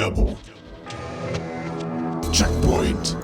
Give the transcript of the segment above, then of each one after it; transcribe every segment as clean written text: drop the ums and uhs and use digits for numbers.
double. Checkpoint.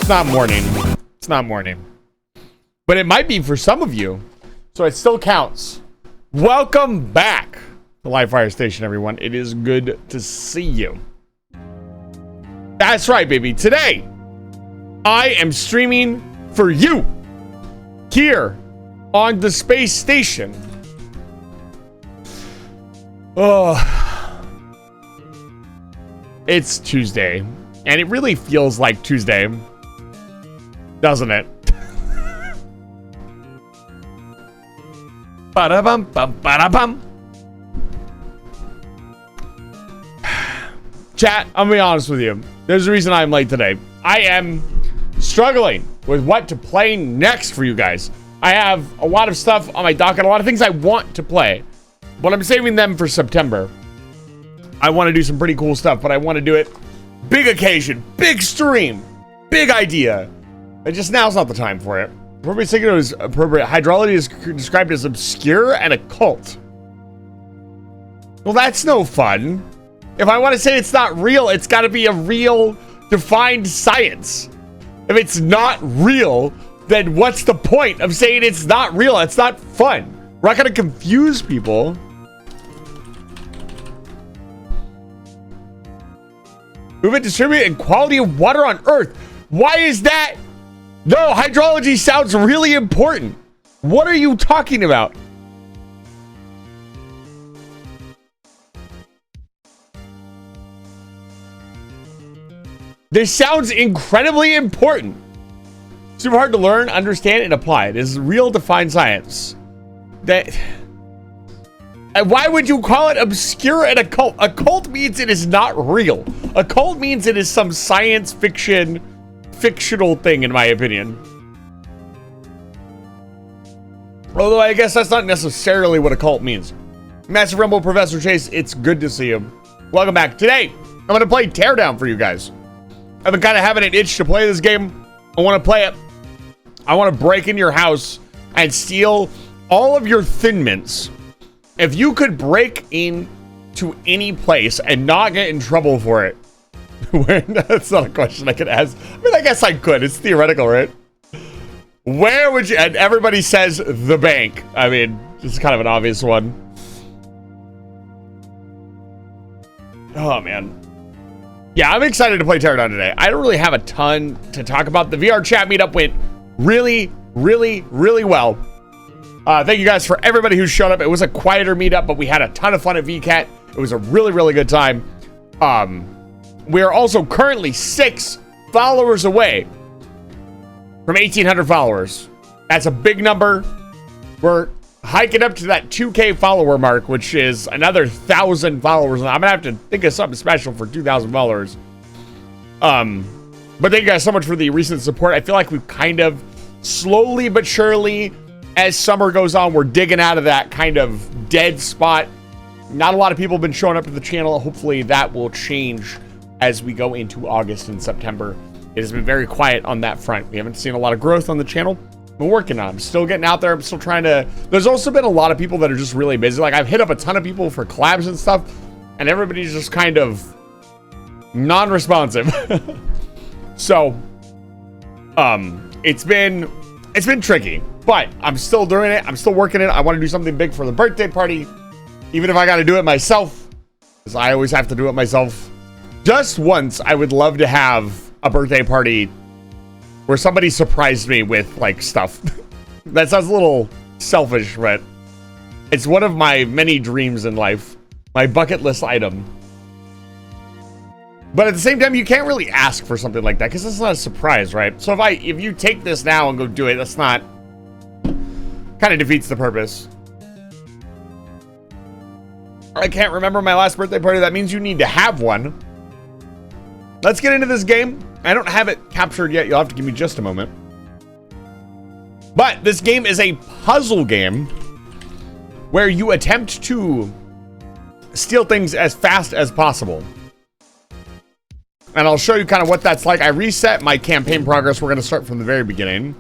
It's not morning. It's not morning. But it might be for some of you. So it still counts. Welcome back to Livefire Station, everyone. It is good to see you. That's right, baby. Today, I am streaming for you here on the space station. Oh, it's Tuesday, and it really feels like Tuesday, doesn't it? Ba-da-bum, bum, ba-da-bum. Chat, I'm gonna be honest with you. There's a reason I'm late today. I am struggling with what to play next for you guys. I have a lot of stuff on my docket, a lot of things I want to play. But I'm saving them for September. I want to do some pretty cool stuff, but I want to do it big occasion, big stream, big idea. And just now's not the time for it. Appropriate signal is appropriate. Hydrology is described as obscure and occult. Well, that's no fun. If I want to say it's not real, it's got to be a real defined science. If it's not real, then what's the point of saying it's not real? It's not fun. We're not going to confuse people. Movement, distribute, and quality of water on Earth. Why is that? No, hydrology sounds really important. What are you talking about? This sounds incredibly important. Super hard to learn, understand, and apply. It is real defined science. That. And why would you call it obscure and occult? Occult means it is not real. Occult means it is some science fiction, fictional thing, in my opinion. Although I guess that's not necessarily what occult means. Massive Rumble, Professor Chase, it's good to see you. Welcome back. Today, I'm going to play Teardown for you guys. I've been kind of having an itch to play this game. I want to play it. I want to break in your house and steal all of your Thin Mints. If you could break into any place and not get in trouble for it, that's not a question I could ask. I mean, I guess I could. It's theoretical, right? Where would you? And everybody says the bank. I mean, it's kind of an obvious one. Oh, man. Yeah, I'm excited to play Teardown today. I don't really have a ton to talk about. The VR chat meetup went really, really, really well. Thank you guys for everybody who showed up. It was a quieter meetup, but we had a ton of fun at VCAT. It was a really, really good time. We are also currently 6 followers away from 1,800 followers. That's a big number. We're hiking up to that 2K follower mark, which is another 1,000 followers. I'm gonna have to think of something special for 2,000 followers. But thank you guys so much for the recent support. I feel like we've kind of slowly but surely, as summer goes on, we're digging out of that kind of dead spot. Not a lot of people have been showing up to the channel. Hopefully that will change as we go into August and September. It has been very quiet on that front. We haven't seen a lot of growth on the channel. I'm working on it. I'm still getting out there. I'm still trying to. There's also been a lot of people that are just really busy. Like, I've hit up a ton of people for collabs and stuff, and everybody's just kind of non-responsive. So, it's been tricky, but I'm still doing it. I'm still working it. I want to do something big for the birthday party, even if I got to do it myself, because I always have to do it myself. Just once, I would love to have a birthday party where somebody surprised me with, like, stuff. That sounds a little selfish, but it's one of my many dreams in life. My bucket list item. But at the same time, you can't really ask for something like that, because it's not a surprise, right? So if you take this now and go do it, that's not... kind of defeats the purpose. I can't remember my last birthday party. That means you need to have one. Let's get into this game. I don't have it captured yet. You'll have to give me just a moment. But this game is a puzzle game where you attempt to steal things as fast as possible. And I'll show you kind of what that's like. I reset my campaign progress. We're going to start from the very beginning.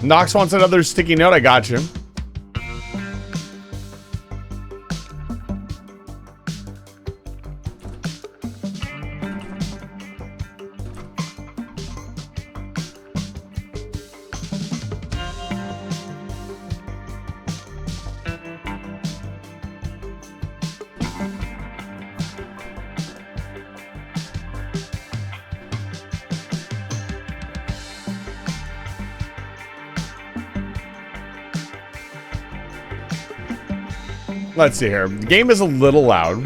Nox wants another sticky note. I got you. Let's see here. The game is a little loud.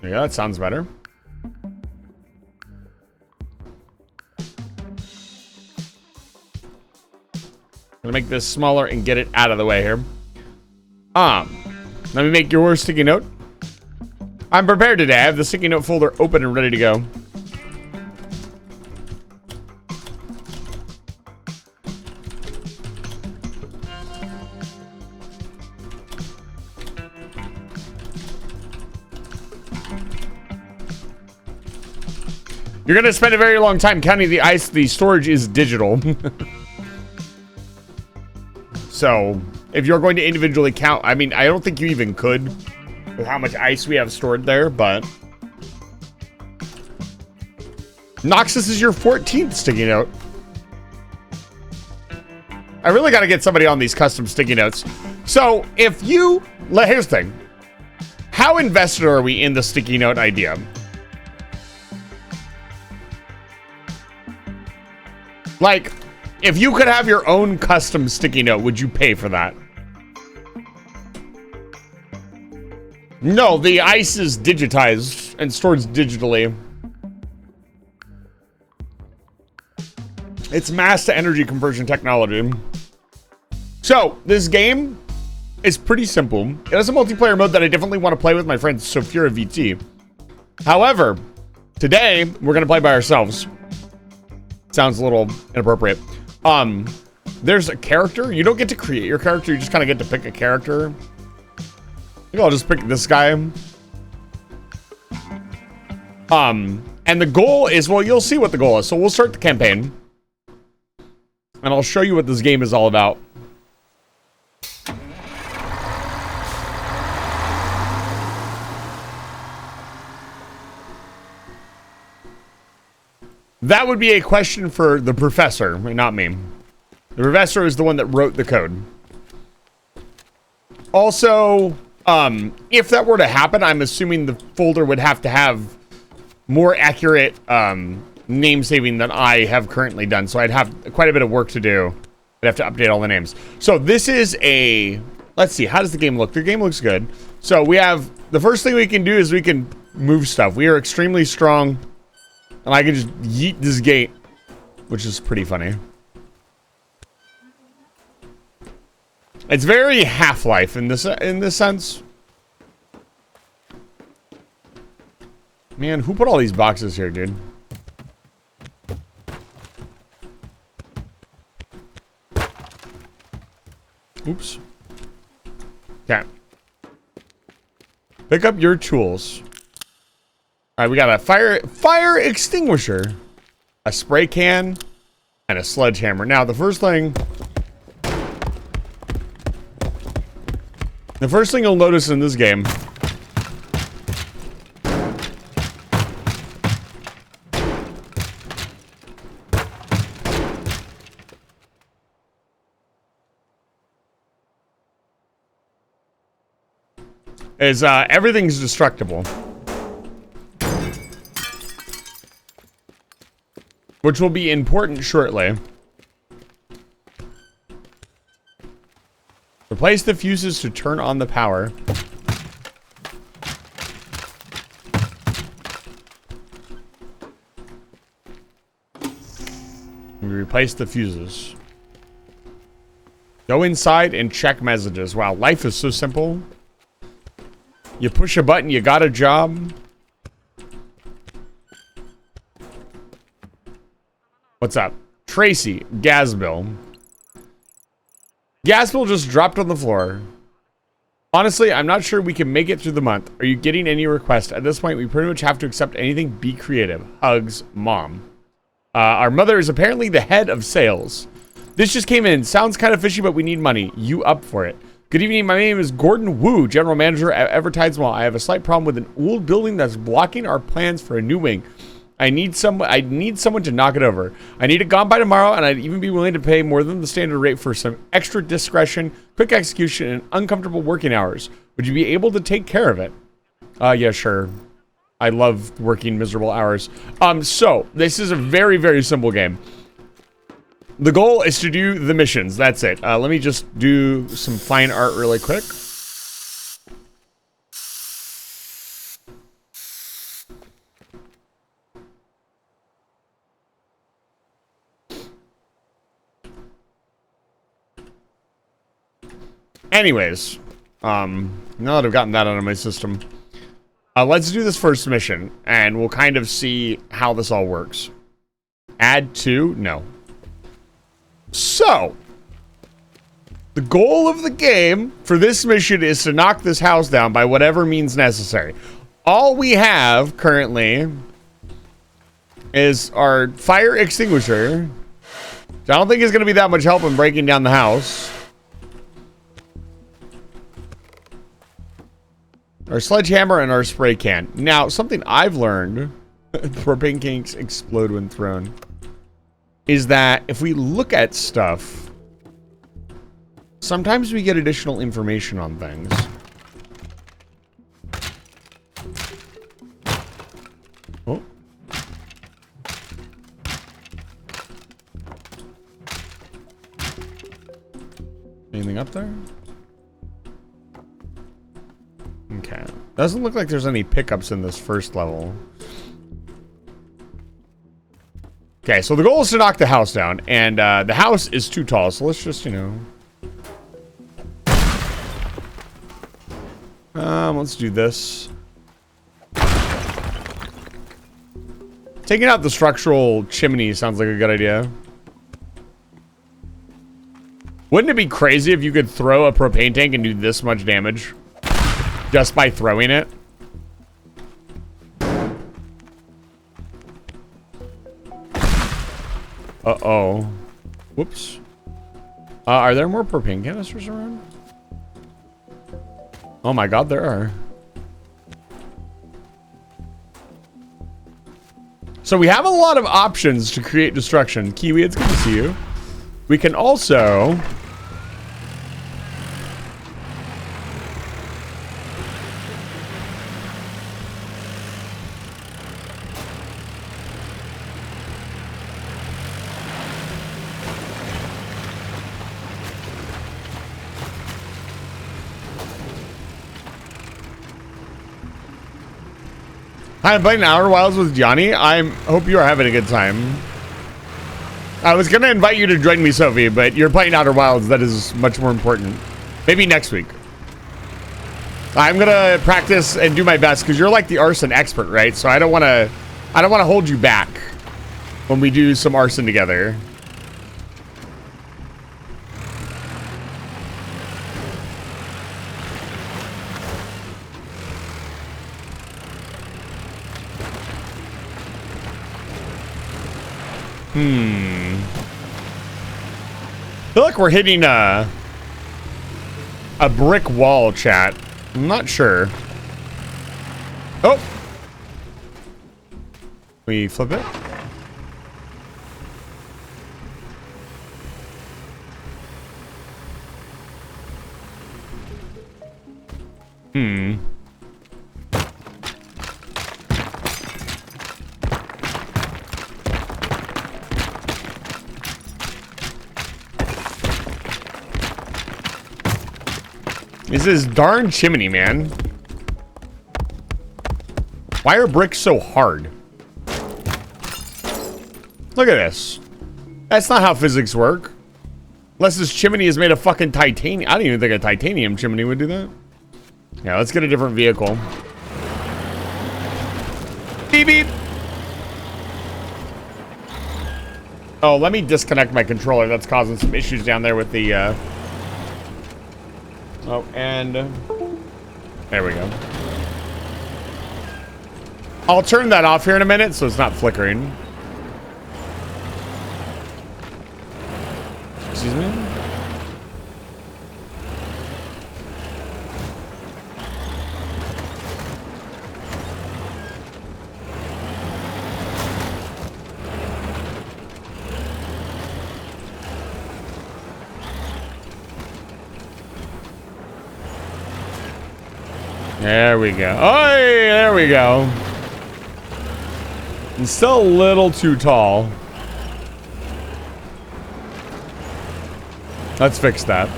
Yeah, that sounds better. Gonna make this smaller and get it out of the way here. Let me make your sticky note. I'm prepared today. I have the sticky note folder open and ready to go. You're gonna spend a very long time counting the ice. The storage is digital. So, if you're going to individually count, I mean, I don't think you even could with how much ice we have stored there, but Nox, this is your 14th sticky note. I really got to get somebody on these custom sticky notes. So, if you, here's the thing. How invested are we in the sticky note idea? Like, if you could have your own custom sticky note, would you pay for that? No, the ice is digitized and stored digitally. It's mass to energy conversion technology. So, this game is pretty simple. It has a multiplayer mode that I definitely want to play with my friend Sophia VT. However, today, we're going to play by ourselves. Sounds a little inappropriate. There's a character. You don't get to create your character. You just kind of get to pick a character. I think I'll just pick this guy. And the goal is, well, you'll see what the goal is. So we'll start the campaign. And I'll show you what this game is all about. That would be a question for the professor, not me. The professor is the one that wrote the code. Also, if that were to happen, I'm assuming the folder would have to have more accurate name saving than I have currently done. So I'd have quite a bit of work to do. I'd have to update all the names. So this is a... Let's see, how does the game look? The game looks good. So we have... The first thing we can do is we can move stuff. We are extremely strong. And I can just yeet this gate, which is pretty funny. It's very Half-Life in this sense. Man, who put all these boxes here, dude? Oops. Okay. Pick up your tools. All right, we got a fire extinguisher, a spray can, and a sledgehammer. Now, the first thing you'll notice in this game is everything's destructible. Which will be important shortly. Replace the fuses to turn on the power. We replace the fuses. Go inside and check messages. Wow, life is so simple. You push a button, you got a job. What's up? Tracy, gas bill. Gas bill just dropped on the floor. Honestly, I'm not sure we can make it through the month. Are you getting any requests? At this point, we pretty much have to accept anything. Be creative. Hugs, Mom. Our mother is apparently the head of sales. This just came in. Sounds kind of fishy, but we need money. You up for it? Good evening. My name is Gordon Wu, General Manager at Evertides Mall. I have a slight problem with an old building that's blocking our plans for a new wing. I need someone to knock it over. I need it gone by tomorrow, and I'd even be willing to pay more than the standard rate for some extra discretion, quick execution, and uncomfortable working hours. Would you be able to take care of it? Yeah, sure. I love working miserable hours. So this is a very, very simple game. The goal is to do the missions. That's it. Let me just do some fine art really quick. Anyways, now that I've gotten that out of my system, let's do this first mission, and we'll kind of see how this all works. Add to? No. So, the goal of the game for this mission is to knock this house down by whatever means necessary. All we have currently is our fire extinguisher. So I don't think it's going to be that much help in breaking down the house. Our sledgehammer and our spray can. Now, something I've learned, propane cans explode when thrown, is that if we look at stuff, sometimes we get additional information on things. Oh. Anything up there? Okay. Doesn't look like there's any pickups in this first level. Okay, so the goal is to knock the house down, and the house is too tall, so let's just, you know... let's do this. Taking out the structural chimney sounds like a good idea. Wouldn't it be crazy if you could throw a propane tank and do this much damage? Just by throwing it? Uh-oh. Whoops. Are there more propane canisters around? Oh my god, there are. So we have a lot of options to create destruction. Kiwi, it's good to see you. We can also... Hi, I'm playing Outer Wilds with Johnny. Hope you are having a good time. I was gonna invite you to join me, Sophie, but you're playing Outer Wilds. That is much more important. Maybe next week. I'm gonna practice and do my best because you're like the arson expert, right? So I don't want to hold you back when we do some arson together. I feel like we're hitting a brick wall, chat. I'm not sure. Oh! We flip it? It's this darn chimney, man. Why are bricks so hard? Look at this. That's not how physics work. Unless this chimney is made of fucking titanium. I don't even think a titanium chimney would do that. Yeah, let's get a different vehicle. Beep beep. Oh, let me disconnect my controller. That's causing some issues down there with the Oh, and there we go. I'll turn that off here in a minute so it's not flickering. Excuse me? There we go. Oh, there we go. It's still a little too tall. Let's fix that.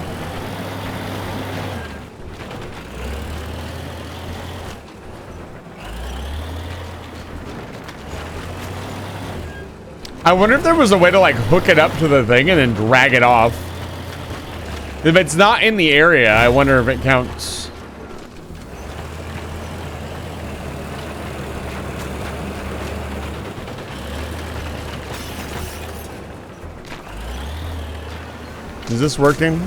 I wonder if there was a way to like hook it up to the thing and then drag it off. If it's not in the area, I wonder if it counts. Is this working?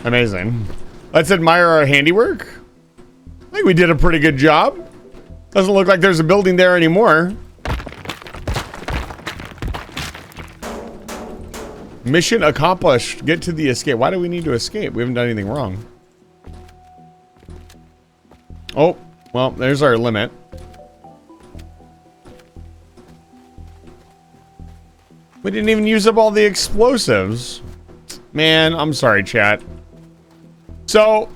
Amazing. Let's admire our handiwork. I think we did a pretty good job. Doesn't look like there's a building there anymore. Mission accomplished. Get to the escape. Why do we need to escape? We haven't done anything wrong. Oh, well, there's our limit. We didn't even use up all the explosives. Man, I'm sorry, chat. So,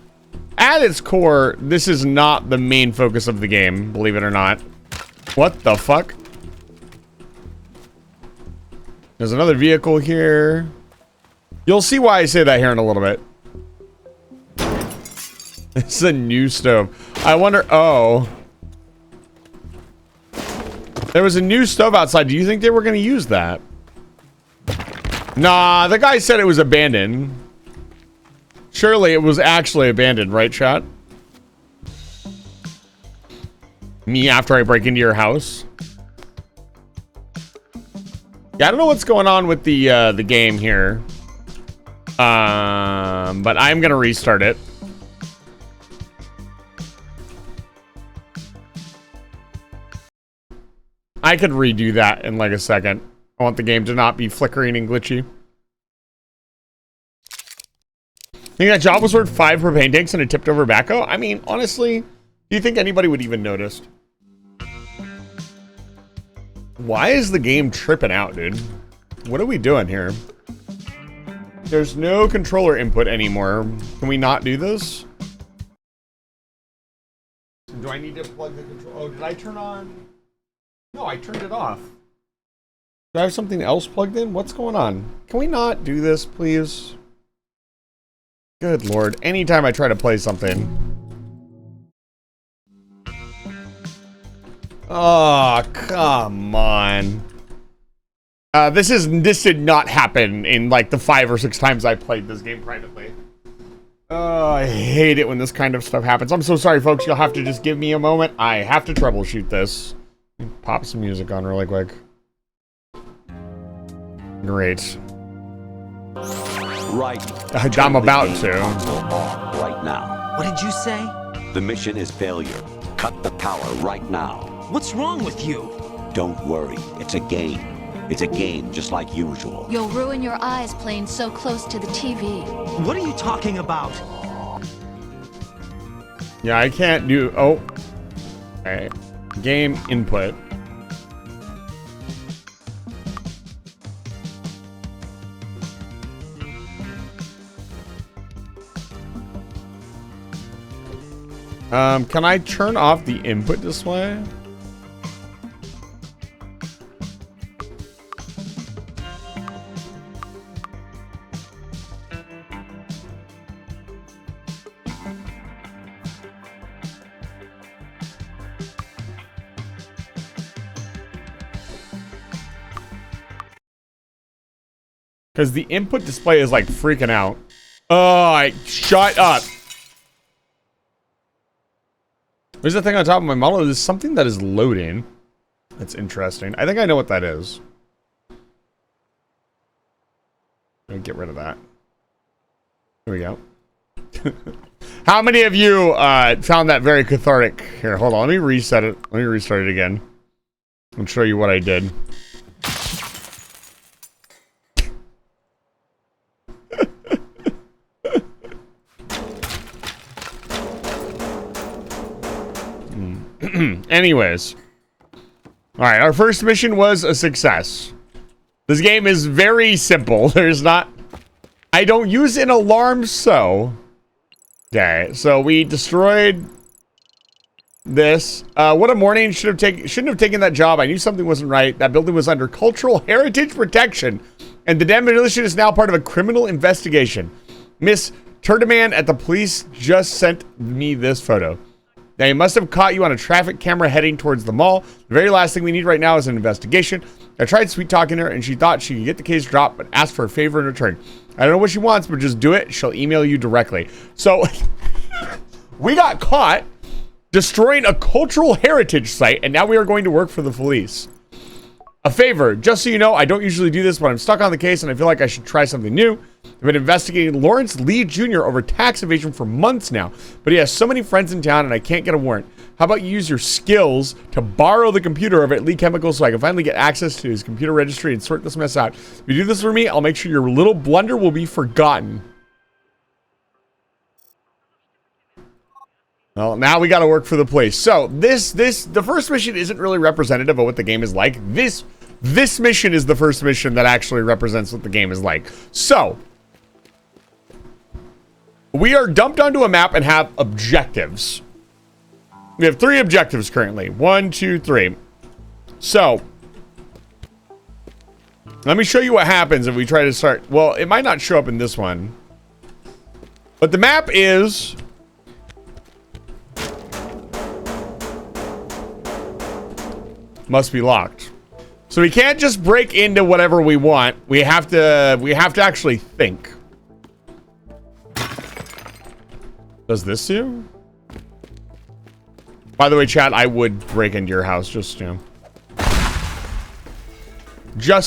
at its core, this is not the main focus of the game, believe it or not. What the fuck? There's another vehicle here. You'll see why I say that here in a little bit. It's a new stove. I wonder, oh. There was a new stove outside. Do you think they were going to use that? Nah, the guy said it was abandoned. Surely it was actually abandoned, right, chat? Me after I break into your house? Yeah, I don't know what's going on with the game here. But I'm gonna restart it. I could redo that in like a second. I want the game to not be flickering and glitchy. Think that job was worth 5 propane tanks and a tipped over backhoe? I mean, honestly, do you think anybody would even notice? Why is the game tripping out, dude? What are we doing here? There's no controller input anymore. Can we not do this? Do I need to plug the controller? Oh, did I turn on? No, I turned it off. Do I have something else plugged in? What's going on? Can we not do this, please? Good lord. Anytime I try to play something. Oh, come on. This did not happen in like the 5 or 6 times I played this game privately. Oh, I hate it when this kind of stuff happens. I'm so sorry, folks. You'll have to just give me a moment. I have to troubleshoot this. Pop some music on really quick. Great. Right. I'm about to. Right now. What did you say? The mission is failure. Cut the power right now. What's wrong with you? Don't worry. It's a game. It's a game just like usual. You'll ruin your eyes playing so close to the TV. What are you talking about? Yeah, I can't do... Oh. Alright. Game input. Can I turn off the input display? Because the input display is like freaking out. Oh, shut up. There's a thing on top of my model. There's something that is loading. That's interesting. I think I know what that is. Let me get rid of that. There we go. How many of you found that very cathartic? Here, hold on. Let me reset it. Let me restart it again. I'll show you what I did. Anyways. Alright, our first mission was a success. This game is very simple. There's not... I don't use an alarm, so... Okay, so we destroyed this. What a morning. Shouldn't have taken that job. I knew something wasn't right. That building was under cultural heritage protection, and the demolition is now part of a criminal investigation. Miss Turdaman at the police just sent me this photo. They must have caught you on a traffic camera heading towards the mall. The very last thing we need right now is an investigation. I tried sweet talking her, and she thought she could get the case dropped, but asked for a favor in return. I don't know what she wants, but just do it. She'll email you directly. So we got caught destroying a cultural heritage site, and now we are going to work for the police. A favor, just so you know, I don't usually do this, but I'm stuck on the case and I feel like I should try something new. I've been investigating Lawrence Lee Jr. over tax evasion for months now, but he has so many friends in town and I can't get a warrant. How about you use your skills to borrow the computer over at Lee Chemicals so I can finally get access to his computer registry and sort this mess out. If you do this for me, I'll make sure your little blunder will be forgotten. Well, now we got to work for the police. So the first mission isn't really representative of what the game is like. This mission is the first mission that actually represents what the game is like. So we are dumped onto a map and have objectives. We have 3 objectives currently. 1, 2, 3. So let me show you what happens if we try to start. Well, it might not show up in this one, but the map is must be locked. So we can't just break into whatever we want. We have to actually think. Does this do? By the way, chat, I would break into your house just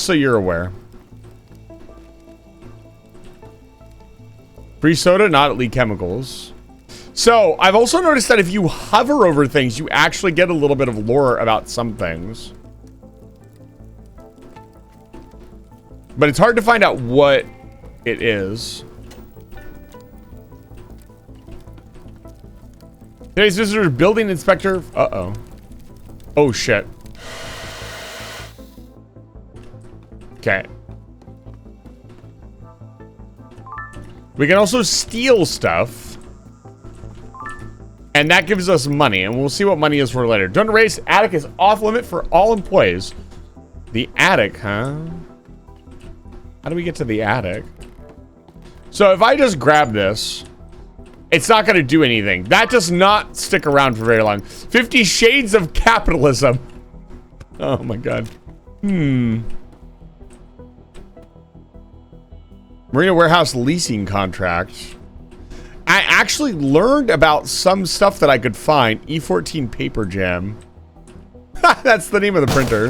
so you're aware. Free soda, not at Lee Chemicals. So, I've also noticed that if you hover over things, you actually get a little bit of lore about some things. But it's hard to find out what it is. Today's visitor, building inspector. Uh-oh. Oh, shit. Okay. We can also steal stuff. And that gives us money, and we'll see what money is for later. Don't erase. Attic is off limit for all employees. The attic, huh? How do we get to the attic? So if I just grab this, it's not going to do anything. That does not stick around for very long. 50 Shades of Capitalism. Oh my god. Marina Warehouse leasing contract. I actually learned about some stuff that I could find. E14 Paper Jam. That's the name of the printer.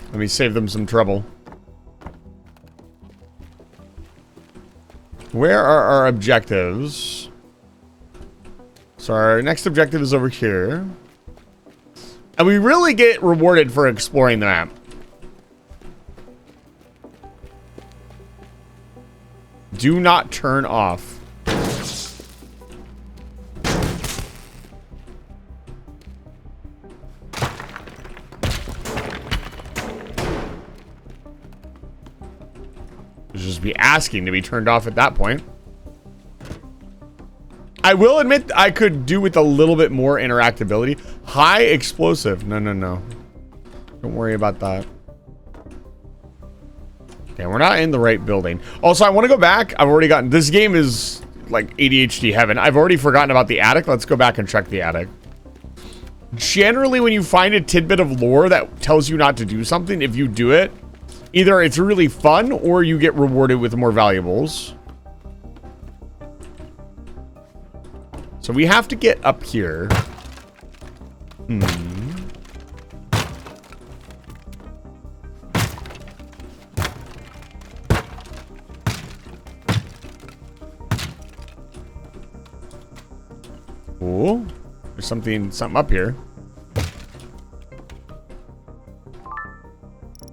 Let me save them some trouble. Where are our objectives? So our next objective is over here. And we really get rewarded for exploring the map. Do not turn off. Just be asking to be turned off at that point. I will admit I could do with a little bit more interactability. High explosive. No. Don't worry about that. Okay, we're not in the right building. Also, I want to go back. I've already gotten... This game is like ADHD heaven. I've already forgotten about the attic. Let's go back and check the attic. Generally, when you find a tidbit of lore that tells you not to do something, if you do it, either it's really fun or you get rewarded with more valuables. So we have to get up here. Cool. There's something up here.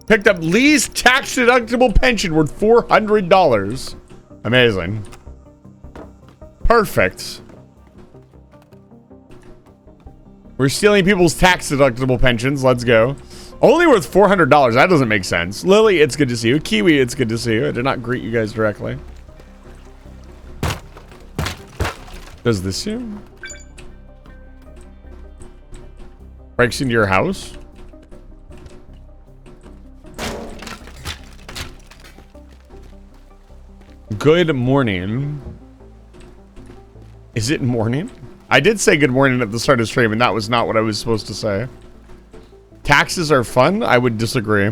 Picked up Lee's tax-deductible pension worth $400. Amazing. Perfect. We're stealing people's tax-deductible pensions. Let's go. Only worth $400. That doesn't make sense. Lily, it's good to see you. Kiwi, it's good to see you. I did not greet you guys directly. Does this do? Breaks into your house? Good morning. Is it morning? I did say good morning at the start of stream, and that was not what I was supposed to say. Taxes are fun? I would disagree.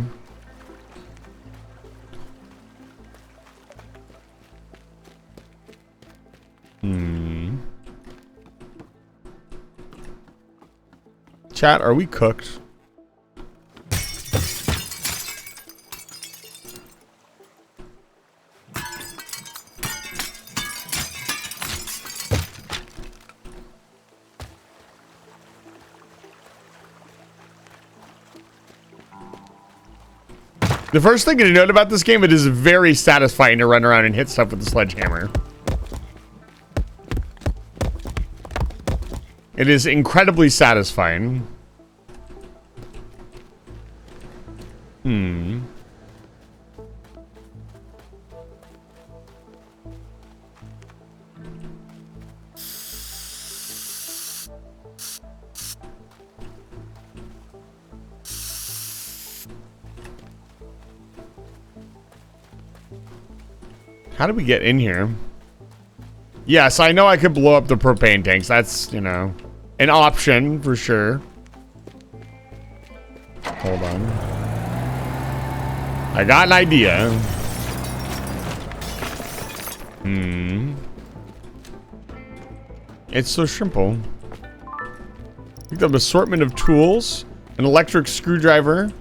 Chat, are we cooked? The first thing to note about this game, it is very satisfying to run around and hit stuff with the sledgehammer. It is incredibly satisfying. How did we get in here? Yes, I know I could blow up the propane tanks. That's, you know, an option for sure. Hold on. I got an idea. It's so simple. Picked up an assortment of tools, an electric screwdriver.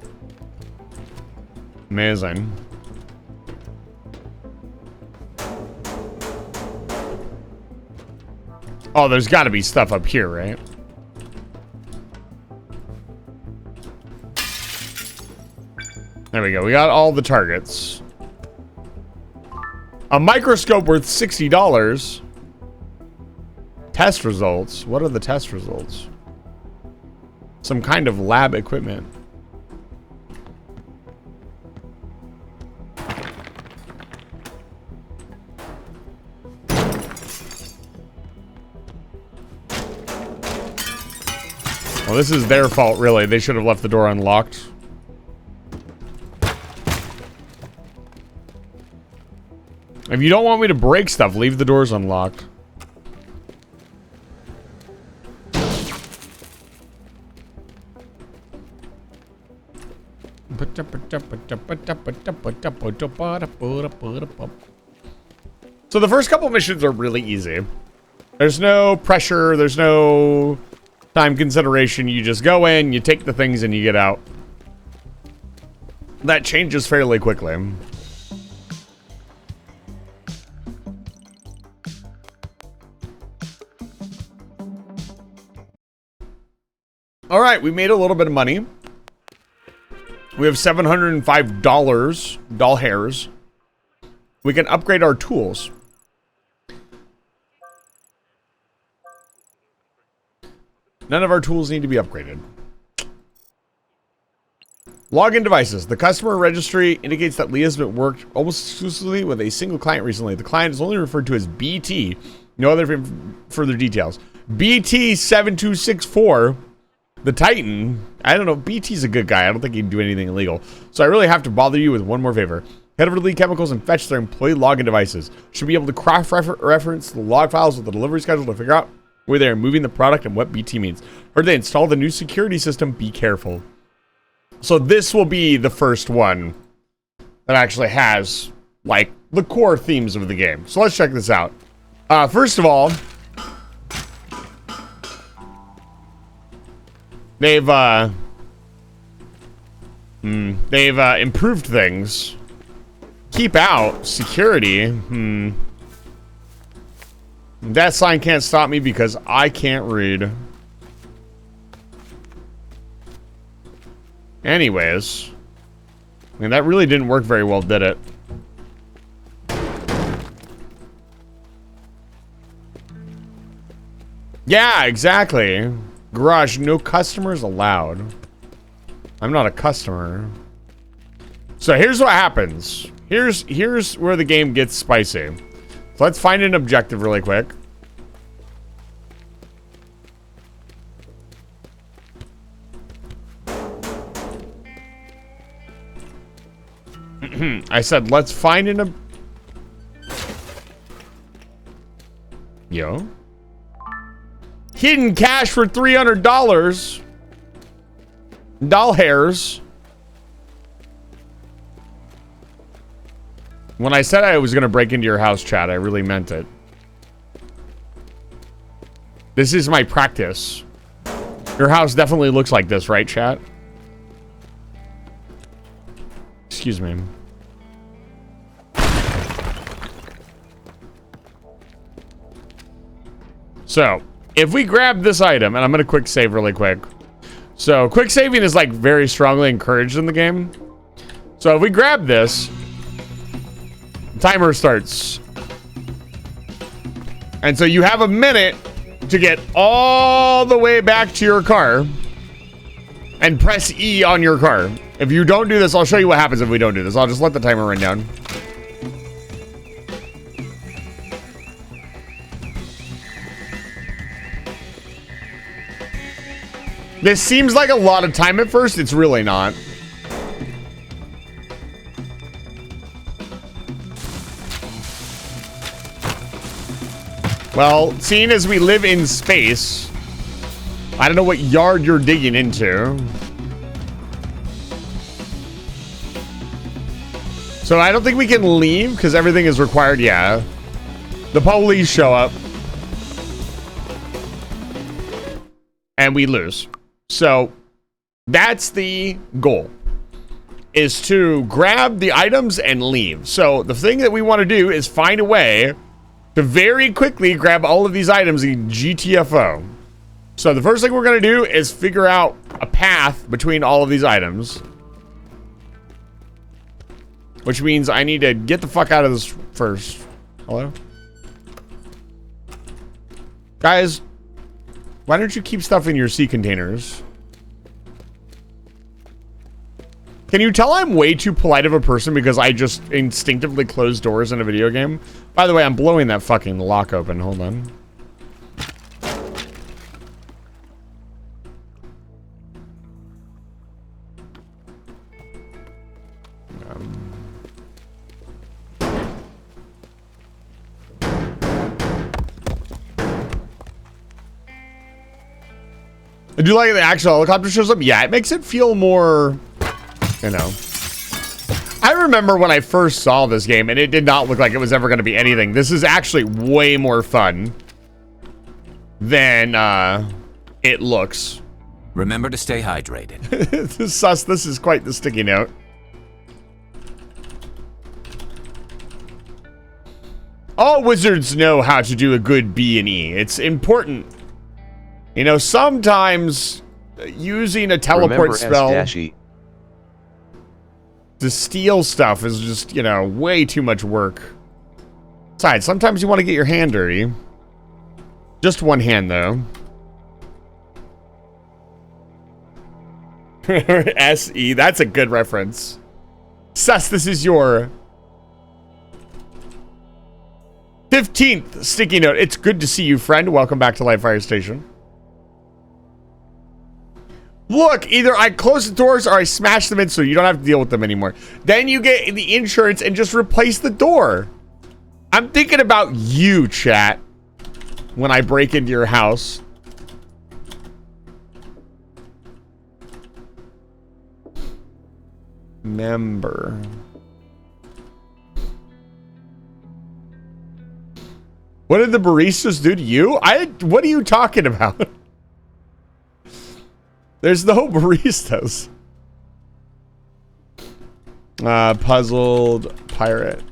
Amazing. Oh, there's got to be stuff up here, right? There we go. We got all the targets. A microscope worth $60. Test results. What are the test results? Some kind of lab equipment. Well, this is their fault, really. They should have left the door unlocked. If you don't want me to break stuff, leave the doors unlocked. So the first couple missions are really easy. There's no pressure, there's no time consideration. You just go in, you take the things, and you get out. That changes fairly quickly. All right, we made a little bit of money. We have $705 doll hairs. We can upgrade our tools. None of our tools need to be upgraded. Login devices. The customer registry indicates that Lee has been worked almost exclusively with a single client recently. The client is only referred to as BT. No other further details. BT7264, the Titan. I don't know. BT's a good guy. I don't think he'd do anything illegal. So I really have to bother you with one more favor. Head over to Lee Chemicals and fetch their employee login devices. Should be able to cross-reference the log files with the delivery schedule to figure out where they are moving the product and what BT means. Heard they installed the new security system. Be careful. So this will be the first one that actually has, like, the core themes of the game. So let's check this out. First of all, they've improved things. Keep out. Security. That sign can't stop me because I can't read. Anyways. I mean, that really didn't work very well, did it? Yeah, exactly. Garage, no customers allowed. I'm not a customer. So here's what happens. Here's where the game gets spicy. So let's find an objective really quick. I said, let's find an... Yo. Hidden cash for $300. Doll hairs. When I said I was going to break into your house, chat, I really meant it. This is my practice. Your house definitely looks like this, right, chat? Excuse me. So, if we grab this item, and I'm going to quick save really quick. So, quick saving is like very strongly encouraged in the game. So, if we grab this, timer starts. And so you have a minute to get all the way back to your car and press E on your car. If you don't do this, I'll show you what happens if we don't do this. I'll just let the timer run down. This seems like a lot of time at first. It's really not. Well, seeing as we live in space, I don't know what yard you're digging into. So I don't think we can leave because everything is required. Yeah. The police show up. And we lose. So that's the goal, is to grab the items and leave. So the thing that we want to do is find a way to very quickly grab all of these items in GTFO. So the first thing we're going to do is figure out a path between all of these items. Which means I need to get the fuck out of this first. Hello? Guys, why don't you keep stuff in your sea containers? Can you tell I'm way too polite of a person because I just instinctively close doors in a video game? By the way, I'm blowing that fucking lock open. Hold on. I do like the actual helicopter shows up. Yeah, it makes it feel more, you know. I remember when I first saw this game and it did not look like it was ever going to be anything. This is actually way more fun than it looks. Remember to stay hydrated. This is quite the sticky note. All wizards know how to do a good B&E. It's important. You know, sometimes using a teleport spell to steal stuff is just, you know, way too much work. Besides, sometimes you want to get your hand dirty. Just one hand, though. SE, that's a good reference. Sus, this is your 15th sticky note. It's good to see you, friend. Welcome back to Livefire Station. Look, either I close the doors or I smash them in so you don't have to deal with them anymore. Then you get the insurance and just replace the door. I'm thinking about you, chat, when I break into your house. Member. What did the baristas do to you? What are you talking about? There's no baristas. Puzzled pirate.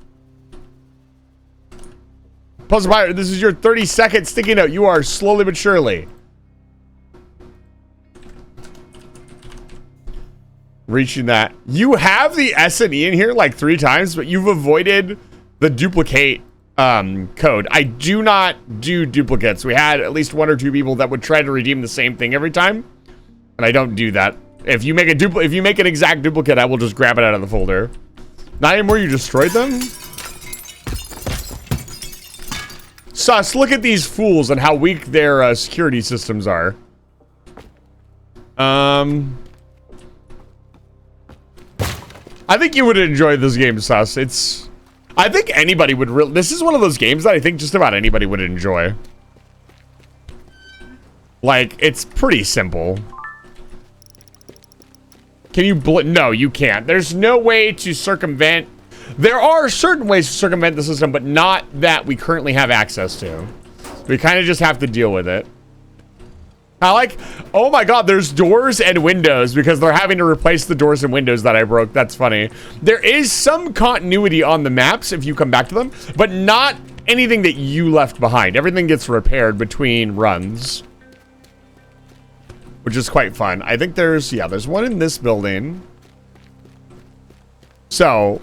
Puzzled pirate, this is your 30-second sticky note. You are slowly but surely reaching that. You have the S&E in here like 3 times, but you've avoided the duplicate code. I do not do duplicates. We had at least 1 or 2 people that would try to redeem the same thing every time. And I don't do that. If you make an exact duplicate, I will just grab it out of the folder. Not anymore, you destroyed them? Sus, look at these fools and how weak their security systems are. I think you would enjoy this game, Sus. It's... I think anybody would really... This is one of those games that I think just about anybody would enjoy. Like, it's pretty simple. Can you... No, you can't. There's no way to circumvent... There are certain ways to circumvent the system, but not that we currently have access to. We kind of just have to deal with it. I like... Oh my god, there's doors and windows because they're having to replace the doors and windows that I broke. That's funny. There is some continuity on the maps if you come back to them, but not anything that you left behind. Everything gets repaired between runs, which is quite fun. I think there's... Yeah, there's one in this building. So...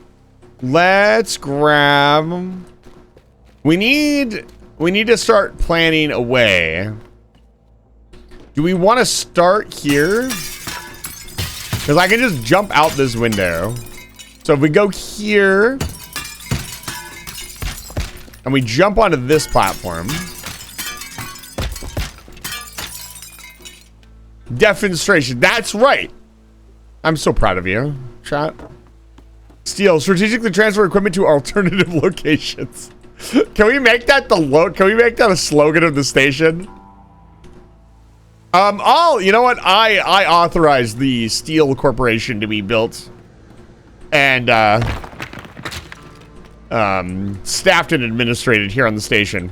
Let's grab... We need to start planning a way. Do we want to start here? Because I can just jump out this window. So if we go here... And we jump onto this platform. Defenstration. That's right. I'm so proud of you, chat. Steal. Strategically transfer equipment to alternative locations. Can we make that Can we make that a slogan of the station? You know what? I authorized the Steel Corporation to be built and staffed and administrated here on the station.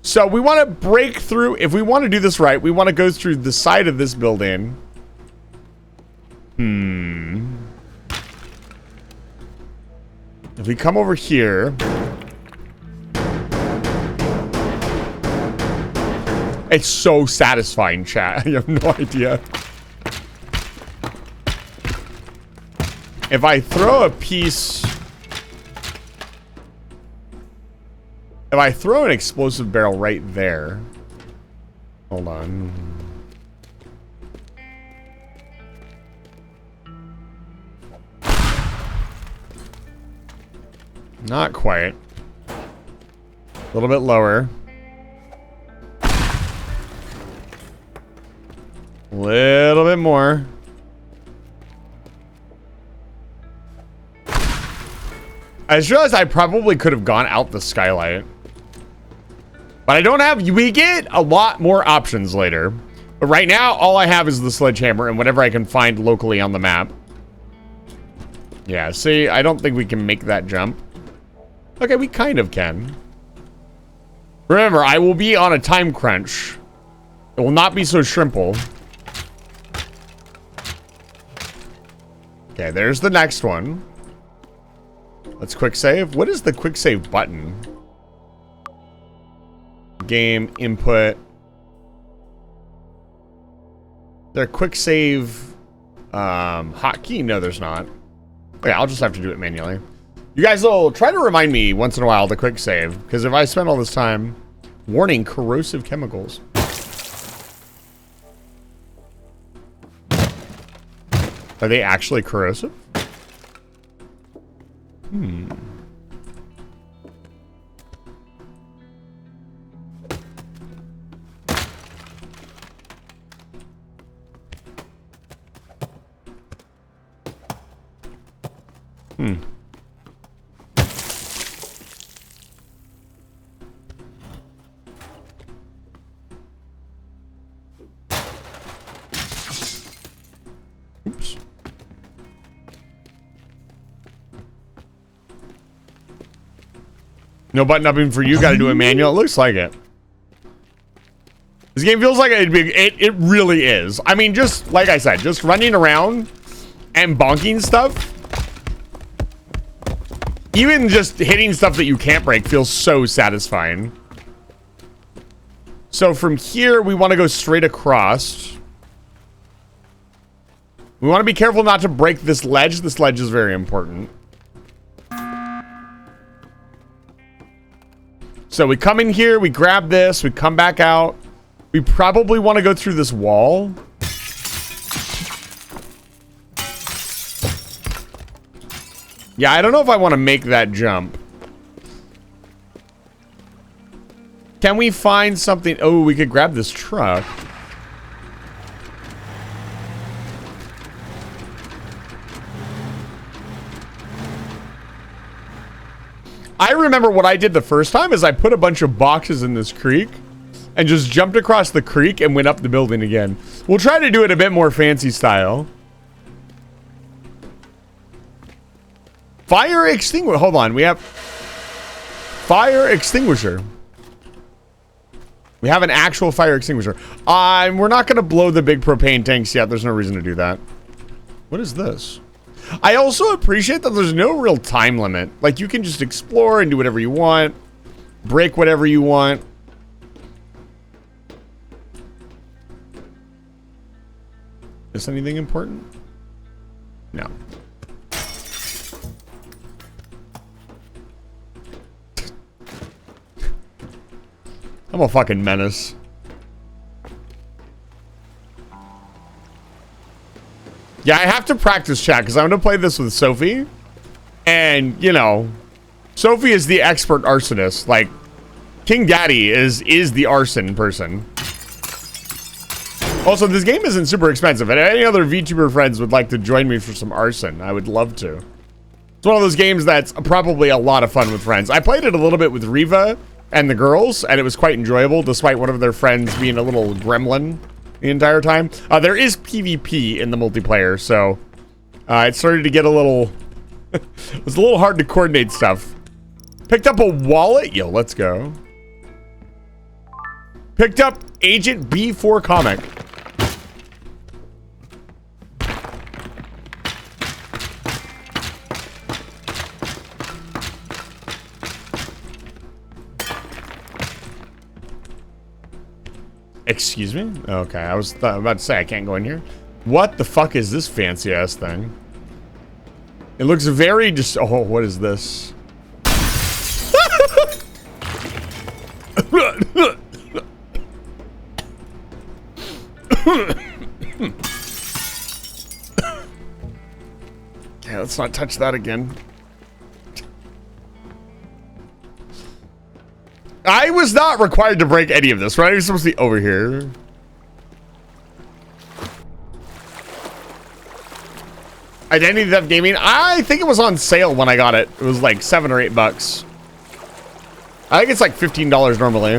So we want to break through. If we want to do this right, we want to go through the side of this building. If we come over here, it's so satisfying, chat. You have no idea. If I throw a piece... If I throw an explosive barrel right there... Hold on. Not quite. A little bit lower. A little bit more. I just realized I probably could have gone out the skylight. But I don't have... We get a lot more options later. But right now, all I have is the sledgehammer and whatever I can find locally on the map. Yeah, see, I don't think we can make that jump. Okay, we kind of can. Remember, I will be on a time crunch. It will not be so shrimple. Okay, there's the next one. Let's quick save. What is the quick save button? Game input. There quick save hotkey? No, there's not. Okay, I'll just have to do it manually. You guys will try to remind me once in a while to quick save, because if I spend all this time... Warning, corrosive chemicals. Are they actually corrosive? Oops. No button upping for you. Got to do it manual. It looks like it. This game feels like it really is. I mean, just like I said, just running around and bonking stuff. Even just hitting stuff that you can't break feels so satisfying. So from here, we want to go straight across. We want to be careful not to break this ledge. This ledge is very important. So we come in here, we grab this, we come back out. We probably want to go through this wall. Yeah, I don't know if I want to make that jump. Can we find something? Oh, we could grab this truck. I remember what I did the first time is I put a bunch of boxes in this creek and just jumped across the creek and went up the building again. We'll try to do it a bit more fancy style. Fire extinguisher. Hold on. We have fire extinguisher. We have an actual fire extinguisher. We're not going to blow the big propane tanks yet. There's no reason to do that. What is this? I also appreciate that there's no real time limit. Like, you can just explore and do whatever you want. Break whatever you want. Is anything important? No. I'm a fucking menace. Yeah, I have to practice chat because I'm going to play this with Sophie. And, you know, Sophie is the expert arsonist. Like, King Daddy is the arson person. Also, this game isn't super expensive. And any other VTuber friends would like to join me for some arson, I would love to. It's one of those games that's probably a lot of fun with friends. I played it a little bit with Riva and the girls, and it was quite enjoyable, despite one of their friends being a little gremlin the entire time. There is PvP in the multiplayer, so it started to get a little... it was a little hard to coordinate stuff. Picked up a wallet. Yo, let's go. Picked up Agent B4 comic. Excuse me? Okay, I was about to say I can't go in here. What the fuck is this fancy ass thing? It looks very just. Oh, what is this? Okay, let's not touch that again. I was not required to break any of this, right? I was supposed to be over here. Identity Theft Gaming. I think it was on sale when I got it. It was like $7 or $8. I think it's like $15 normally.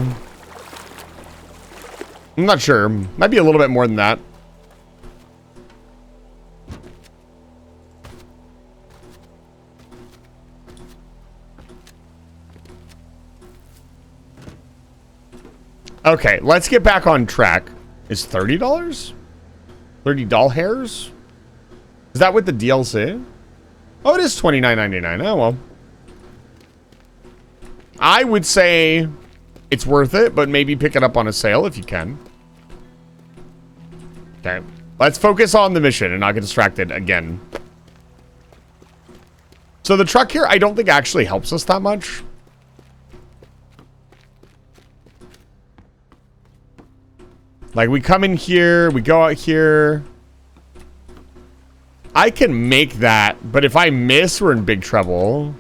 I'm not sure. Might be a little bit more than that. Okay, let's get back on track. Is $30? 30 doll hairs? Is that with the DLC? Oh, it is $29.99. Oh, well. I would say it's worth it, but maybe pick it up on a sale if you can. Okay, let's focus on the mission and not get distracted again. So the truck here, I don't think actually helps us that much. Like, we come in here, we go out here. I can make that, but if I miss, we're in big trouble.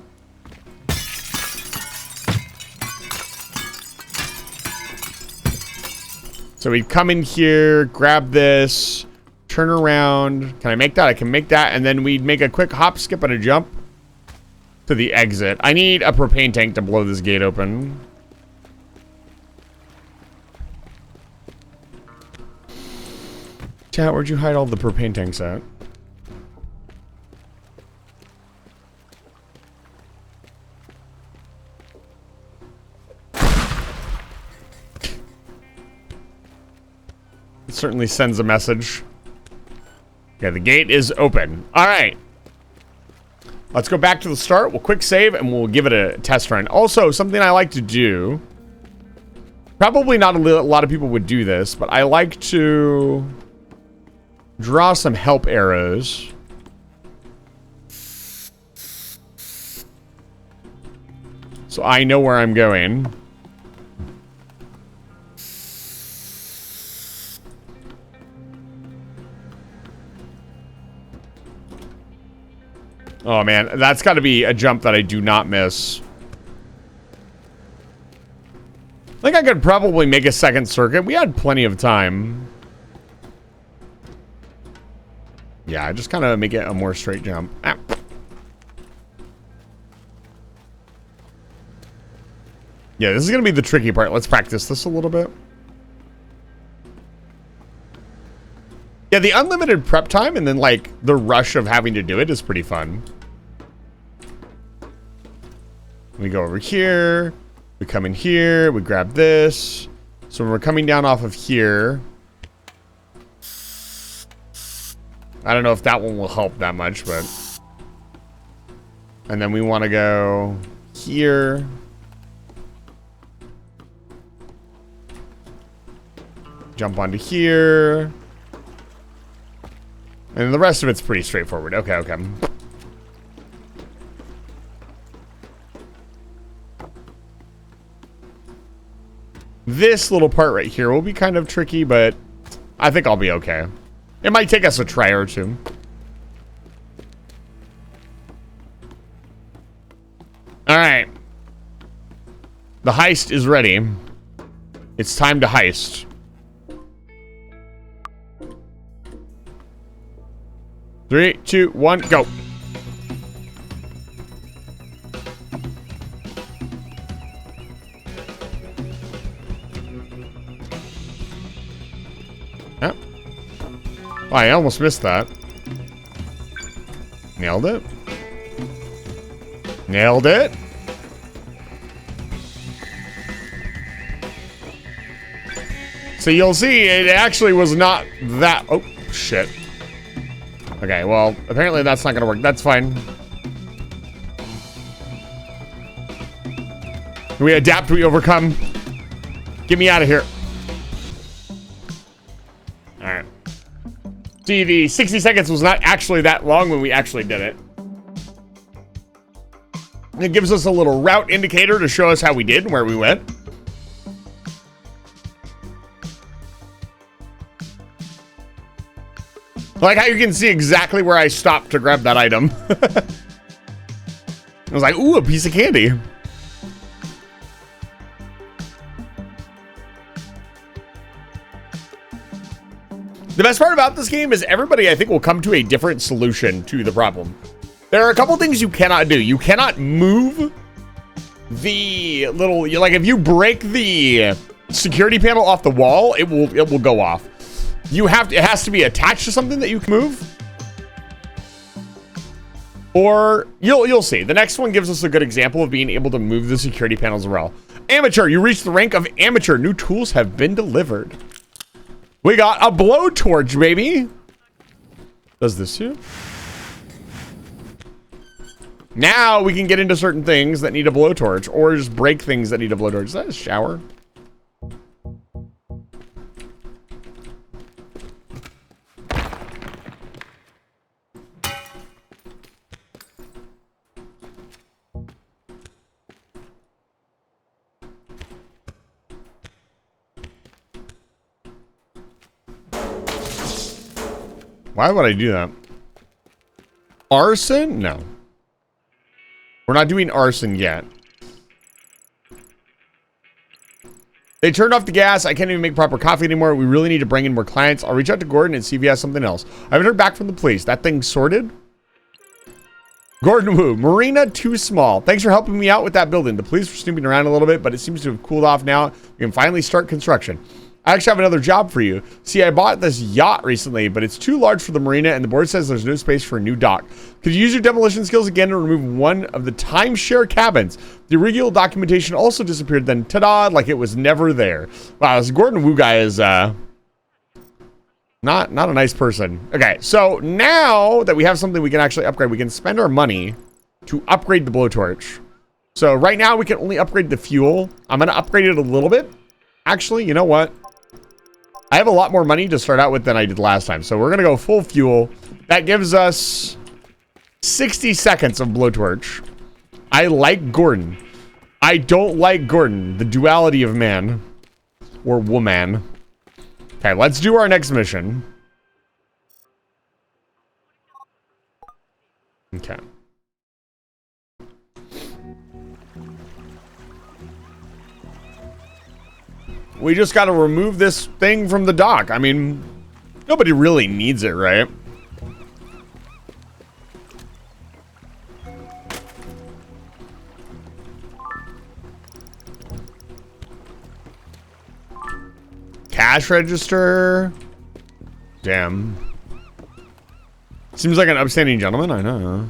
So we come in here, grab this, turn around. Can I make that? I can make that, and then we'd make a quick hop, skip, and a jump to the exit. I need a propane tank to blow this gate open. Chat, where'd you hide all the propane tanks at? It certainly sends a message. Okay, the gate is open. All right. Let's go back to the start. We'll quick save and we'll give it a test run. Also, something I like to do. Probably not a lot of people would do this, but I like to draw some help arrows. So I know where I'm going. Oh man, that's got to be a jump that I do not miss. I think I could probably make a second circuit. We had plenty of time. Yeah, just kind of make it a more straight jump. Ah. Yeah, this is going to be the tricky part. Let's practice this a little bit. Yeah, the unlimited prep time and then, like, the rush of having to do it is pretty fun. We go over here. We come in here. We grab this. So when we're coming down off of here, I don't know if that one will help that much, but... And then we want to go here. Jump onto here. And the rest of it's pretty straightforward. Okay, okay. This little part right here will be kind of tricky, but I think I'll be okay. It might take us a try or two. All right. The heist is ready. It's time to heist. 3, 2, 1, go. Yep. Oh, I almost missed that. Nailed it. Nailed it. So you'll see, it actually was not that... Oh, shit. Okay, well, apparently that's not gonna work. That's fine. We adapt, we overcome. Get me out of here. Alright. See, the 60 seconds was not actually that long when we actually did it. It gives us a little route indicator to show us how we did and where we went. Like how you can see exactly where I stopped to grab that item. I was like, ooh, a piece of candy. The best part about this game is everybody, I think, will come to a different solution to the problem. There are a couple things you cannot do. You cannot move the little, like if you break the security panel off the wall, it will go off. You have to, it has to be attached to something that you can move. Or you'll see. The next one gives us a good example of being able to move the security panels as well. Amateur, you reached the rank of amateur. New tools have been delivered. We got a blowtorch, baby. Does this too? Now we can get into certain things that need a blowtorch, or just break things that need a blowtorch. Is that a shower? Why would I do that? Arson? No. We're not doing arson yet. They turned off the gas. I can't even make proper coffee anymore. We really need to bring in more clients. I'll reach out to Gordon and see if he has something else. I haven't heard back from the police. That thing's sorted? Gordon Wu. Marina too small. Thanks for helping me out with that building. The police were snooping around a little bit, but it seems to have cooled off now. We can finally start construction. I actually have another job for you. See, I bought this yacht recently, but it's too large for the marina, and the board says there's no space for a new dock. Could you use your demolition skills again to remove one of the timeshare cabins? The original documentation also disappeared, then ta-da, like it was never there. Wow, this Gordon Wu guy is not a nice person. Okay, so now that we have something we can actually upgrade, we can spend our money to upgrade the blowtorch. So right now we can only upgrade the fuel. I'm going to upgrade it a little bit. Actually, you know what? I have a lot more money to start out with than I did last time. So we're going to go full fuel. That gives us 60 seconds of blowtorch. I like Gordon. I don't like Gordon. The duality of man. Or woman. Okay, let's do our next mission. Okay. We just got to remove this thing from the dock. I mean, nobody really needs it, right? Cash register. Damn. Seems like an upstanding gentleman. I know.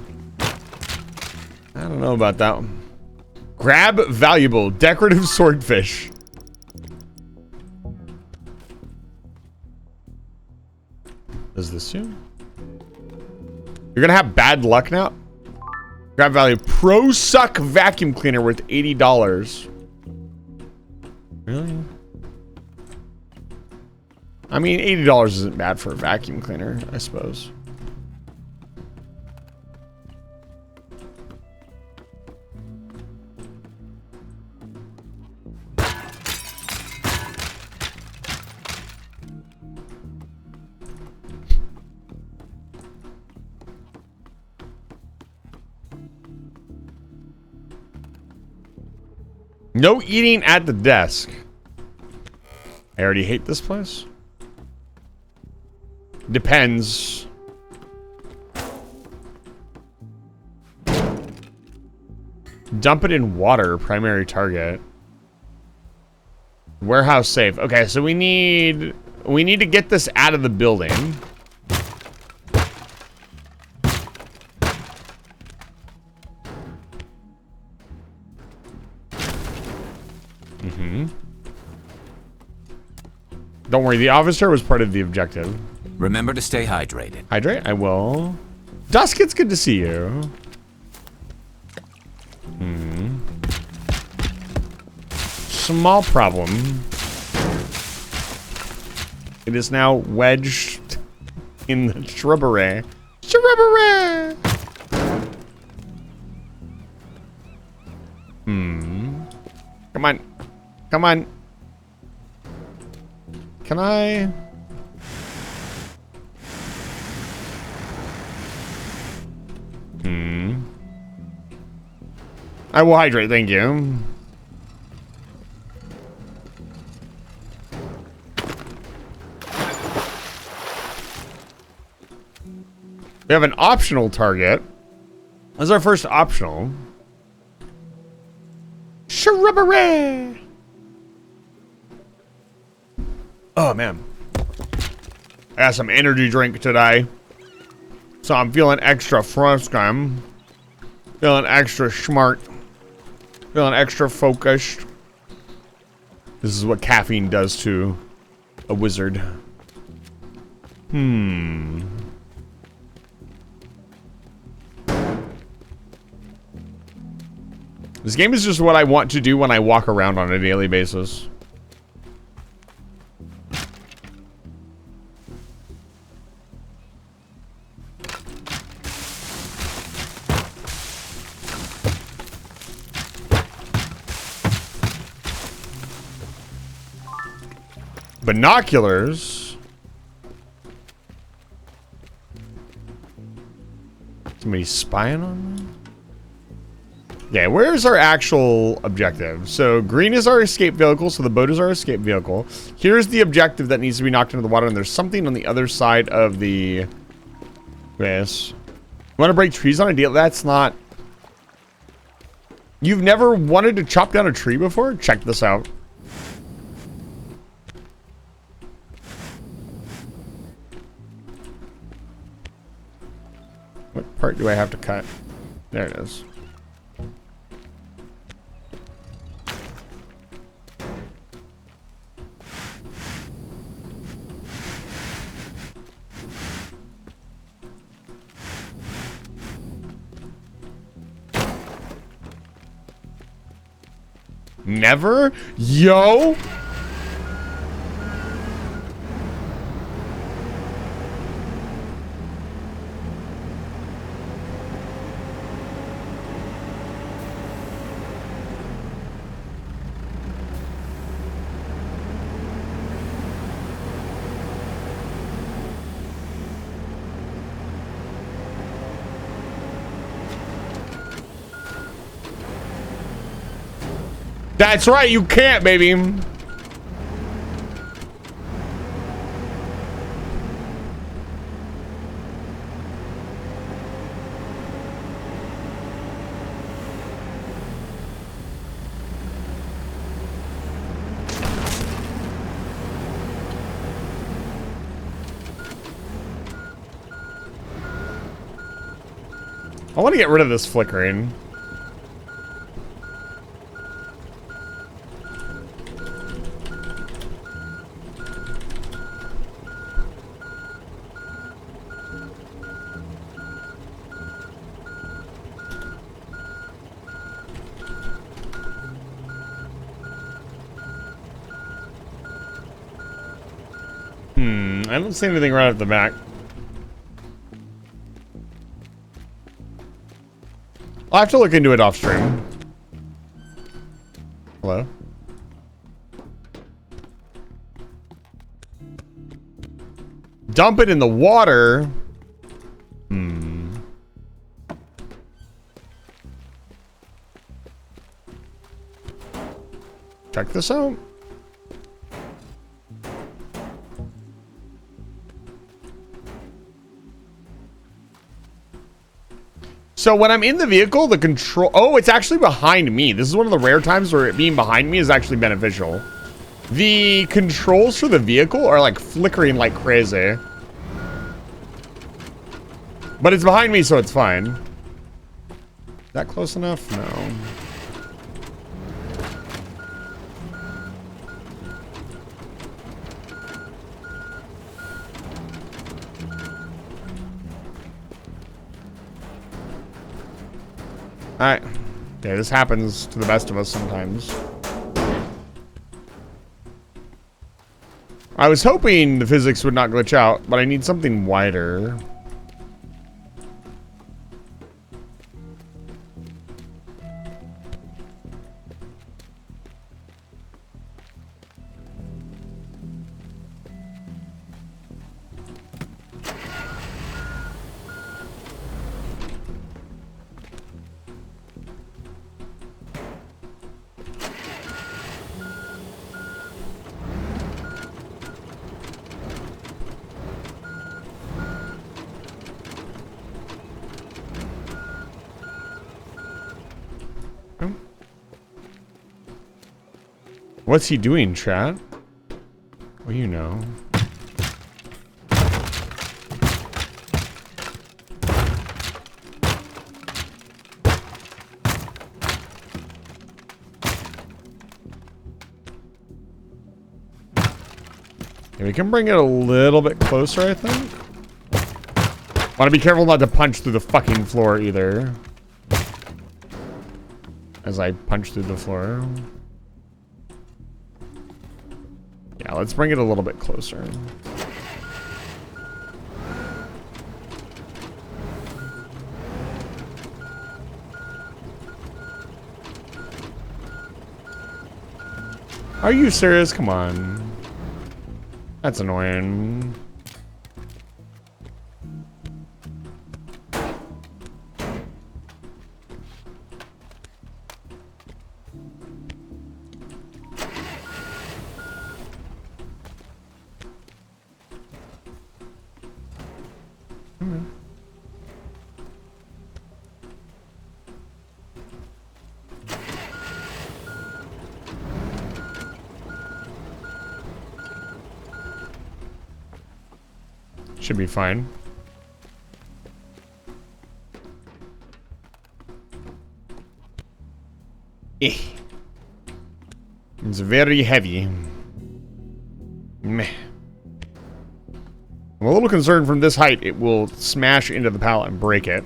I don't know about that one. Grab valuable decorative swordfish. Does this you? You're gonna have bad luck now. Grab value. Pro Suck vacuum cleaner worth $80. Really? I mean, $80 isn't bad for a vacuum cleaner, I suppose. No eating at the desk. I already hate this place. Depends. Dump it in water, primary target. Warehouse safe. Okay, so we need to get this out of the building. Don't worry, the officer was part of the objective. Remember to stay hydrated. Hydrate? I will. Dusk, it's good to see you. Small problem. It is now wedged in the shrubbery. Shrubbery! Come on. Come on. Can I? I will hydrate, thank you. We have an optional target. That's our first optional. Shrubbery! Oh, man. I got some energy drink today. So I'm feeling extra froscum. Feeling extra smart. Feeling extra focused. This is what caffeine does to a wizard. This game is just what I want to do when I walk around on a daily basis. Binoculars. Somebody spying on me? Yeah, where's our actual objective? So green is our escape vehicle, so the boat is our escape vehicle. Here's the objective that needs to be knocked into the water, and there's something on the other side of the... Yes. You want to break trees on a deal? That's not... You've never wanted to chop down a tree before? Check this out. What part do I have to cut? There it is. Never? Yo! That's right, you can't, baby. I want to get rid of this flickering. I don't see anything right at the back. I'll have to look into it off stream. Hello? Dump it in the water. Check this out. So when I'm in the vehicle, the control... Oh, it's actually behind me. This is one of the rare times where it being behind me is actually beneficial. The controls for the vehicle are like flickering like crazy. But it's behind me, so it's fine. Is that close enough? No. Alright. Okay, this happens to the best of us sometimes. I was hoping the physics would not glitch out, but I need something wider. What's he doing, chat? Well, you know. Okay, we can bring it a little bit closer, I think. Want to be careful not to punch through the fucking floor either. As I punch through the floor. Yeah, let's bring it a little bit closer. Are you serious? Come on. That's annoying. Should be fine. It's very heavy. Meh. I'm a little concerned from this height it will smash into the pallet and break it.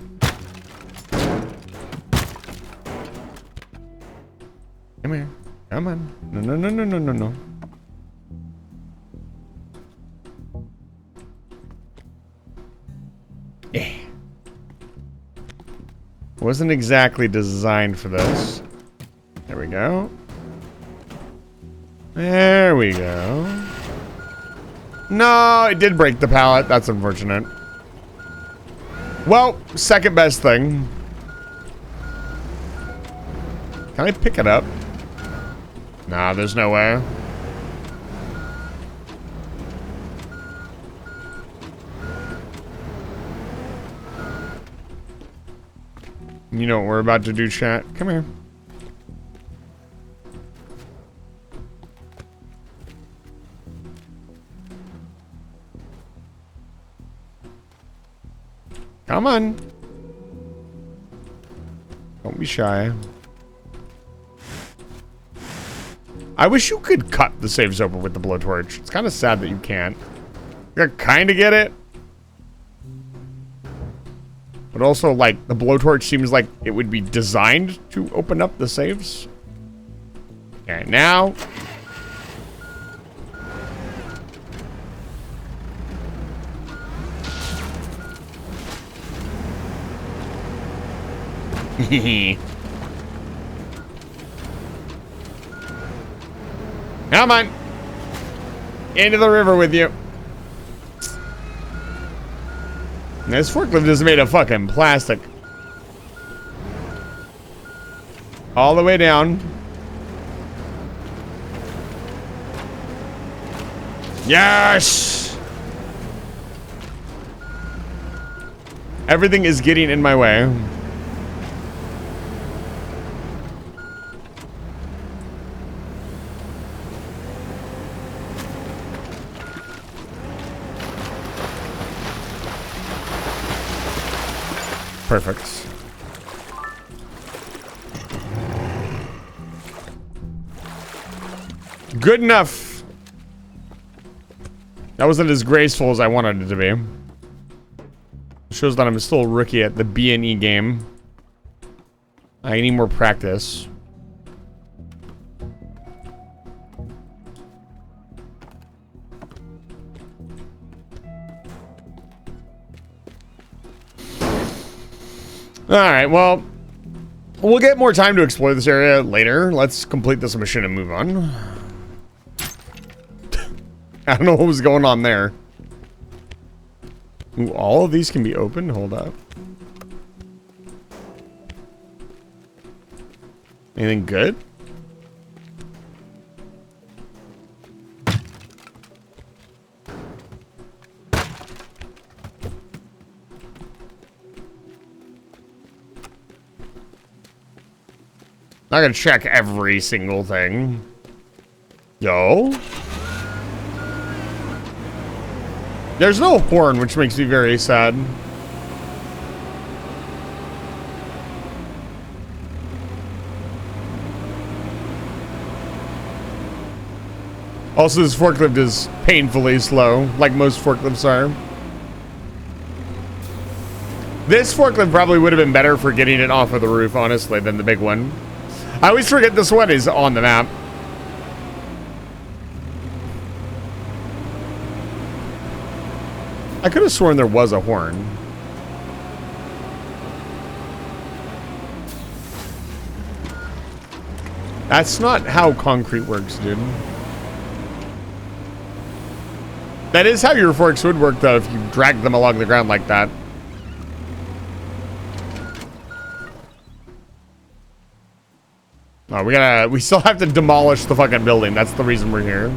Come here. Come on. No, no, no, no, no, no, no. Wasn't exactly designed for this. There we go. There we go. No, it did break the pallet. That's unfortunate. Well, second best thing. Can I pick it up? Nah, there's no way. You know what we're about to do, chat? Come here. Come on. Don't be shy. I wish you could cut the saves open with the blowtorch. It's kind of sad that you can't. I kind of get it. But also, like, the blowtorch seems like it would be designed to open up the saves. Okay, now. Come on. Into the river with you. This forklift is made of fucking plastic. All the way down. Yes! Everything is getting in my way. Perfect. Good enough. That wasn't as graceful as I wanted it to be. Shows that I'm still a rookie at the B&E game. I need more practice. Alright, well, we'll get more time to explore this area later. Let's complete this mission and move on. I don't know what was going on there. Ooh, all of these can be opened? Hold up. Anything good? Not gonna check every single thing. Yo. There's no horn, which makes me very sad. Also, this forklift is painfully slow, like most forklifts are. This forklift probably would have been better for getting it off of the roof, honestly, than the big one. I always forget this one is on the map. I could have sworn there was a horn. That's not how concrete works, dude. That is how your forks would work, though, if you dragged them along the ground like that. Oh, we still have to demolish the fucking building. That's the reason we're here.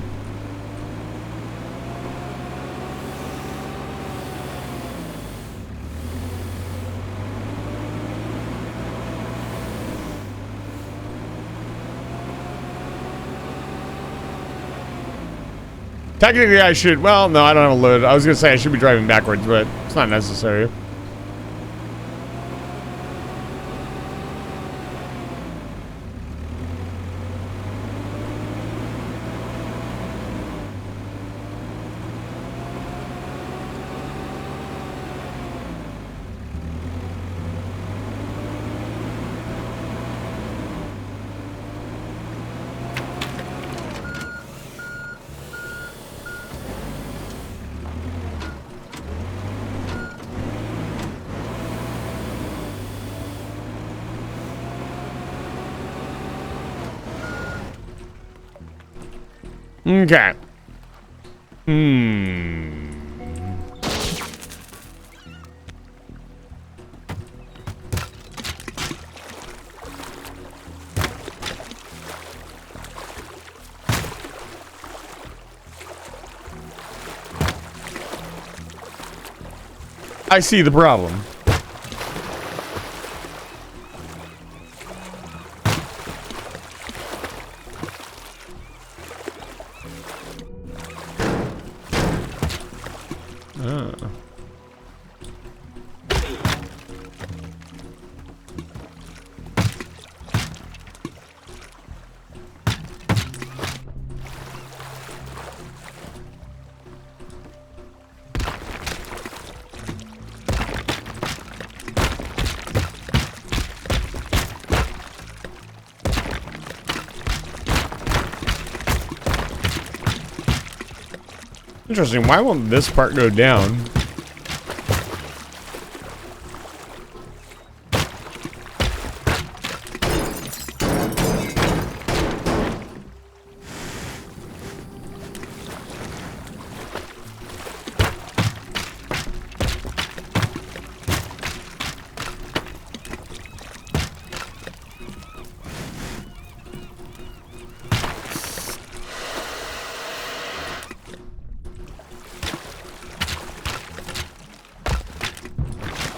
Technically, I should... Well, no, I don't have a load. I was going to say I should be driving backwards, but it's not necessary. Okay. I see the problem. Interesting. Why won't this part go down?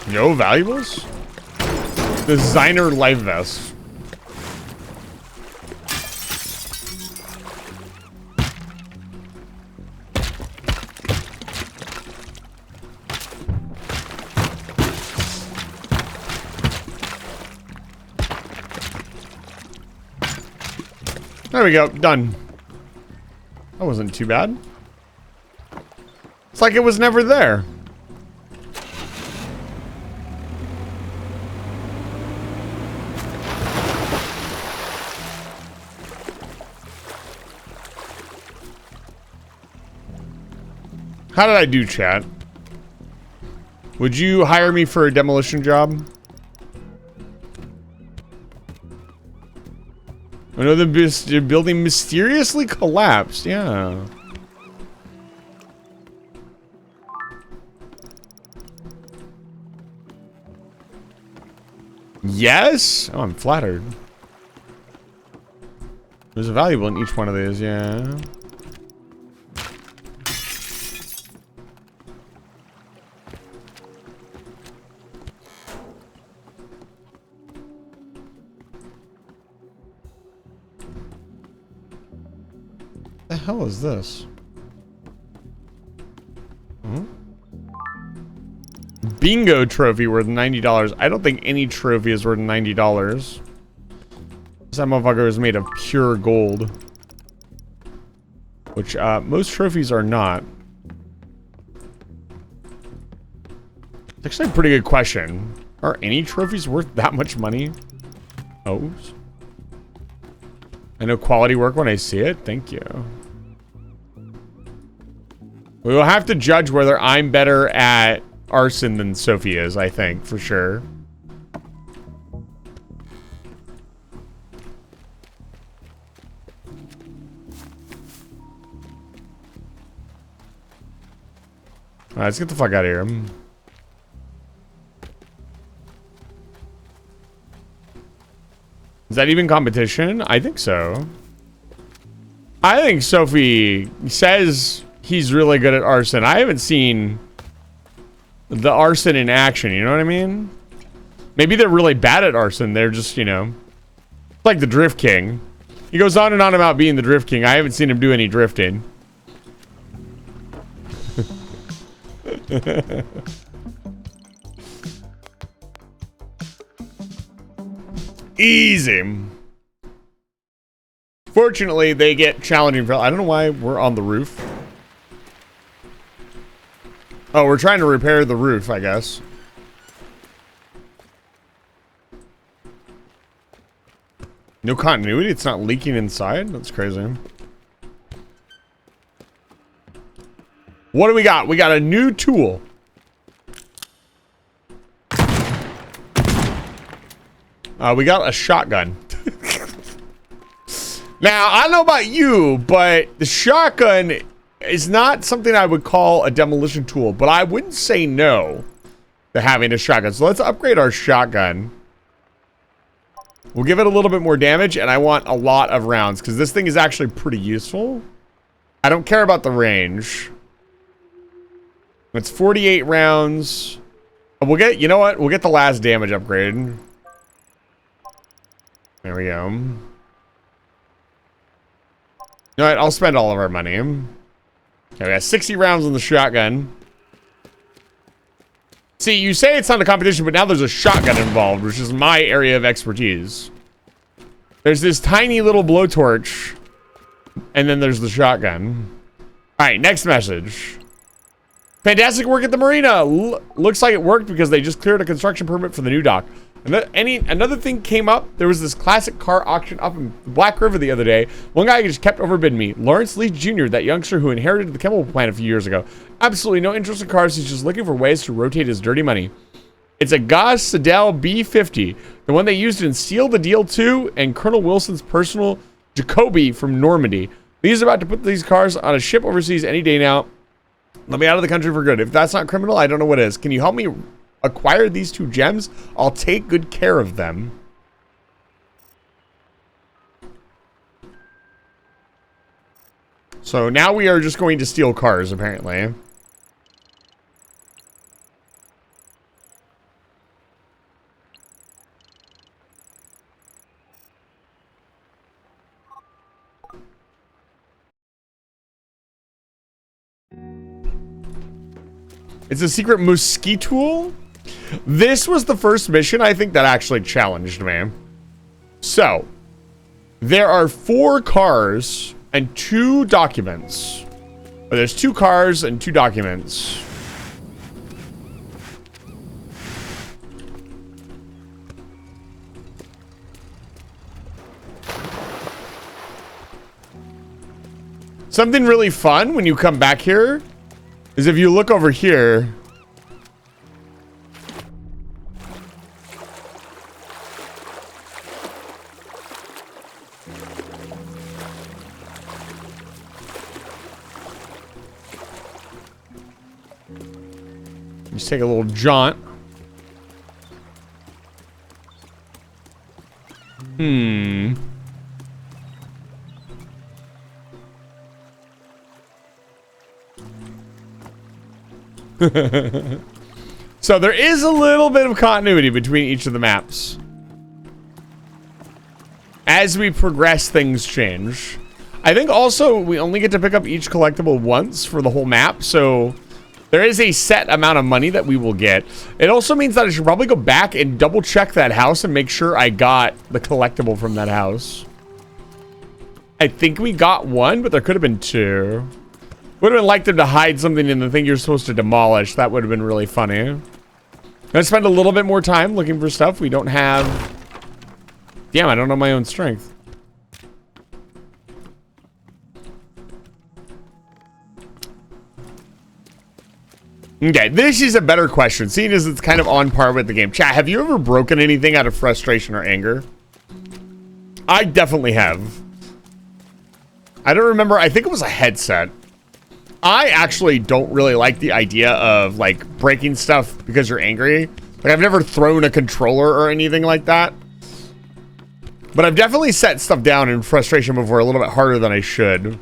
No valuables? Designer life vest. There we go. Done. That wasn't too bad. It's like it was never there. How did I do, chat? Would you hire me for a demolition job? I know the building mysteriously collapsed. Yeah. Yes? Oh, I'm flattered. There's a valuable in each one of these, yeah. The hell is this? Bingo trophy worth $90. I don't think any trophy is worth $90. This motherfucker is made of pure gold. Which, most trophies are not. It's actually a pretty good question. Are any trophies worth that much money? Oh. I know quality work when I see it. Thank you. We will have to judge whether I'm better at arson than Sophie is, I think, for sure. Alright, let's get the fuck out of here. Is that even competition? I think so. I think Sophie says he's really good at arson. I haven't seen the arson in action, you know what I mean? Maybe they're really bad at arson. They're just, you know, like the Drift King. He goes on and on about being the Drift King. I haven't seen him do any drifting. Easy. Fortunately, they get challenging. I don't know why we're on the roof. Oh, we're trying to repair the roof, I guess. No continuity? It's not leaking inside? That's crazy. What do we got? We got a new tool. We got a shotgun. Now, I don't know about you, but the shotgun is not something I would call a demolition tool, but I wouldn't say no to having a shotgun. So let's upgrade our shotgun. We'll give it a little bit more damage, and I want a lot of rounds, because this thing is actually pretty useful. I don't care about the range. It's 48 rounds. We'll get, you know what? We'll get the last damage upgrade. There we go. You know what? I'll spend all of our money. Okay, we got 60 rounds on the shotgun. See, you say it's not a competition, but now there's a shotgun involved, which is my area of expertise. There's this tiny little blowtorch, and then there's the shotgun. All right, next message. Fantastic work at the marina. Looks like it worked because they just cleared a construction permit for the new dock. Another thing came up. There was this classic car auction up in Black River the other day. One guy just kept overbidding me. Lawrence Lee Jr., that youngster who inherited the chemical plant a few years ago. Absolutely no interest in cars. He's just looking for ways to rotate his dirty money. It's a Goss Sedell B50, the one they used in Seal the Deal 2 and Colonel Wilson's personal Jacoby from Normandy. He's about to put these cars on a ship overseas any day now. Let me out of the country for good. If that's not criminal, I don't know what is. Can you help me acquire these 2 gems? I'll take good care of them. So now we are just going to steal cars, apparently. It's a secret mosquito. This was the first mission, I think, that actually challenged me. So, there are 4 cars and 2 documents. Or there's 2 cars and 2 documents. Something really fun when you come back here is if you look over here. Just take a little jaunt. So there is a little bit of continuity between each of the maps. As we progress, things change. I think also we only get to pick up each collectible once for the whole map, so there is a set amount of money that we will get. It also means that I should probably go back and double check that house and make sure I got the collectible from that house. I think we got 1, but there could have been 2. Would have been like them to hide something in the thing you're supposed to demolish. That would have been really funny. Let's spend a little bit more time looking for stuff we don't have. Damn, I don't know my own strength. Okay, this is a better question, seeing as it's kind of on par with the game. Chat, have you ever broken anything out of frustration or anger? I definitely have. I don't remember. I think it was a headset. I actually don't really like the idea of, like, breaking stuff because you're angry. Like, I've never thrown a controller or anything like that. But I've definitely set stuff down in frustration before a little bit harder than I should.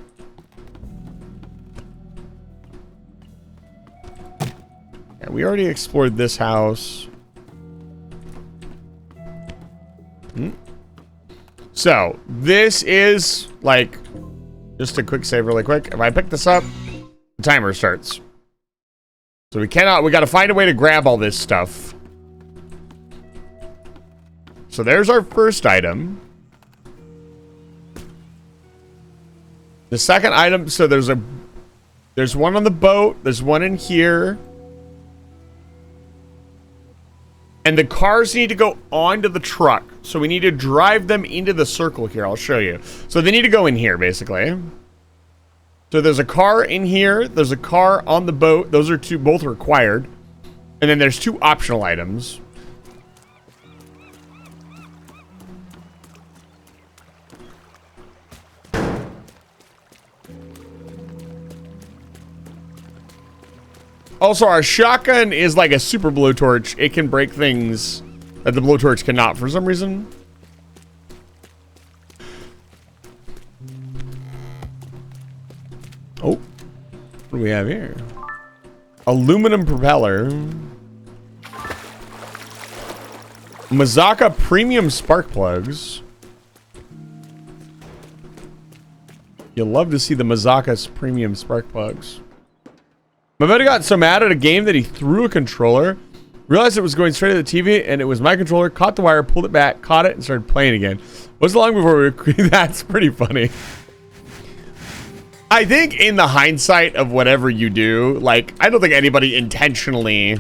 Yeah, we already explored this house. So, this is, like, just a quick save really quick. If I pick this up, the timer starts. So we gotta find a way to grab all this stuff. So there's our first item. The second item, so there's one on the boat, there's one in here. And the cars need to go onto the truck. So we need to drive them into the circle here. I'll show you. So they need to go in here, basically. So there's a car in here. There's a car on the boat. Those are both required. And then there's 2 optional items. Also, our shotgun is like a super blowtorch. It can break things that the blowtorch cannot for some reason. Oh, what do we have here? Aluminum propeller. Mazaka premium spark plugs. You'll love to see the Mazaka's premium spark plugs. My buddy got so mad at a game that he threw a controller, realized it was going straight to the TV, and it was my controller, caught the wire, pulled it back, caught it, and started playing again. Wasn't long before we that's pretty funny. I think in the hindsight of whatever you do, like, I don't think anybody intentionally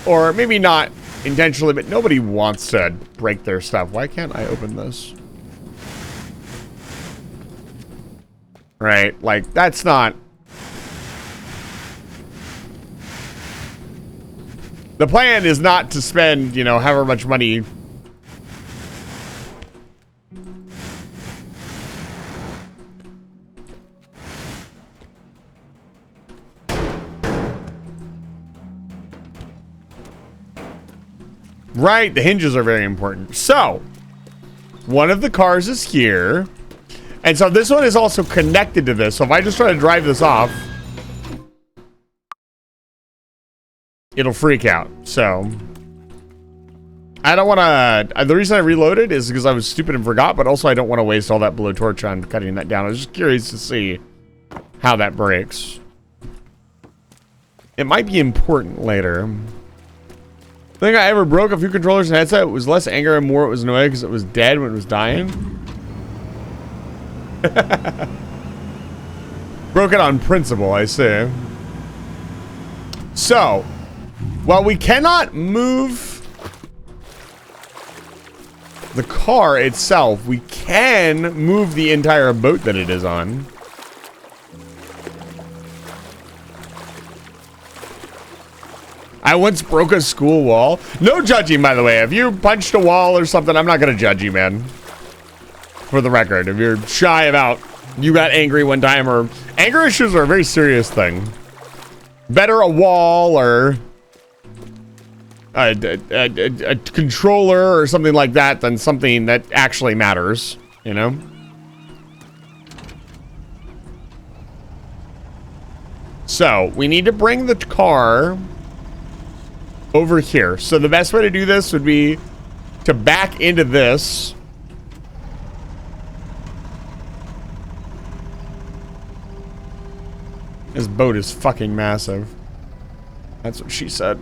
or maybe not intentionally, but nobody wants to break their stuff. Why can't I open this? Right, like, that's not... The plan is not to spend, you know, however much money... Right, the hinges are very important. So, one of the cars is here. And so this one is also connected to this. So if I just try to drive this off, it'll freak out. So, I don't want to... The reason I reloaded is because I was stupid and forgot, but also I don't want to waste all that blowtorch on cutting that down. I was just curious to see how that breaks. It might be important later. The thing I ever broke a few controllers and headset, it was less anger and more it was annoying because it was dead when it was dying. Broke it on principle, I see. So, while we cannot move the car itself, we can move the entire boat that it is on. I once broke a school wall. No judging, by the way. If you punched a wall or something, I'm not going to judge you, man. For the record, if you're shy about you got angry one time, or anger issues are a very serious thing. Better a wall or a controller or something like that than something that actually matters, you know? So, we need to bring the car over here. So the best way to do this would be to back into this. This boat is fucking massive. That's what she said.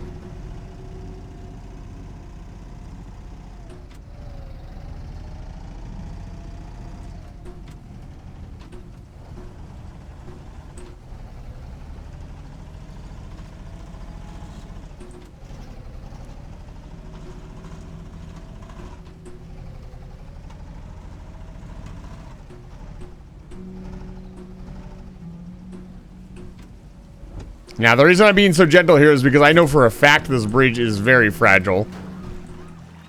Now, the reason I'm being so gentle here is because I know for a fact this bridge is very fragile.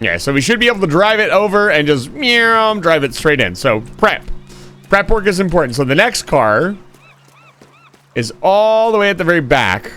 Yeah, so we should be able to drive it over and just drive it straight in. So, prep. Prep work is important. So, the next car is all the way at the very back.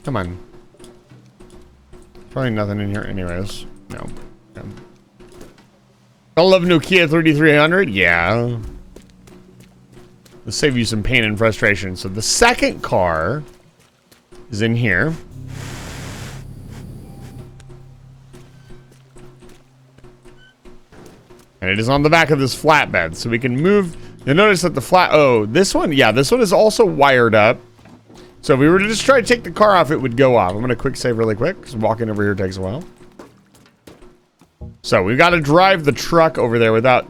Come on. Probably nothing in here anyways. No. I love Nokia 3300. Yeah. Let's save you some pain and frustration. So the second car is in here. And it is on the back of this flatbed. So we can move. You'll notice that this one. Yeah, this one is also wired up. So if we were to just try to take the car off, it would go off. I'm going to quick save really quick, because walking over here takes a while. So we've got to drive the truck over there without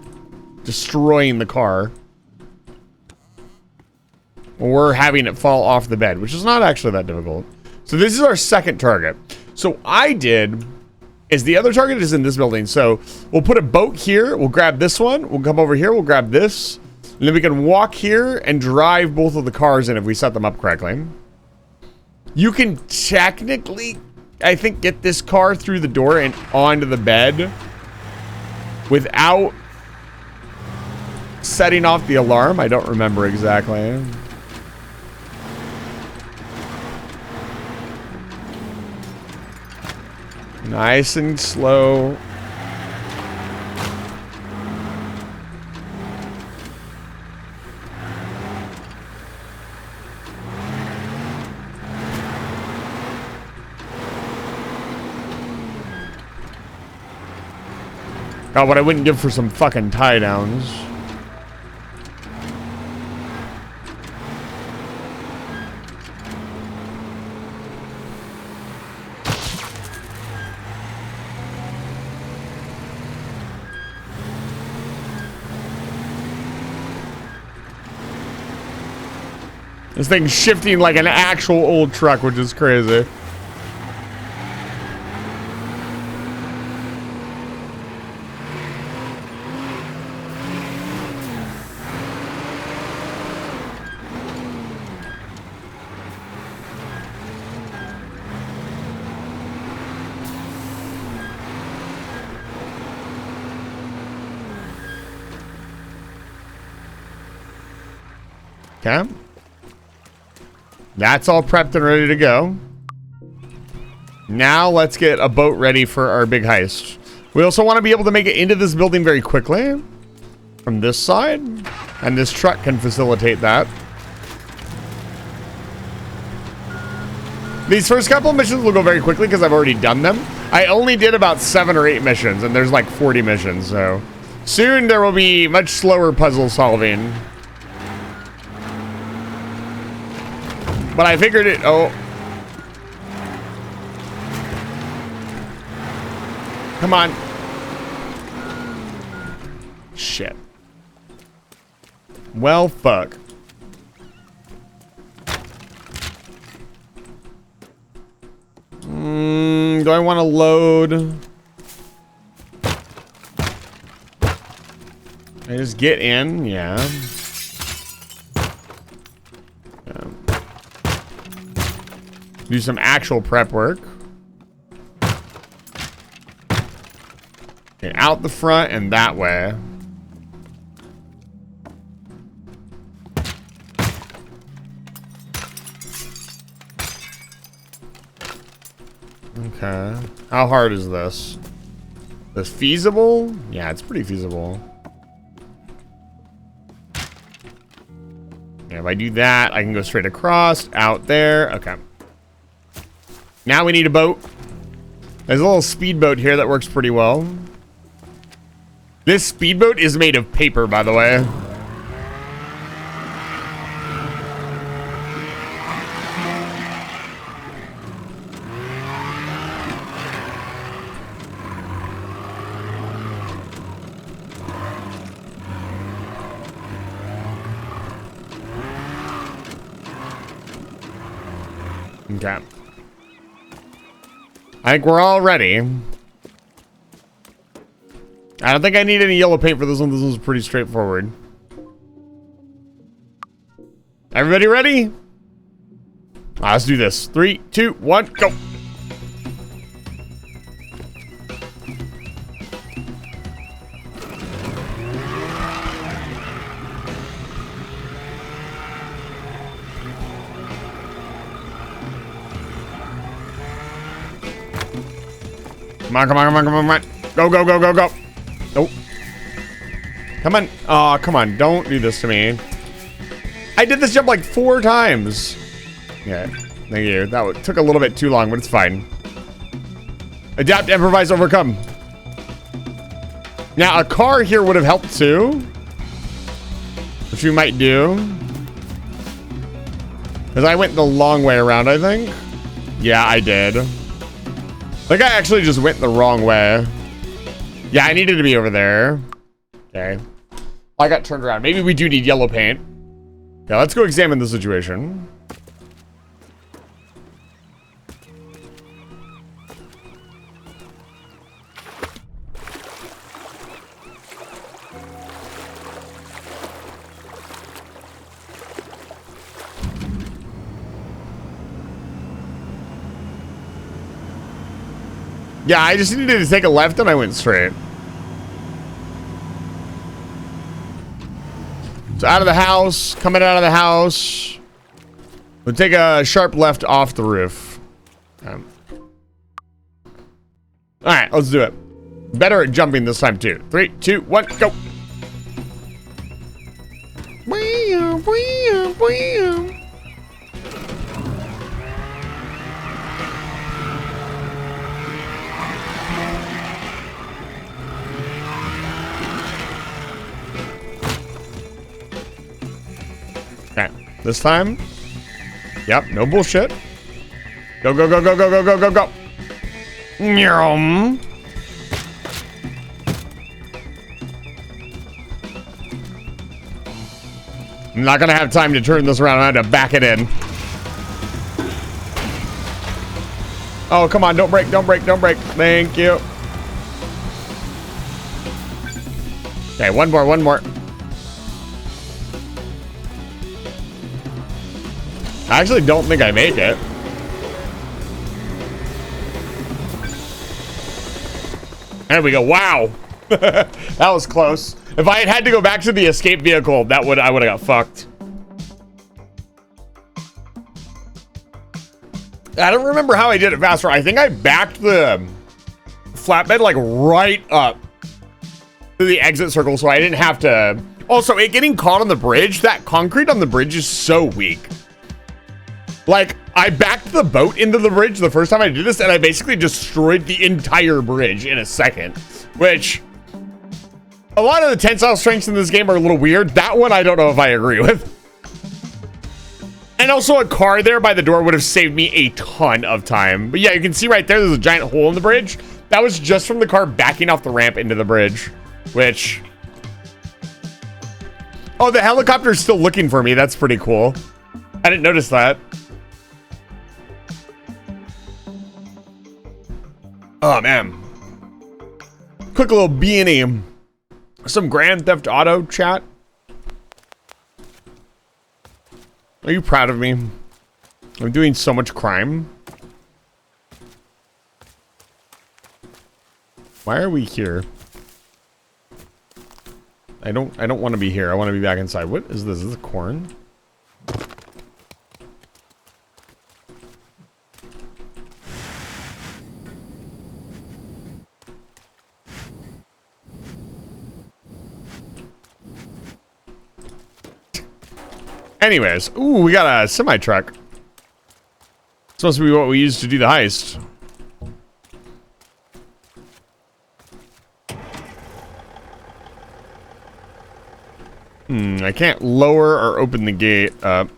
destroying the car. Or having it fall off the bed, which is not actually that difficult. So this is our second target. So the other target is in this building. So we'll put a boat here. We'll grab this one. We'll come over here. We'll grab this. And then we can walk here and drive both of the cars in if we set them up correctly. You can technically, I think, get this car through the door and onto the bed without setting off the alarm. I don't remember exactly. Nice and slow. God, what I wouldn't give for some fucking tie downs. This thing's shifting like an actual old truck, which is crazy. Okay. That's all prepped and ready to go. Now let's get a boat ready for our big heist. We also want to be able to make it into this building very quickly from this side, and this truck can facilitate that. These first couple of missions will go very quickly because I've already done them. I only did about 7 or 8 missions, and there's like 40 missions, so soon there will be much slower puzzle solving. But I figured it. Oh. Come on. Shit. Well, fuck. Do I want to load? I just get in, yeah. Do some actual prep work. Okay, out the front and that way. Okay. How hard is this? This feasible? Yeah, it's pretty feasible. Yeah, if I do that, I can go straight across, out there. Okay. Now we need a boat. There's a little speedboat here that works pretty well. This speedboat is made of paper, by the way. Okay. I think we're all ready. I don't think I need any yellow paint for this one. This one's pretty straightforward. Everybody ready? Let's do this. 3, 2, 1, go. Come on, come on, come on, come on, come on. Go, go, go, go, go. Nope. Come on. Oh, come on. Don't do this to me. I did this jump like 4 times. Yeah, thank you. That took a little bit too long, but it's fine. Adapt, improvise, overcome. Now, a car here would have helped too. Which we might do. Because I went the long way around, I think. Yeah, I did. I think I actually just went the wrong way. Yeah, I needed to be over there. Okay. I got turned around. Maybe we do need yellow paint. Yeah, let's go examine the situation. Yeah, I just needed to take a left and I went straight. So out of the house, coming out of the house. We'll take a sharp left off the roof. All right, let's do it. Better at jumping this time too. 3, 2, 1, go. Okay, this time. Yep, no bullshit. Go, go, go, go, go, go, go, go, go. Nyum. I'm not gonna have time to turn this around. I had to back it in. Oh, come on. Don't break. Don't break. Don't break. Thank you. Okay, one more. One more. I actually don't think I made it. There we go. Wow. That was close. If I had had to go back to the escape vehicle, I would have got fucked. I don't remember how I did it faster. I think I backed the flatbed like right up to the exit circle so I didn't have to. Also, it getting caught on the bridge, that concrete on the bridge is so weak. Like, I backed the boat into the bridge the first time I did this, and I basically destroyed the entire bridge in a second, which a lot of the tensile strengths in this game are a little weird. That one, I don't know if I agree with. And also, a car there by the door would have saved me a ton of time. But yeah, you can see right there, there's a giant hole in the bridge. That was just from the car backing off the ramp into the bridge, which... Oh, the helicopter's still looking for me. That's pretty cool. I didn't notice that. Oh, man. Quick little B&E. Some Grand Theft Auto chat. Are you proud of me? I'm doing so much crime. Why are we here? I don't want to be here. I want to be back inside. What is this? Is this corn? Anyways, ooh, we got a semi-truck. Supposed to be what we used to do the heist. I can't lower or open the gate up.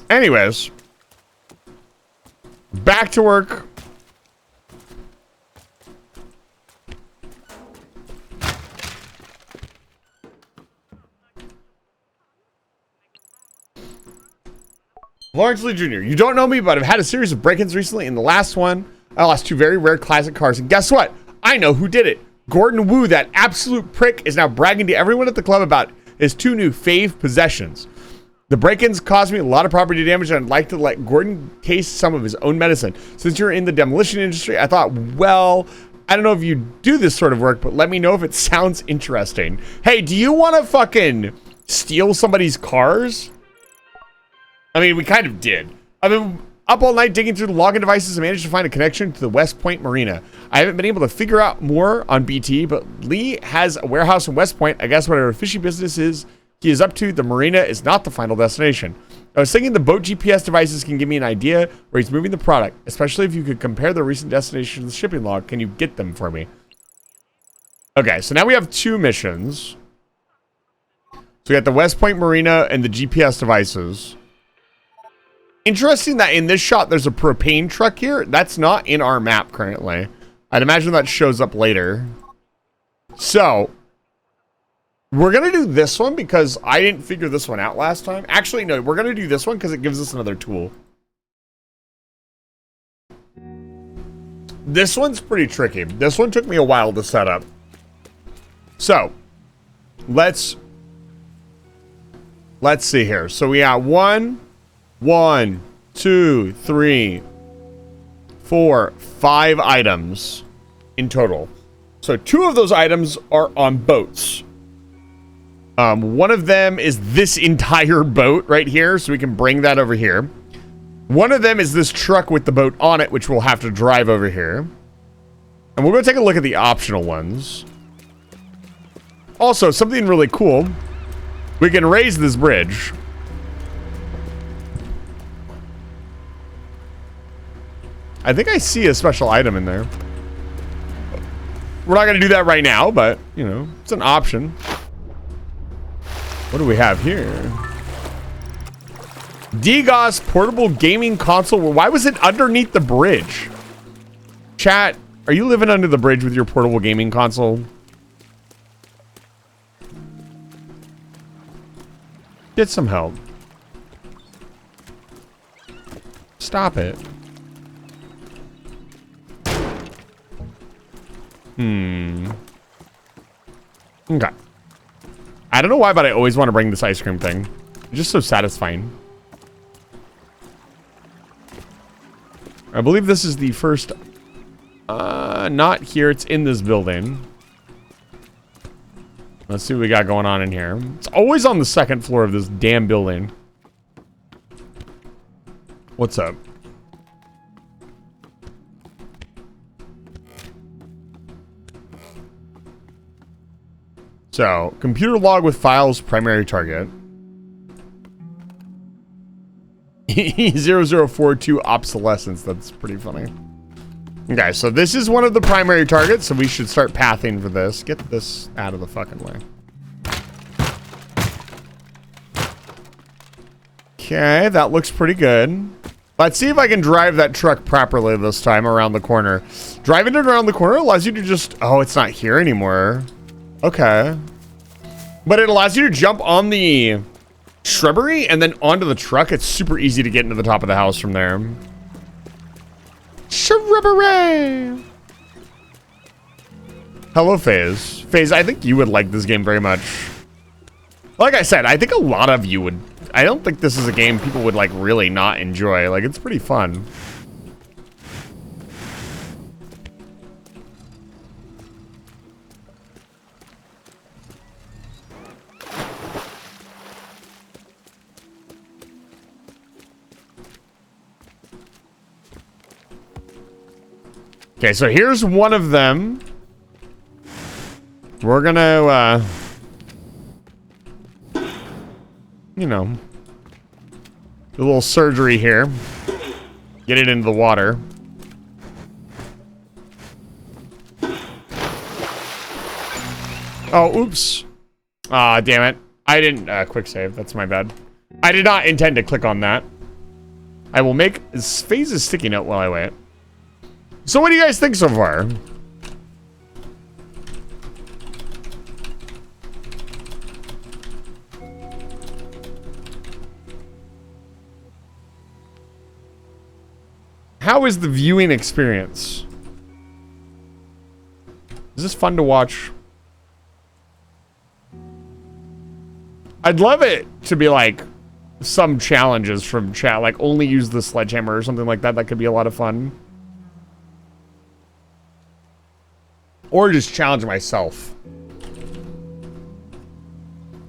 Anyways. Back to work. Lawrence Lee Jr., you don't know me, but I've had a series of break-ins recently. In the last one, I lost 2 very rare classic cars. And guess what? I know who did it. Gordon Wu, that absolute prick, is now bragging to everyone at the club about his 2 new fave possessions. The break-ins caused me a lot of property damage, and I'd like to let Gordon taste some of his own medicine. Since you're in the demolition industry, I thought, well, I don't know if you do this sort of work, but let me know if it sounds interesting. Hey, do you want to fucking steal somebody's cars? I mean, we kind of did. I've been up all night digging through the login devices and managed to find a connection to the West Point Marina. I haven't been able to figure out more on BT, but Lee has a warehouse in West Point. I guess whatever fishy business he is up to, the marina is not the final destination. I was thinking the boat GPS devices can give me an idea where he's moving the product, especially if you could compare the recent destination to the shipping log. Can you get them for me? Okay, so now we have 2 missions. So we got the West Point Marina and the GPS devices. Interesting that in this shot, there's a propane truck here. That's not in our map currently. I'd imagine that shows up later. So, we're going to do this one because I didn't figure this one out last time. Actually, no, we're going to do this one because it gives us another tool. This one's pretty tricky. This one took me a while to set up. So, let's see here. So, we got 1, 2, 3, 4, 5 items in total. So 2 of those items are on boats. One of them is this entire boat right here, so we can bring that over here. One of them is this truck with the boat on it, which we'll have to drive over here. And we're going to take a look at the optional ones. Also, something really cool. We can raise this bridge. I think I see a special item in there. We're not going to do that right now, but, you know, it's an option. What do we have here? DGOS portable gaming console. Why was it underneath the bridge? Chat, are you living under the bridge with your portable gaming console? Get some help. Stop it. Okay. I don't know why, but I always want to bring this ice cream thing. It's just so satisfying. I believe this is the first... not here. It's in this building. Let's see what we got going on in here. It's always on the second floor of this damn building. What's up? So, computer log with files, primary target. 0042 obsolescence. That's pretty funny. Okay, so this is one of the primary targets, so we should start pathing for this. Get this out of the fucking way. Okay, that looks pretty good. Let's see if I can drive that truck properly this time around the corner. Driving it around the corner allows you to just... Oh, it's not here anymore. Okay. But it allows you to jump on the shrubbery and then onto the truck. It's super easy to get into the top of the house from there. Shrubbery! Hello, FaZe. FaZe, I think you would like this game very much. Like I said, I think a lot of you would. I don't think this is a game people would like really not enjoy. Like, it's pretty fun. Okay, so here's one of them. We're gonna, you know, do a little surgery here. Get it into the water. Oh, oops. Ah, damn it. I didn't, quick save. That's my bad. I did not intend to click on that. I will make FaZe's sticky note while I wait. So what do you guys think so far? How is the viewing experience? Is this fun to watch? I'd love it to be like some challenges from chat, like only use the sledgehammer or something like that. That could be a lot of fun. Or just challenge myself.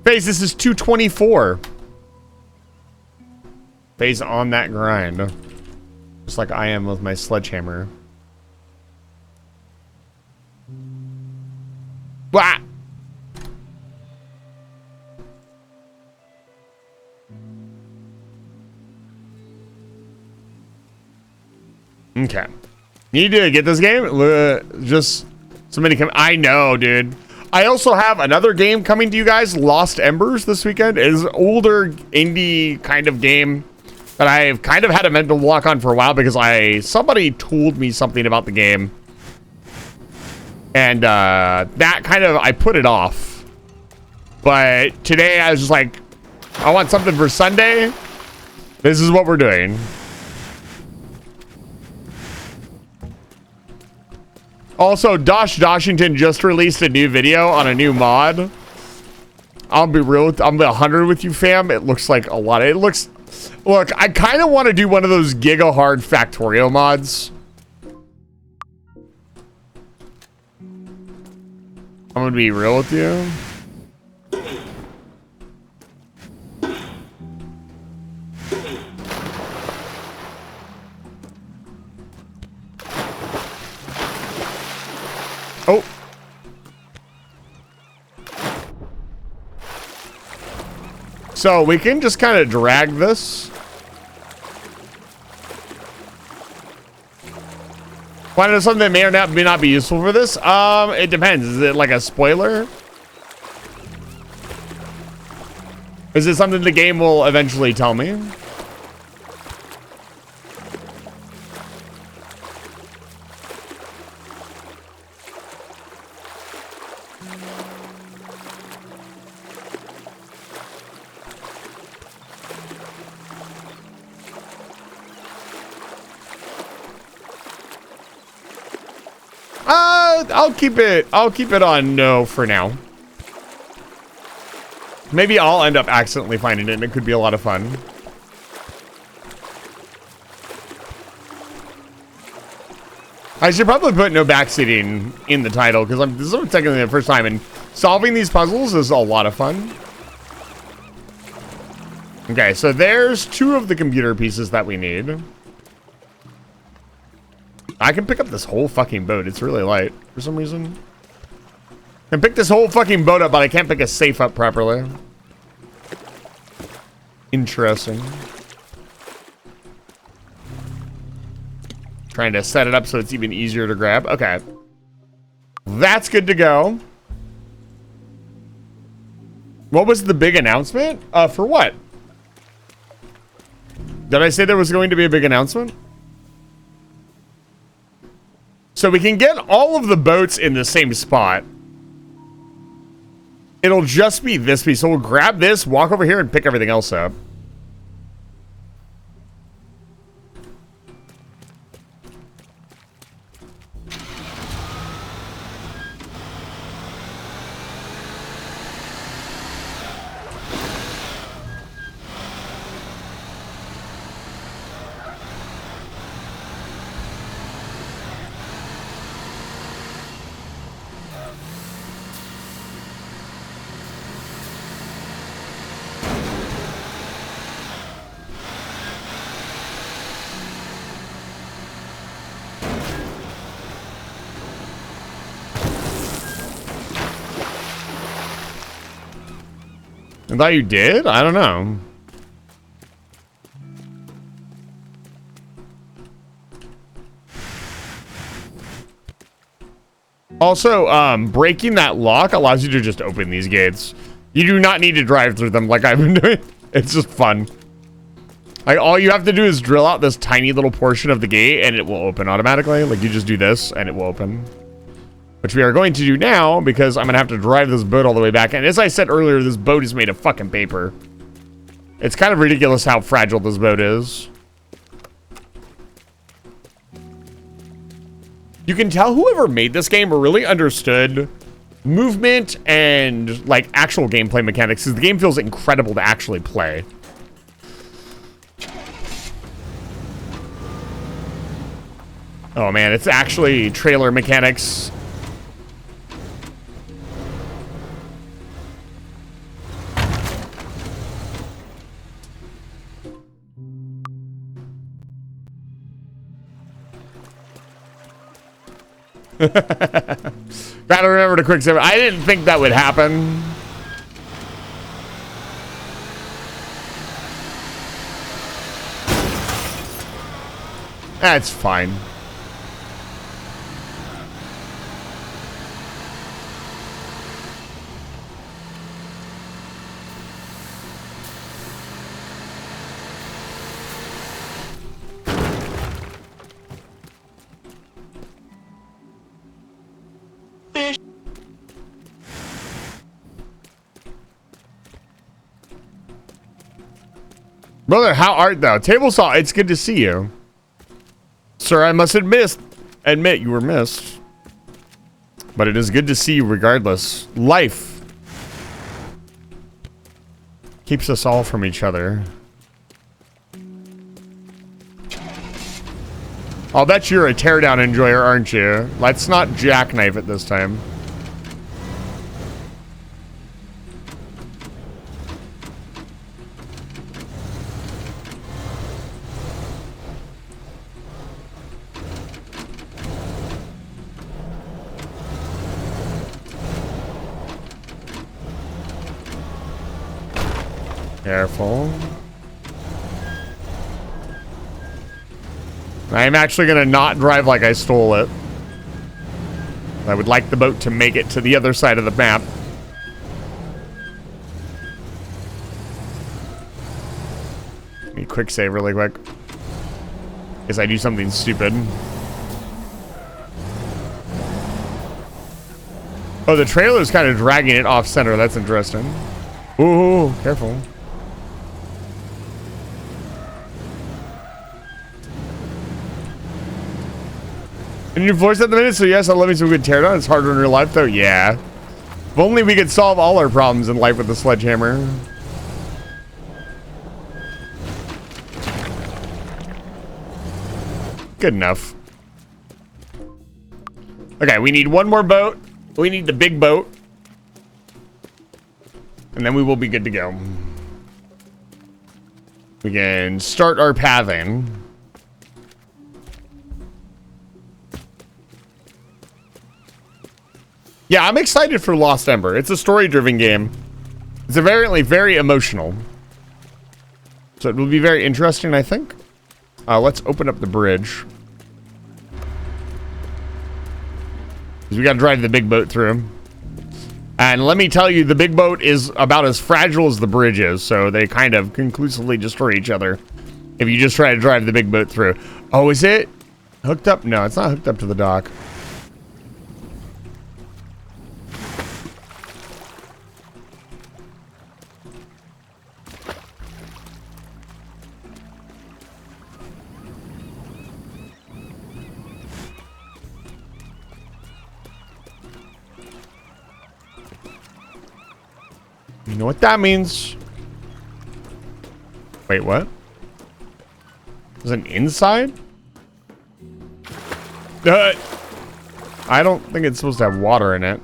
FaZe, this is 224. FaZe on that grind. Just like I am with my sledgehammer. Blah! Okay. Need to get this game? Just... Somebody come. I know, dude. I also have another game coming to you guys, Lost Embers, this weekend. It is an older indie kind of game that I've kind of had a mental block on for a while because somebody told me something about the game. And that kind of, I put it off. But today I was just like, I want something for Sunday. This is what we're doing. Also, Doshington just released a new video on a new mod. I'll be real. I'm 100 with you, fam. It looks like a lot. Look, I kind of want to do one of those Giga Hard Factorio mods. I'm gonna be real with you. Oh. So we can just kind of drag this. Want to know something that may or may not be useful for this? It depends. Is it like a spoiler? Is it something the game will eventually tell me? I'll keep it on no for now. Maybe I'll end up accidentally finding it and it could be a lot of fun. I should probably put no backseating in the title because this is technically the first time, and solving these puzzles is a lot of fun. Okay, so there's 2 of the computer pieces that we need. I can pick up this whole fucking boat. It's really light for some reason. I can pick this whole fucking boat up, but I can't pick a safe up properly. Interesting. Trying to set it up so it's even easier to grab. Okay. That's good to go. What was the big announcement? For what? Did I say there was going to be a big announcement? So we can get all of the boats in the same spot. It'll just be this piece. So we'll grab this, walk over here, and pick everything else up. I thought you did? I don't know. Also, breaking that lock allows you to just open these gates. You do not need to drive through them like I've been doing. It's just fun. Like, all you have to do is drill out this tiny little portion of the gate and it will open automatically. Like, you just do this and it will open. Which we are going to do now because I'm going to have to drive this boat all the way back. And as I said earlier, this boat is made of fucking paper. It's kind of ridiculous how fragile this boat is. You can tell whoever made this game really understood movement and like actual gameplay mechanics, because the game feels incredible to actually play. Oh man, it's actually trailer mechanics. Gotta remember to quick save. I didn't think that would happen. That's fine. Brother, how art thou? Table saw, it's good to see you. Sir, I must admit you were missed. But it is good to see you regardless. Life keeps us all from each other. I'll bet you're a teardown enjoyer, aren't you? Let's not jackknife it this time. Careful. I'm actually going to not drive like I stole it. I would like the boat to make it to the other side of the map. Let me quick save really quick. Guess I do something stupid. Oh, the trailer's kind of dragging it off center. That's interesting. Ooh, careful. And new floors at the minute, so yes, I love me some good teardown. It's harder in real life, though. Yeah. If only we could solve all our problems in life with the sledgehammer. Good enough. Okay, we need one more boat. We need the big boat. And then we will be good to go. We can start our pathing. Yeah, I'm excited for Lost Ember. It's a story-driven game. It's apparently very emotional. So it will be very interesting, I think. Let's open up the bridge. Because we got to drive the big boat through. And let me tell you, the big boat is about as fragile as the bridge is. So they kind of conclusively destroy each other if you just try to drive the big boat through. Oh, is it hooked up? No, it's not hooked up to the dock. You know what that means? Wait, what? Is it inside? I don't think it's supposed to have water in it.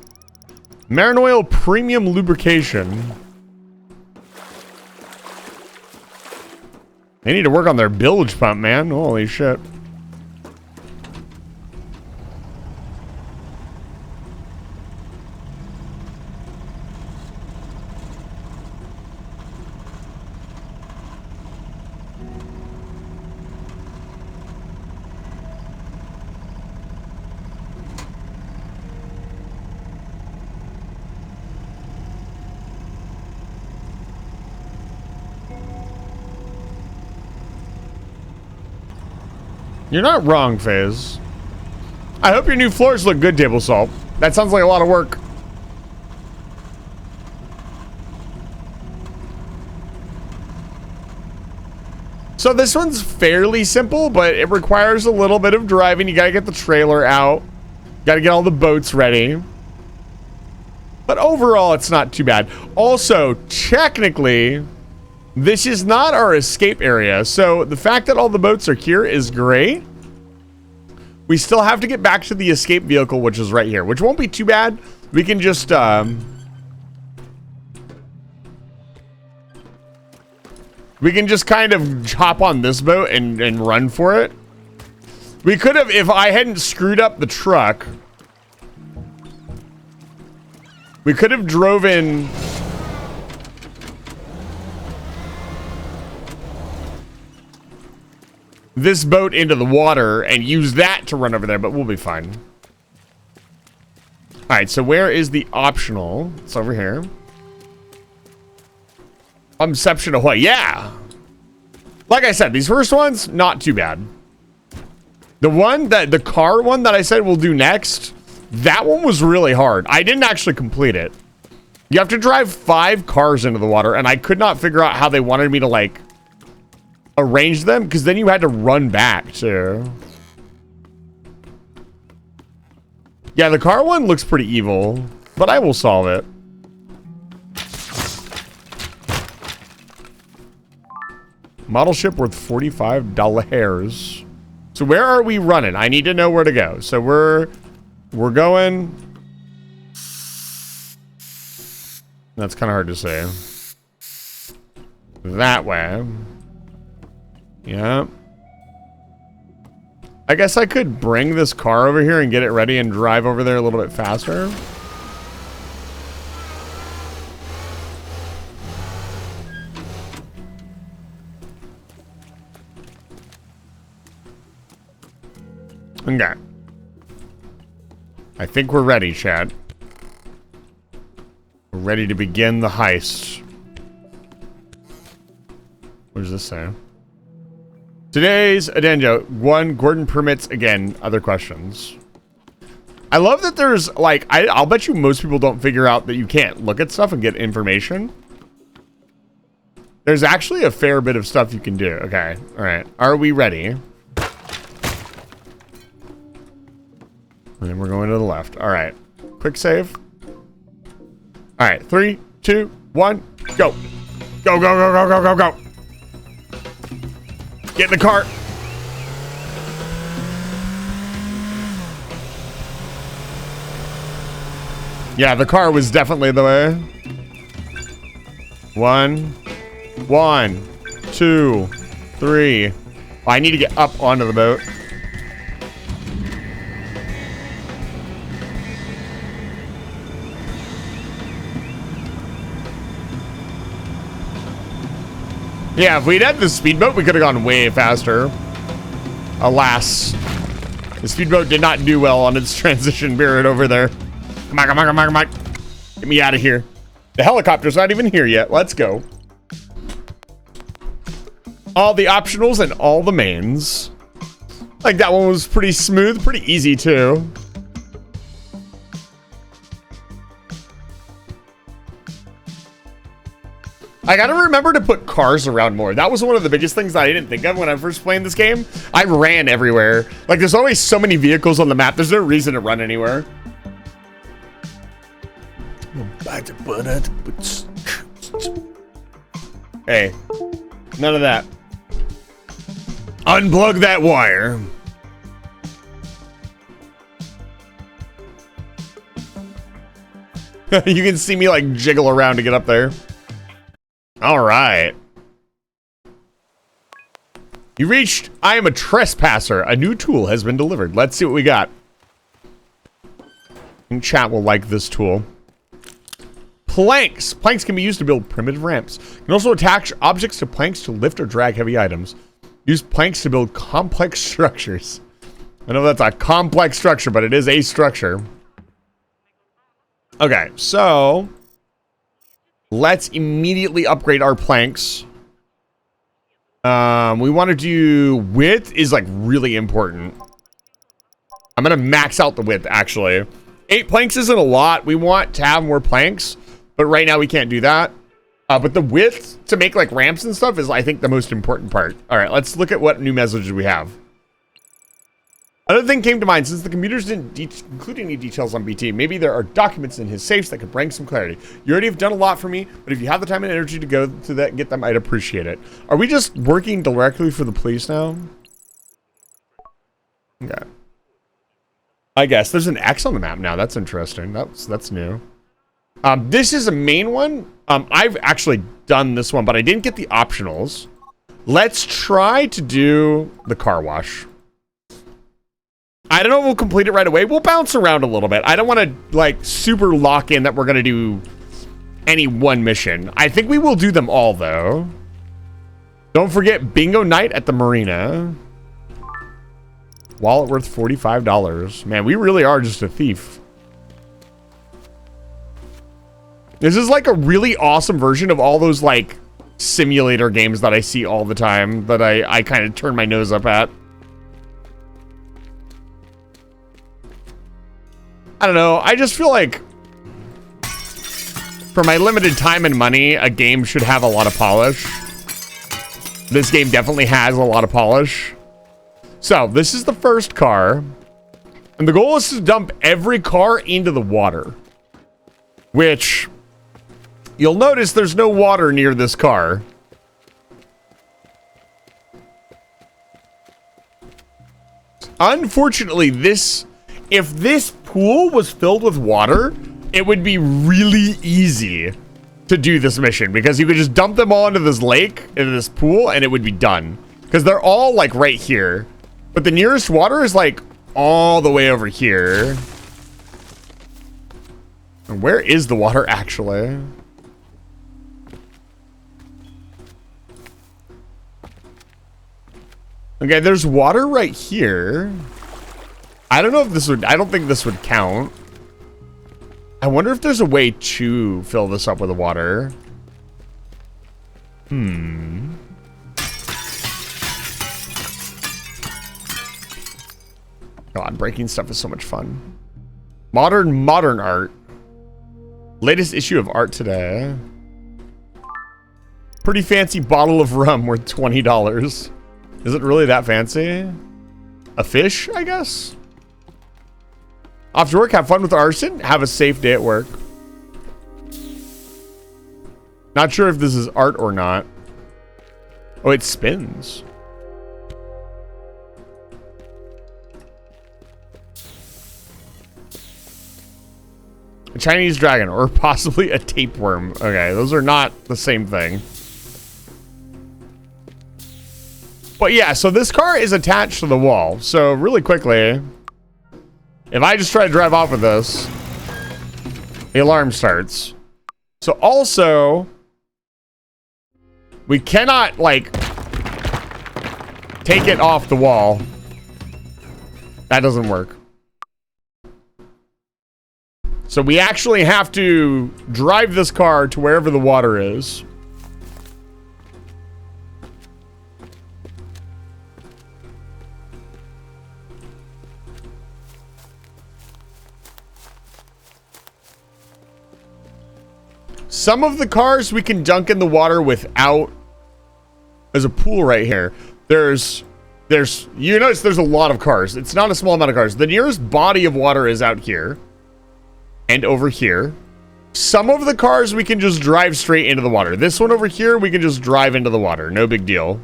Marin Oil Premium Lubrication. They need to work on their bilge pump, man. Holy shit. You're not wrong, FaZe. I hope your new floors look good, Table Salt. That sounds like a lot of work. So this one's fairly simple, but it requires a little bit of driving. You gotta get the trailer out. Gotta get all the boats ready. But overall, it's not too bad. Also, technically, this is not our escape area, so the fact that all the boats are here is great. We still have to get back to the escape vehicle, which is right here, which won't be too bad. We can just, we can just kind of hop on this boat and run for it. We could have, if I hadn't screwed up the truck, we could have drove in... this boat into the water and use that to run over there, but we'll be fine. All right, so where is the optional? It's over here. Inception Ahoy. Yeah. Like I said, these first ones, not too bad. The one that, the car one that I said we'll do next, that one was really hard. I didn't actually complete it. You have to drive 5 cars into the water, and I could not figure out how they wanted me to, like, arrange them, because then you had to run back too. Yeah, the car one looks pretty evil, but I will solve it. Model ship worth $45. So where are we running? I need to know where to go. So we're going. That's kind of hard to say. That way. Yeah. I guess I could bring this car over here and get it ready and drive over there a little bit faster. Okay. I think we're ready, Chad. We're ready to begin the heist. What does this say? Today's addenda. 1, Gordon permits again other questions. I love that there's like, I'll bet you most people don't figure out that you can't look at stuff and get information. There's actually a fair bit of stuff you can do. Okay. All right. Are we ready? And then we're going to the left. All right. Quick save. All right. 3, 2, 1, go. Go, go, go, go, go, go, go. Get in the car. Yeah, the car was definitely the way. 1, 2, 3. Oh, I need to get up onto the boat. Yeah, if we'd had the speedboat, we could have gone way faster. Alas, the speedboat did not do well on its transition period over there. Come on, come on, come on, come on. Get me out of here. The helicopter's not even here yet. Let's go. All the optionals and all the mains. Like, that one was pretty smooth, pretty easy, too. I gotta remember to put cars around more. That was one of the biggest things that I didn't think of when I first played this game. I ran everywhere. Like, there's always so many vehicles on the map. There's no reason to run anywhere. Hey, none of that. Unplug that wire. You can see me like jiggle around to get up there. All right. You reached I am a trespasser. A new tool has been delivered. Let's see what we got. And chat will like this tool. Planks. Planks can be used to build primitive ramps. You can also attach objects to planks to lift or drag heavy items. Use planks to build complex structures. I know that's a complex structure, but it is a structure. Okay, so let's immediately upgrade our planks. We want to do width is like really important. I'm gonna max out the width actually. 8 planks isn't a lot. We want to have more planks, but right now we can't do that. But the width to make like ramps and stuff is I think the most important part. All right, let's look at what new messages we have. Another thing came to mind, since the computers didn't include any details on BT, maybe there are documents in his safes that could bring some clarity. You already have done a lot for me, but if you have the time and energy to go to that and get them, I'd appreciate it. Are we just working directly for the police now? Okay. I guess there's an X on the map now. That's interesting. That's new. This is a main one. I've actually done this one, but I didn't get the optionals. Let's try to do the car wash. I don't know if we'll complete it right away. We'll bounce around a little bit. I don't want to like super lock in that we're going to do any one mission. I think we will do them all though. Don't forget bingo night at the marina. Wallet worth $45. Man, we really are just a thief. This is like a really awesome version of all those like simulator games that I see all the time that I kind of turn my nose up at. I don't know. I just feel like for my limited time and money, a game should have a lot of polish. This game definitely has a lot of polish. So this is the first car. And the goal is to dump every car into the water. Which you'll notice there's no water near this car. Unfortunately, if this pool was filled with water, it would be really easy to do this mission because you could just dump them all into this lake, into this pool, and it would be done. Because they're all like right here. But the nearest water is like all the way over here. And where is the water actually? Okay, there's water right here. I don't know if this would, I don't think this would count. I wonder if there's a way to fill this up with water. God, breaking stuff is so much fun. Modern art. Latest issue of Art Today. Pretty fancy bottle of rum worth $20. Is it really that fancy? A fish, I guess? Off to work, have fun with arson, have a safe day at work. Not sure if this is art or not. Oh, it spins. A Chinese dragon, or possibly a tapeworm. Okay, those are not the same thing. But yeah, so this car is attached to the wall. So really quickly, if I just try to drive off with this, the alarm starts. So also, we cannot, like, take it off the wall. That doesn't work. So we actually have to drive this car to wherever the water is. Some of the cars we can dunk in the water without. There's a pool right here. There's you notice there's a lot of cars. It's not a small amount of cars. The nearest body of water is out here. And over here. Some of the cars we can just drive straight into the water. This one over here, we can just drive into the water. No big deal.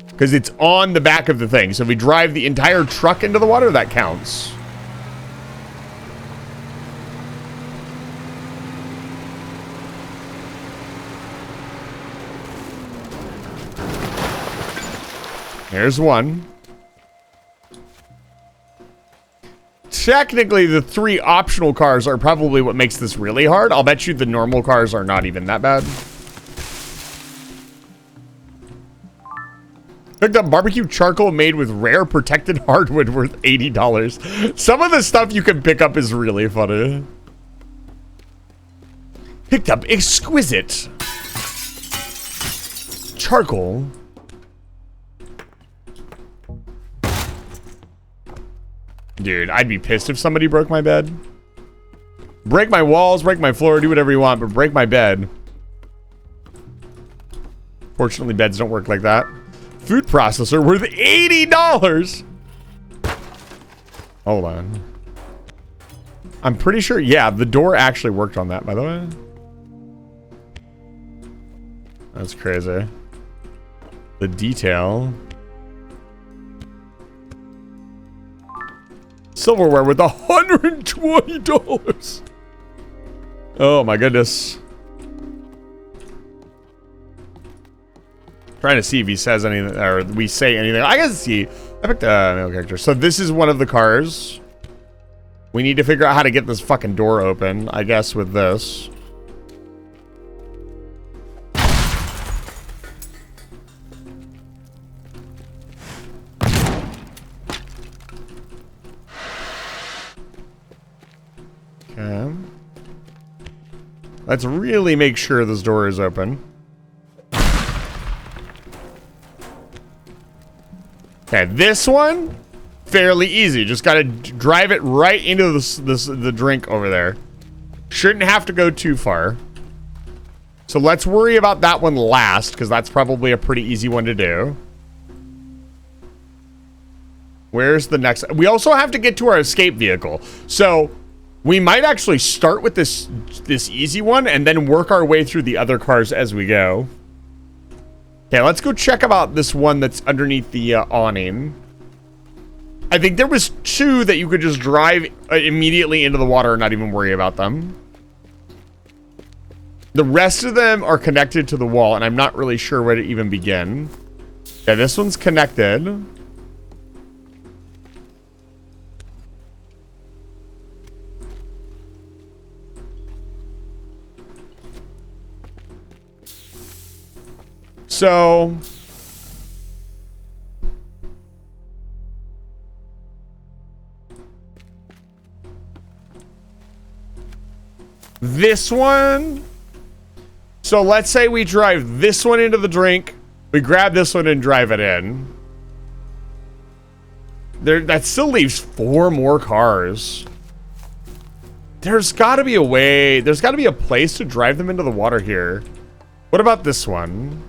Because it's on the back of the thing. So if we drive the entire truck into the water, that counts. There's one. Technically, the 3 optional cars are probably what makes this really hard. I'll bet you the normal cars are not even that bad. Picked up barbecue charcoal made with rare protected hardwood worth $80. Some of the stuff you can pick up is really funny. Picked up exquisite charcoal. Dude, I'd be pissed if somebody broke my bed. Break my walls, break my floor, do whatever you want, but break my bed. Fortunately, beds don't work like that. Food processor worth $80! Hold on. I'm pretty sure, yeah, the door actually worked on that, by the way. That's crazy. The detail. Silverware with $120. Oh my goodness. Trying to see if he says anything, or we say anything. I can see. I picked a male character. So this is one of the cars. We need to figure out how to get this fucking door open, I guess, with this. Okay. Let's really make sure this door is open. Okay, this one, fairly easy. Just gotta drive it right into the drink over there. Shouldn't have to go too far. So let's worry about that one last, because that's probably a pretty easy one to do. Where's the next? We also have to get to our escape vehicle. So we might actually start with this easy one and then work our way through the other cars as we go. Okay, let's go check about this one that's underneath the awning. I think there was 2 that you could just drive immediately into the water and not even worry about them. The rest of them are connected to the wall, and I'm not really sure where to even begin. Yeah, this one's connected. So this one. So let's say we drive this one into the drink. We grab this one and drive it in. That still leaves 4 more cars. There's got to be a way. There's got to be a place to drive them into the water here. What about this one?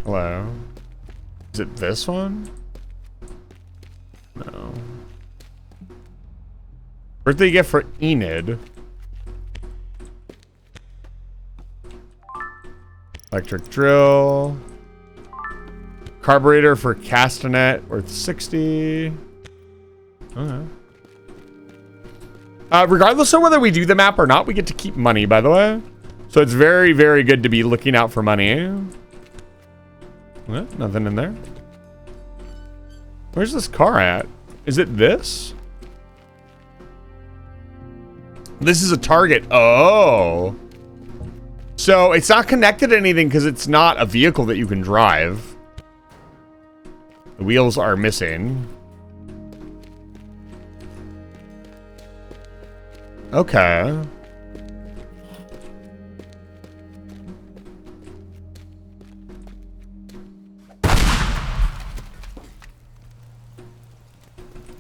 Hello? Is it this one? No. Birthday gift for Enid. Electric drill. Carburetor for Castanet, worth 60. Okay. Regardless of whether we do the map or not, we get to keep money, by the way. So it's very, very good to be looking out for money. What? Nothing in there. Where's this car at? Is it this? This is a Target. Oh. So it's not connected to anything because it's not a vehicle that you can drive. The wheels are missing. Okay.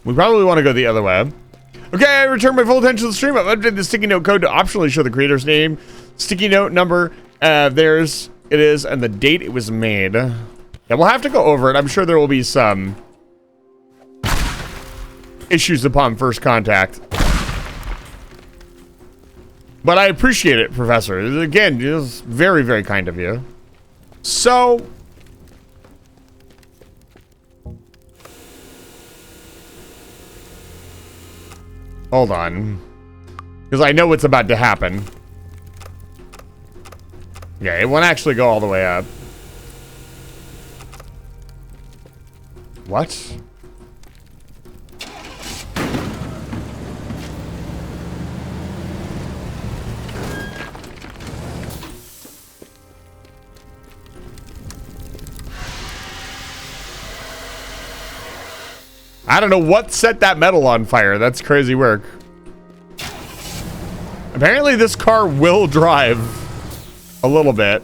We probably want to go the other way. Okay, I return my full attention to the stream. I've updated the sticky note code to optionally show the creator's name, sticky note number, there's it is, and the date it was made. Yeah, we'll have to go over it. I'm sure there will be some issues upon first contact. But I appreciate it, Professor. Again, it is very, very kind of you. So... hold on. Because I know what's about to happen. Yeah, it won't actually go all the way up. What? I don't know what set that metal on fire. That's crazy work. Apparently this car will drive a little bit.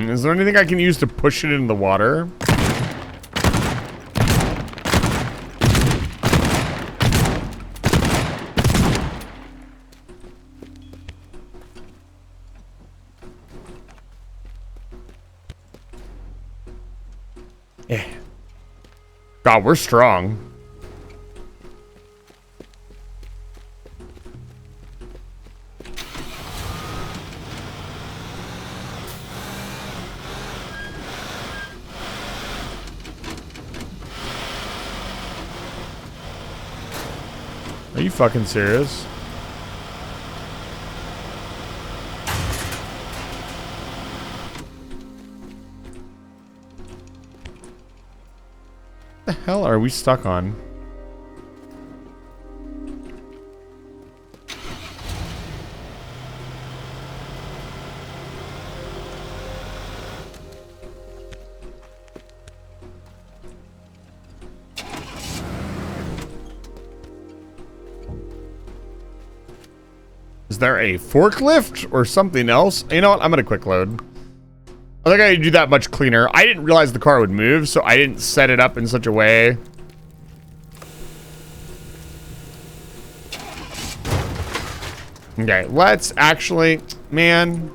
Is there anything I can use to push it into the water? Yeah. God, we're strong. Are you fucking serious? What the hell are we stuck on? Is there a forklift or something else? You know what? I'm gonna quick load. I think I could do that much cleaner. I didn't realize the car would move, so I didn't set it up in such a way. Okay, let's actually, man.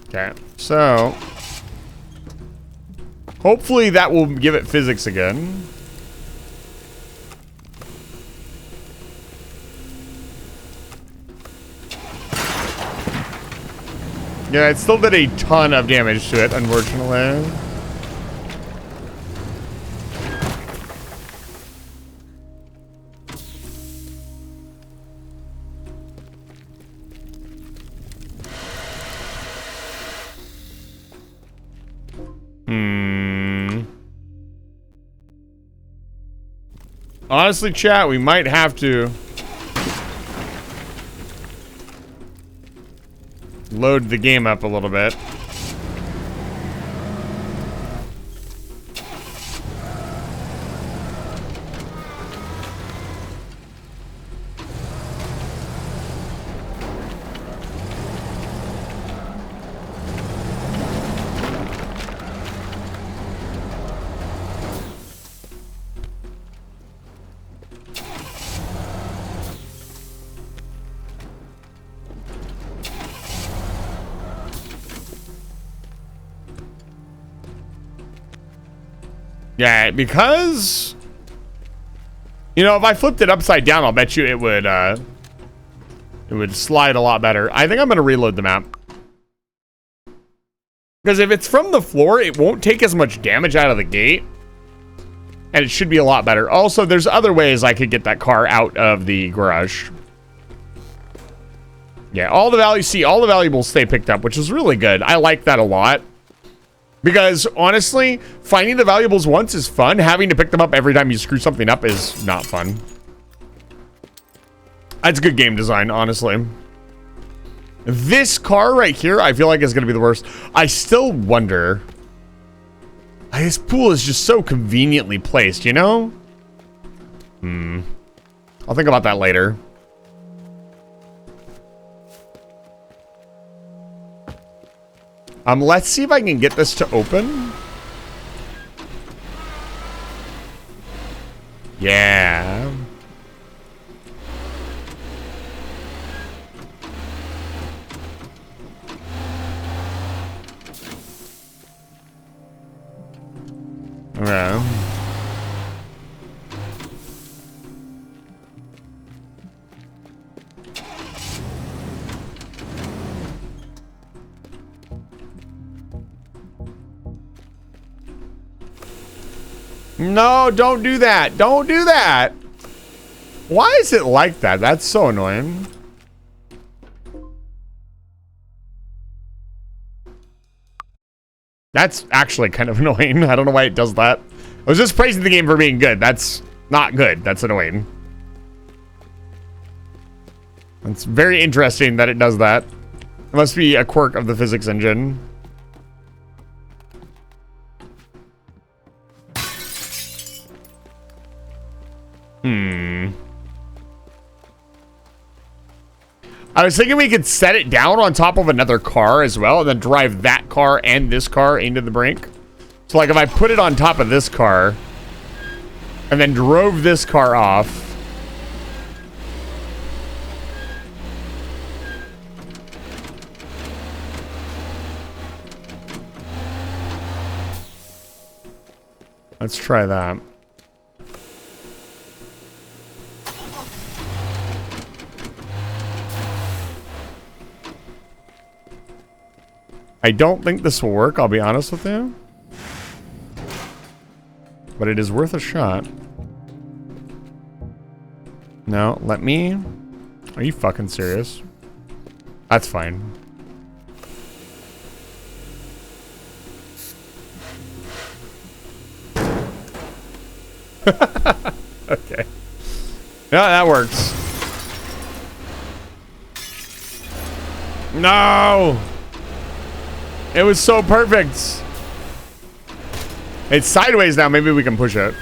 Okay, so hopefully that will give it physics again. Yeah, it still did a ton of damage to it, unfortunately. Honestly, chat, we might have to load the game up a little bit. Yeah, because, you know, if I flipped it upside down, I'll bet you it would slide a lot better. I think I'm going to reload the map. Because if it's from the floor, it won't take as much damage out of the gate. And it should be a lot better. Also, there's other ways I could get that car out of the garage. Yeah, all the valuables stay picked up, which is really good. I like that a lot. Because, honestly, finding the valuables once is fun. Having to pick them up every time you screw something up is not fun. That's good game design, honestly. This car right here, I feel like is going to be the worst. I still wonder. This pool is just so conveniently placed, you know? I'll think about that later. Let's see if I can get this to open. Yeah. Okay. No, don't do that. Don't do that. Why is it like that? That's so annoying. That's actually kind of annoying. I don't know why it does that. I was just praising the game for being good. That's not good. That's annoying. It's very interesting that it does that. It must be a quirk of the physics engine. I was thinking we could set it down on top of another car as well and then drive that car and this car into the brink. So like if I put it on top of this car and then drove this car off. Let's try that. I don't think this will work, I'll be honest with you. But it is worth a shot. No, let me... Are you fucking serious? That's fine. Okay. Yeah, that works. No! It was so perfect. It's sideways now. Maybe we can push it.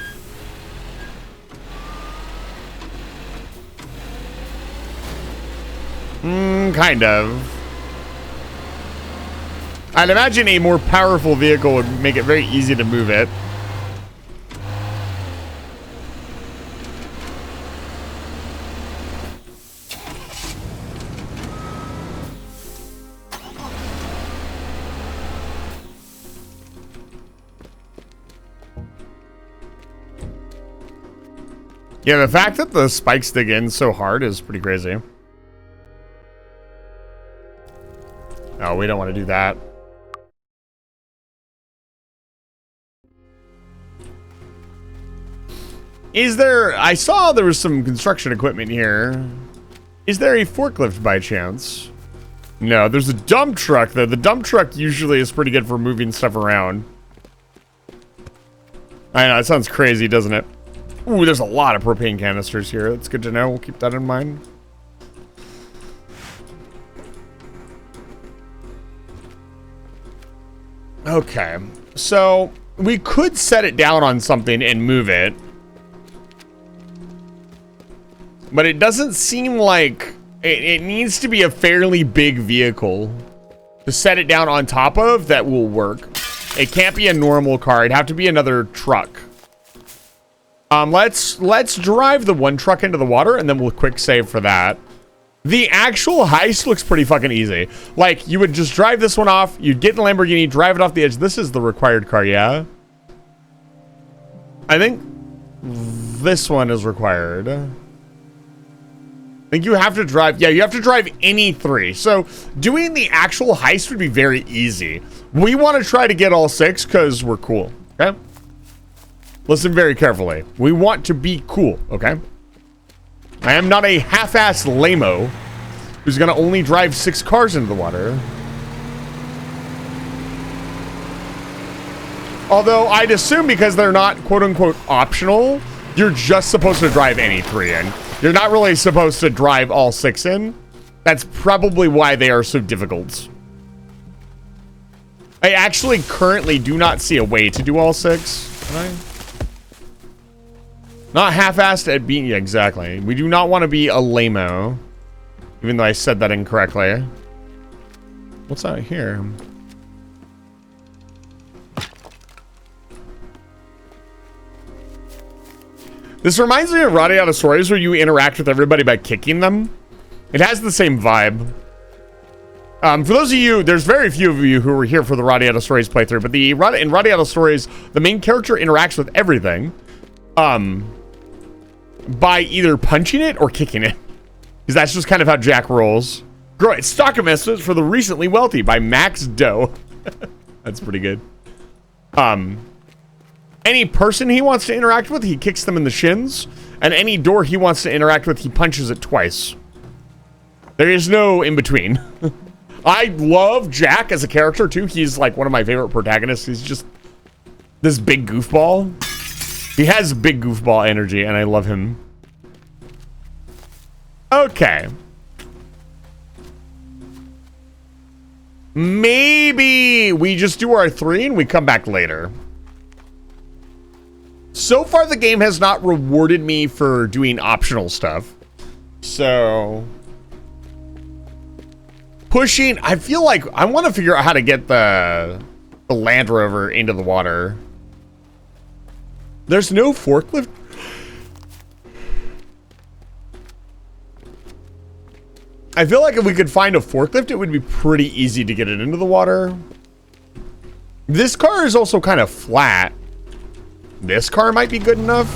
Kind of. I'd imagine a more powerful vehicle would make it very easy to move it. Yeah, the fact that the spikes dig in so hard is pretty crazy. Oh, we don't want to do that. Is there... I saw there was some construction equipment here. Is there a forklift by chance? No, there's a dump truck, though. The dump truck usually is pretty good for moving stuff around. I know, it sounds crazy, doesn't it? Ooh, there's a lot of propane canisters here. That's good to know. We'll keep that in mind. Okay, so we could set it down on something and move it. But it doesn't seem like it needs to be a fairly big vehicle to set it down on top of that will work. It can't be a normal car. It'd have to be another truck. Let's drive the one truck into the water and then we'll quick save for that. The actual heist looks pretty fucking easy. Like, you would just drive this one off, you'd get in the Lamborghini, drive it off the edge. This is the required car, yeah? I think this one is required. I think you have to drive, yeah, you have to drive any three. So, doing the actual heist would be very easy. We want to try to get all 6 because we're cool, okay? Listen very carefully. We want to be cool, okay? I am not a half-assed lame-o who's gonna only drive 6 cars into the water. Although, I'd assume because they're not quote-unquote optional, you're just supposed to drive any 3 in. You're not really supposed to drive all 6 in. That's probably why they are so difficult. I actually currently do not see a way to do all 6. Can I? Not half-assed at being... Yeah, exactly. We do not want to be a lame-o. Even though I said that incorrectly. What's out here? This reminds me of Radiata Stories, where you interact with everybody by kicking them. It has the same vibe. For those of you, there's very few of you who were here for the Radiata Stories playthrough, but in Radiata Stories, the main character interacts with everything. By either punching it or kicking it. Because that's just kind of how Jack rolls. Great. Stock investments for the recently wealthy by Max Doe. That's pretty good. Any person he wants to interact with, he kicks them in the shins. And any door he wants to interact with, he punches it twice. There is no in between. I love Jack as a character too. He's like one of my favorite protagonists. He's just this big goofball. He has big goofball energy, and I love him. Okay. Maybe we just do our 3 and we come back later. So far, the game has not rewarded me for doing optional stuff. So... pushing... I feel like I want to figure out how to get the Land Rover into the water. There's no forklift? I feel like if we could find a forklift, it would be pretty easy to get it into the water. This car is also kind of flat. This car might be good enough.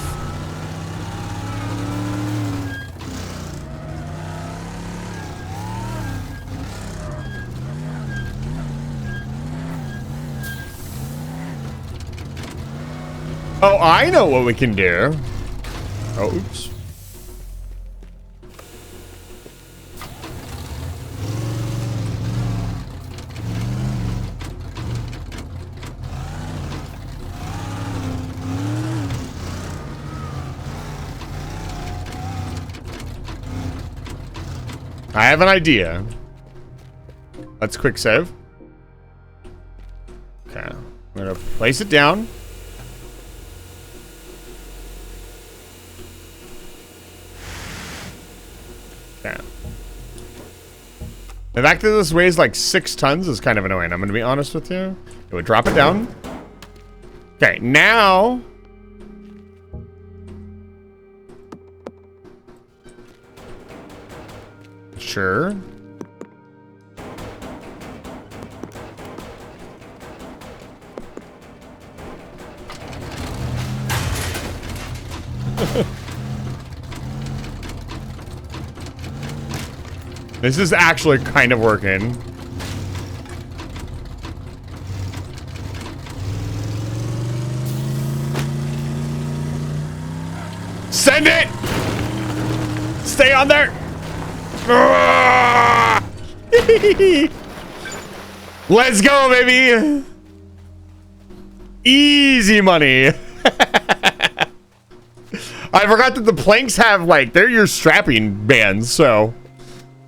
Oh, I know what we can do. Oh, oops. I have an idea. Let's quick save. Okay. I'm gonna place it down. Okay. The fact that this weighs like 6 tons is kind of annoying. I'm gonna be honest with you. It would drop it down. Okay, now... Sure. This is actually kind of working. Send it! Stay on there! Let's go, baby! Easy money. I forgot that the planks have, like, they're your strapping bands, so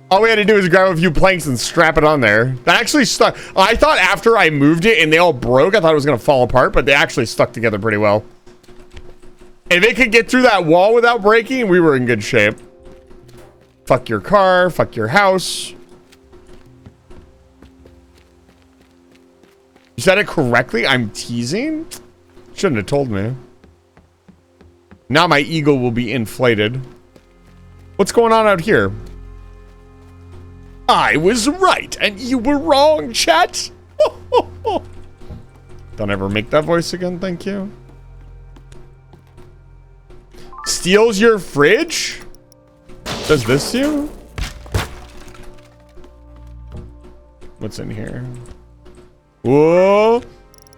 all we had to do is grab a few planks and strap it on there. That actually stuck. I thought after I moved it and they all broke, I thought it was going to fall apart, but they actually stuck together pretty well. If it could get through that wall without breaking, we were in good shape. Fuck your car, fuck your house. You said it correctly? I'm teasing? Shouldn't have told me. Now my ego will be inflated. What's going on out here? I was right and you were wrong, chat. Don't ever make that voice again, thank you. Steals your fridge? Does this you? What's in here? Whoa.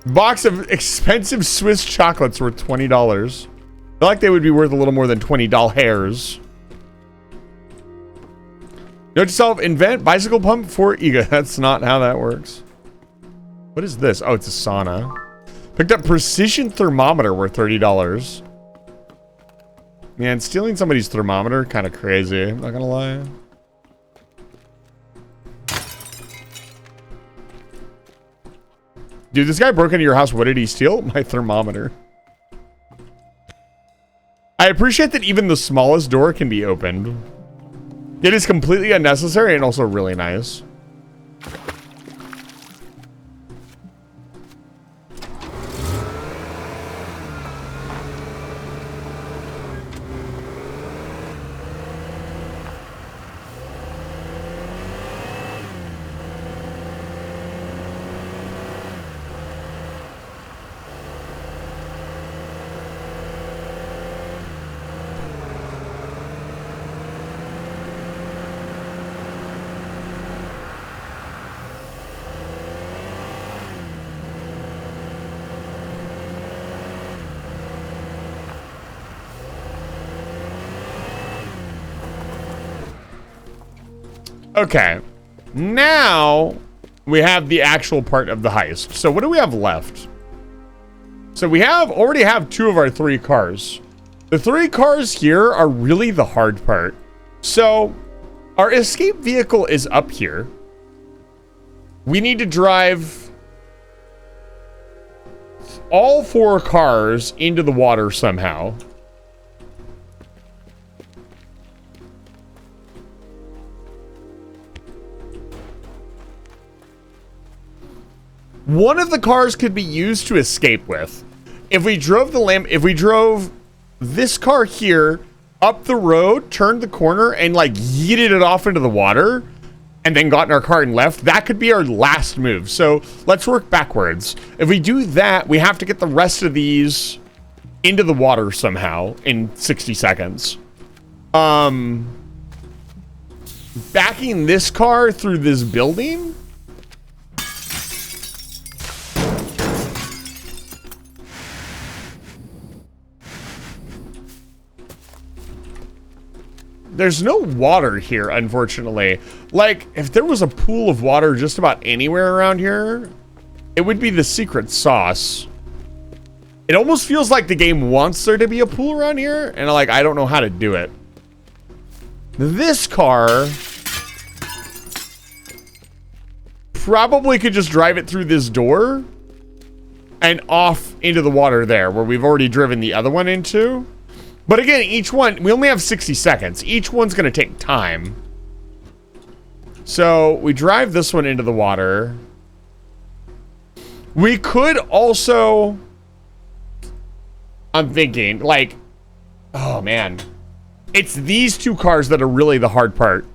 Box of expensive Swiss chocolates worth $20. I feel like they would be worth a little more than $20 hairs. Note to self, invent bicycle pump for ego. That's not how that works. What is this? Oh, it's a sauna. Picked up precision thermometer worth $30. Man, stealing somebody's thermometer, kind of crazy. I'm not gonna lie. Dude, this guy broke into your house. What did he steal? My thermometer. I appreciate that even the smallest door can be opened. It is completely unnecessary and also really nice. Okay, now we have the actual part of the heist. So what do we have left? So we already have 2 of our 3 cars. The 3 cars here are really the hard part. So our escape vehicle is up here. We need to drive all 4 cars into the water somehow. One of the cars could be used to escape with. If we drove this car here up the road, turned the corner, and like yeeted it off into the water, and then got in our car and left, that could be our last move. So let's work backwards. If we do that, we have to get the rest of these into the water somehow in 60 seconds. Backing this car through this building. There's no water here, unfortunately. Like, if there was a pool of water just about anywhere around here, it would be the secret sauce. It almost feels like the game wants there to be a pool around here, and like, I don't know how to do it. This car probably could just drive it through this door and off into the water there, where we've already driven the other one into. But again, each one, we only have 60 seconds. Each one's going to take time. So we drive this one into the water. We could also, I'm thinking, like, oh man. It's these 2 cars that are really the hard part.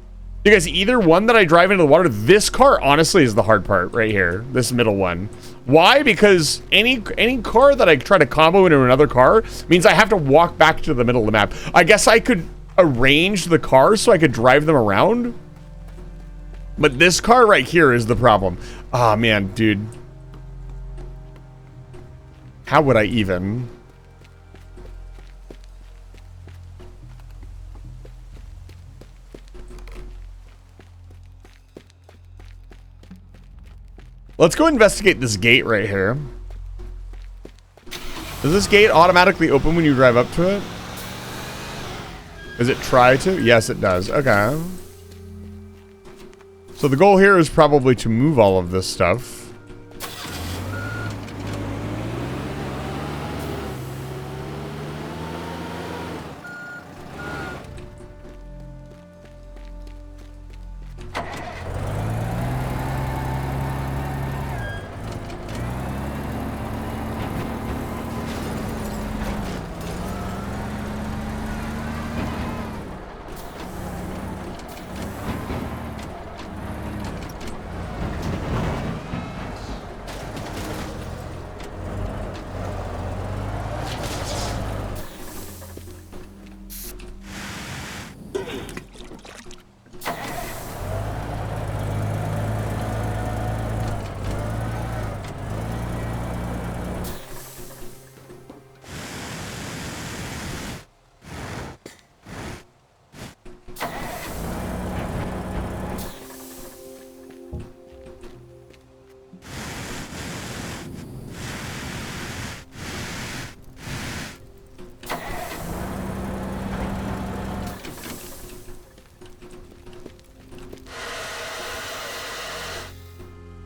Because either one that I drive into the water, this car honestly is the hard part right here. This middle one. Why? Because any car that I try to combo into another car means I have to walk back to the middle of the map. I guess I could arrange the cars so I could drive them around. But this car right here is the problem. Ah, man, dude. How would I even? Let's go investigate this gate right here. Does this gate automatically open when you drive up to it? Does it try to? Yes, it does. Okay. So the goal here is probably to move all of this stuff.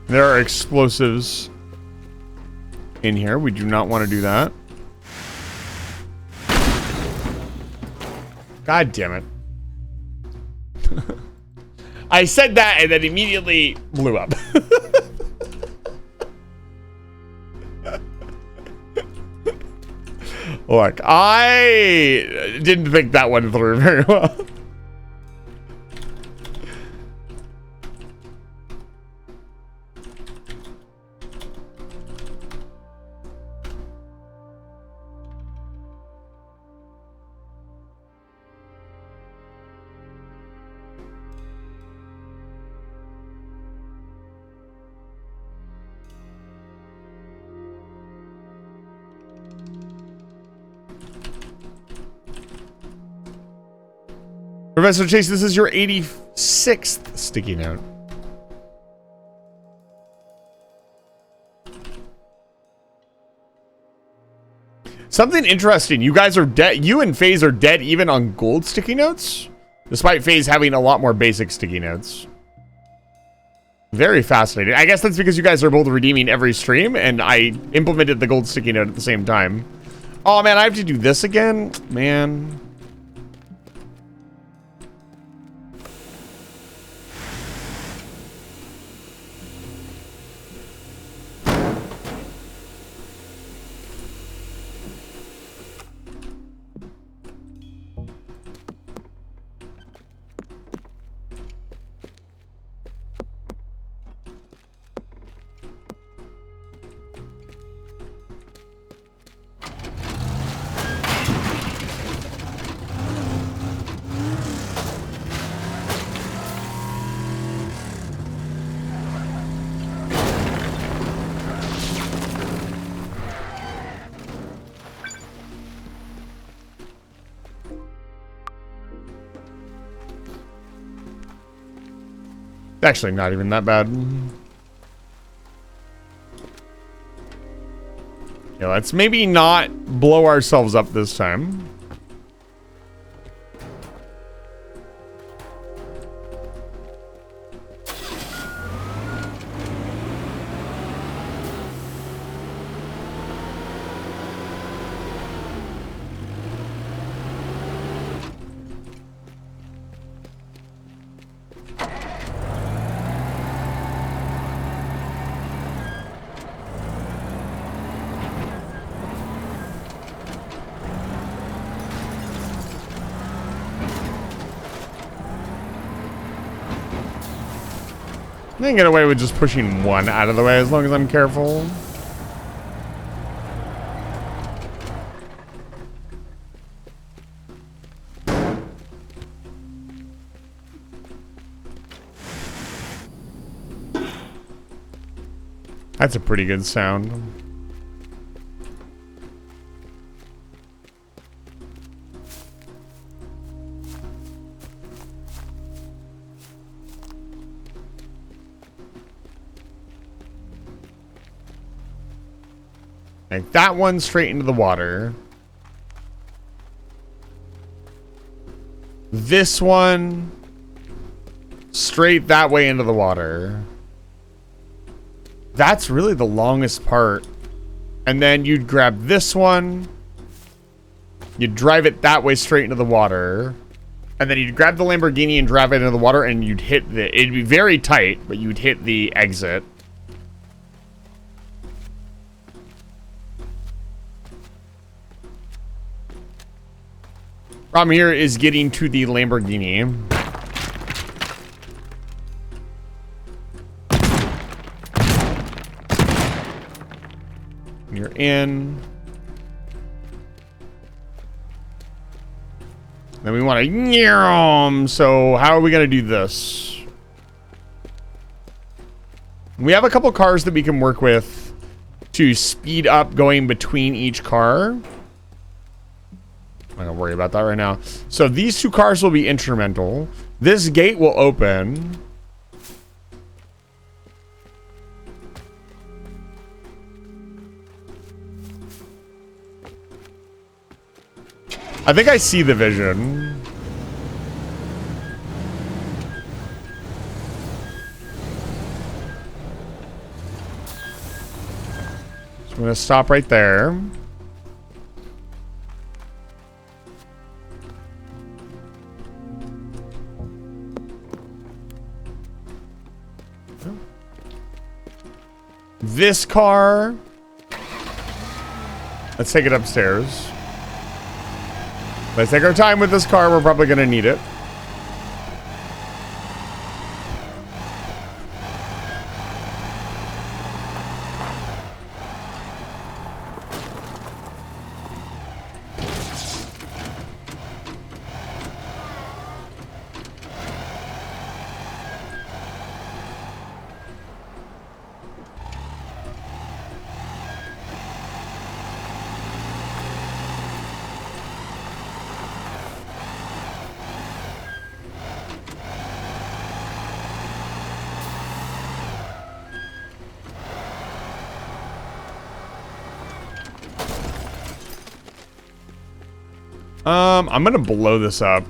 There are explosives in here. We do not want to do that. God damn it. I said that and then immediately blew up. Look, I didn't think that one through very well. Professor Chase, this is your 86th sticky note. Something interesting. You guys are dead. You and FaZe are dead even on gold sticky notes, despite FaZe having a lot more basic sticky notes. Very fascinating. I guess that's because you guys are both redeeming every stream, and I implemented the gold sticky note at the same time. Oh man, I have to do this again? Man. Actually, not even that bad. Yeah, let's maybe not blow ourselves up this time. I can get away with just pushing one out of the way as long as I'm careful. That's a pretty good sound. Like that one straight into the water. This one straight that way into the water. That's really the longest part. And then you'd grab this one. You'd drive it that way straight into the water. And then you'd grab the Lamborghini and drive it into the water, and you'd hit the... It'd be very tight, but you'd hit the exit. Problem here is getting to the Lamborghini. You're in. Then we want to... So how are we going to do this? We have a couple cars that we can work with to speed up going between each car. I'm not going to worry about that right now. So these two cars will be instrumental. This gate will open. I think I see the vision. So I'm going to stop right there. This car. Let's take it upstairs. Let's take our time with this car. We're probably going to need it. I'm gonna blow this up.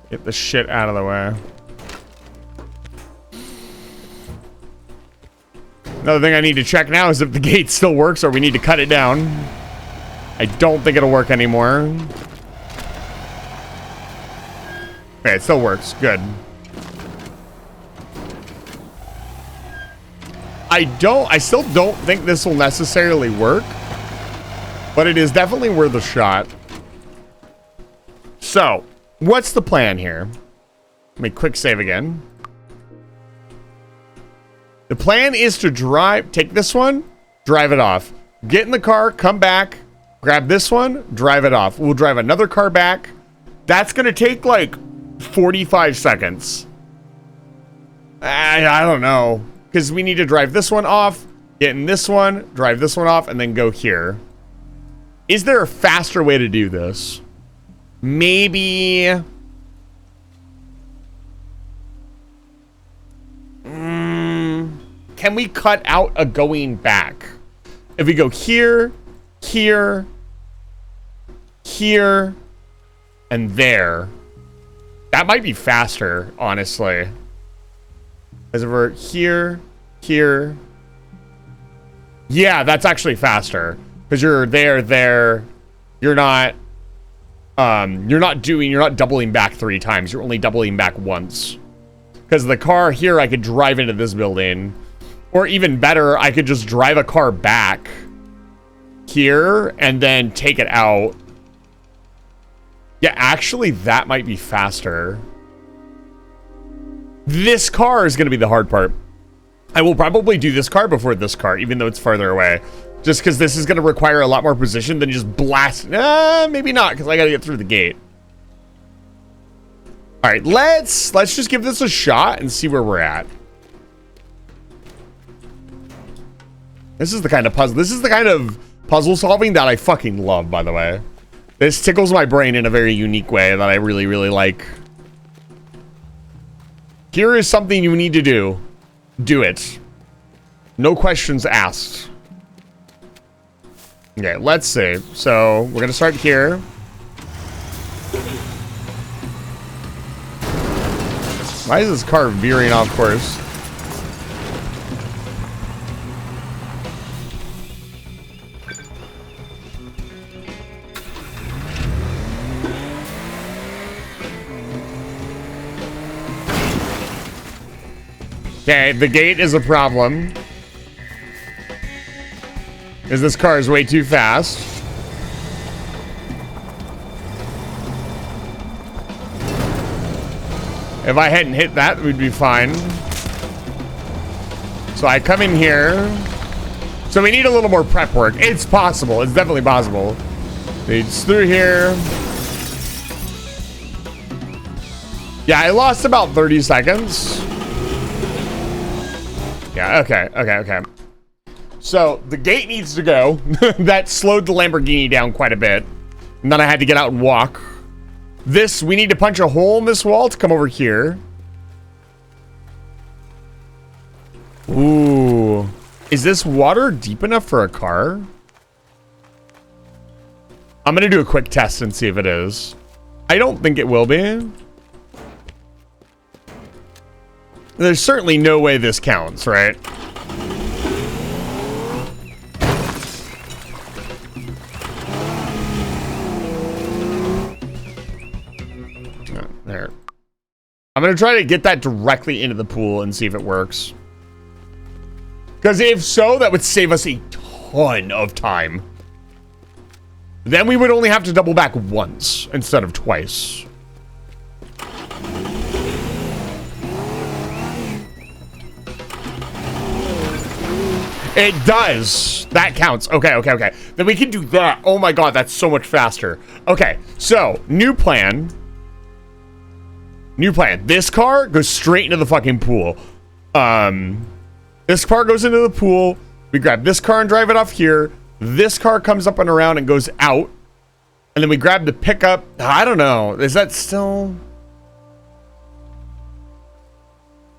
Get the shit out of the way. Another thing I need to check now is if the gate still works or we need to cut it down. I don't think it'll work anymore. Okay, it still works. Good. I still don't think this will necessarily work, but it is definitely worth a shot. So, what's the plan here? Let me quick save again. The plan is to take this one, drive it off. Get in the car, come back, grab this one, drive it off. We'll drive another car back. That's going to take like 45 seconds. I don't know. Because we need to drive this one off, get in this one, drive this one off, and then go here. Is there a faster way to do this? Maybe... Can we cut out a going back? If we go here, here, here, and there... That might be faster, honestly. As if we're here, here. Yeah, that's actually faster. Because you're there. You're not doubling back 3 times. You're only doubling back once. Because the car here, I could drive into this building. Or even better, I could just drive a car back here and then take it out. Yeah, actually, that might be faster. This car is going to be the hard part. I will probably do this car before this car, even though it's farther away. Just because this is going to require a lot more position than just blast. Maybe not, because I got to get through the gate. All right, let's just give this a shot and see where we're at. This is the kind of puzzle. This is the kind of puzzle solving that I fucking love, by the way. This tickles my brain in a very unique way that I really, really like. Here is something you need to do. Do it. No questions asked. Okay, let's see. So, we're gonna start here. Why is this car veering off course? Okay, the gate is a problem. Because this car is way too fast. If I hadn't hit that, we'd be fine. So I come in here. So we need a little more prep work. It's possible. It's definitely possible. It's through here. Yeah, I lost about 30 seconds. Yeah, okay. So the gate needs to go. That slowed the Lamborghini down quite a bit. And then I had to get out and walk. This, we need to punch a hole in this wall to come over here. Ooh. Is this water deep enough for a car? I'm gonna do a quick test and see if it is. I don't think it will be. There's certainly no way this counts, right? There. I'm gonna try to get that directly into the pool and see if it works. Because if so, that would save us a ton of time. Then we would only have to double back once instead of twice. It does. That counts. Okay. Then we can do that. Oh my god, that's so much faster. Okay, so new plan. New plan. This car goes straight into the fucking pool. This car goes into the pool. We grab this car and drive it off here. This car comes up and around and goes out. And then we grab the pickup. I don't know. Is that still...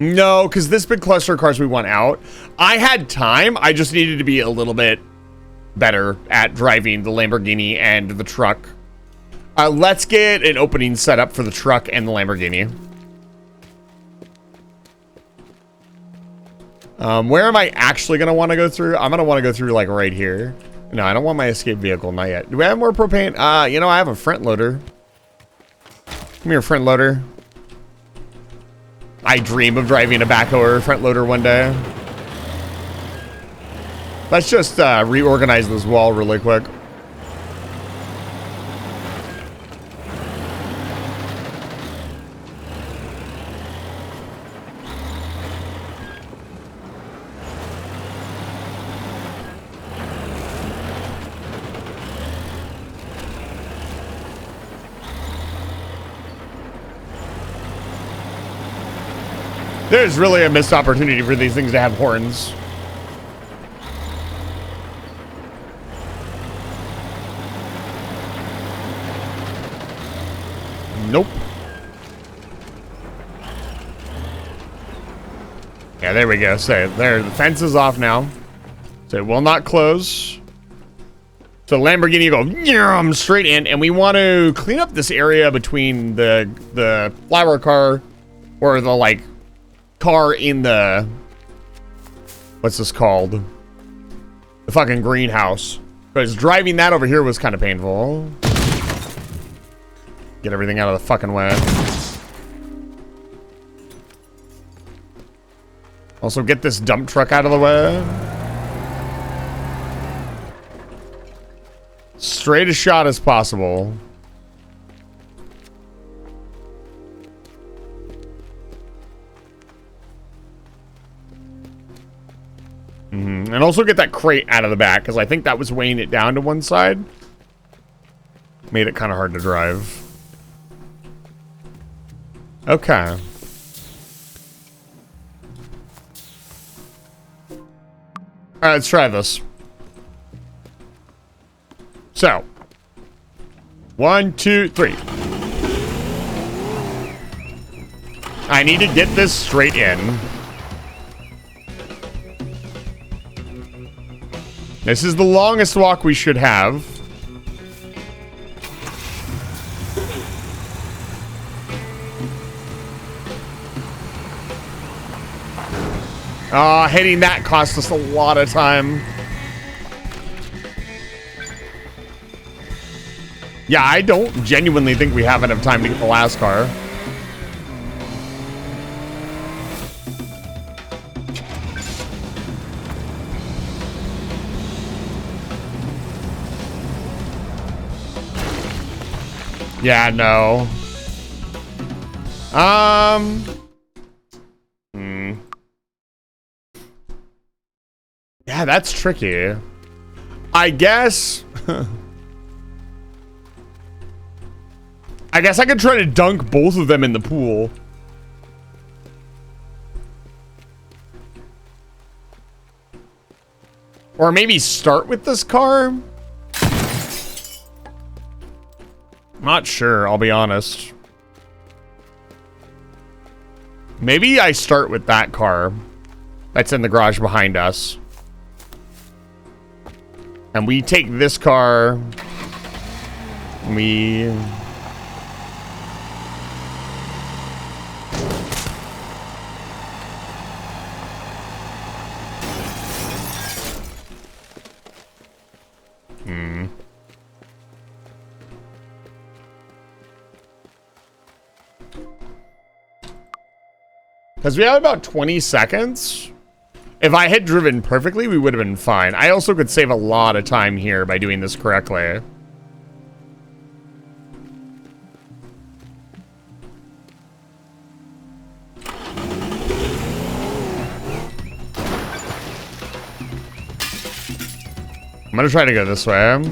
No, because this big cluster of cars we want out. I had time. I just needed to be a little bit better at driving the Lamborghini and the truck. Let's get an opening set up for the truck and the Lamborghini. Where am I actually going to want to go through? I'm going to want to go through like right here. No, I don't want my escape vehicle. Not yet. Do we have more propane? You know, I have a front loader. Come here, front loader. I dream of driving a backhoe or a front loader one day. Let's just reorganize this wall really quick. There's really a missed opportunity for these things to have horns. Nope. Yeah, there we go. So there, the fence is off now. So it will not close. So Lamborghini go straight in, and we want to clean up this area between the flower car or the like car in the, what's this called? The fucking greenhouse. Because driving that over here was kind of painful. Get everything out of the fucking way. Also get this dump truck out of the way. Straight a shot as possible. And also get that crate out of the back, because I think that was weighing it down to one side. Made it kind of hard to drive. Okay. Alright, let's try this. So, 1, 2, 3. I need to get this straight in. This is the longest walk we should have. Hitting that cost us a lot of time. Yeah, I don't genuinely think we have enough time to get the last car. Yeah, no. Yeah, that's tricky. I guess... I guess I could try to dunk both of them in the pool. Or maybe start with this car? Not sure, I'll be honest. Maybe I start with that car that's in the garage behind us. And we take this car. We... Because we have about 20 seconds. If I had driven perfectly, we would have been fine. I also could save a lot of time here by doing this correctly. I'm gonna try to go this way.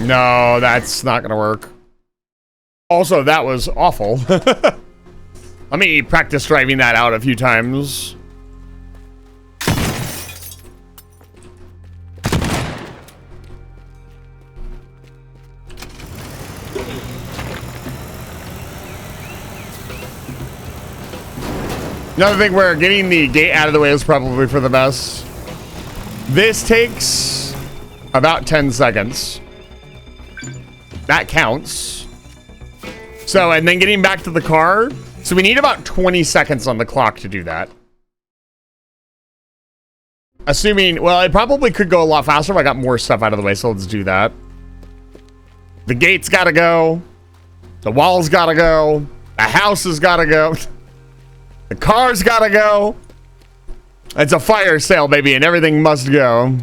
No, that's not gonna work. Also, that was awful. Let me practice driving that out a few times. Another thing where getting the gate out of the way is probably for the best. This takes about 10 seconds. That counts. So, and then getting back to the car. So we need about 20 seconds on the clock to do that. Assuming, well, it probably could go a lot faster if I got more stuff out of the way, so let's do that. The gate's gotta go. The wall's gotta go. The house has gotta go. The car's gotta go. It's a fire sale, baby, and everything must go.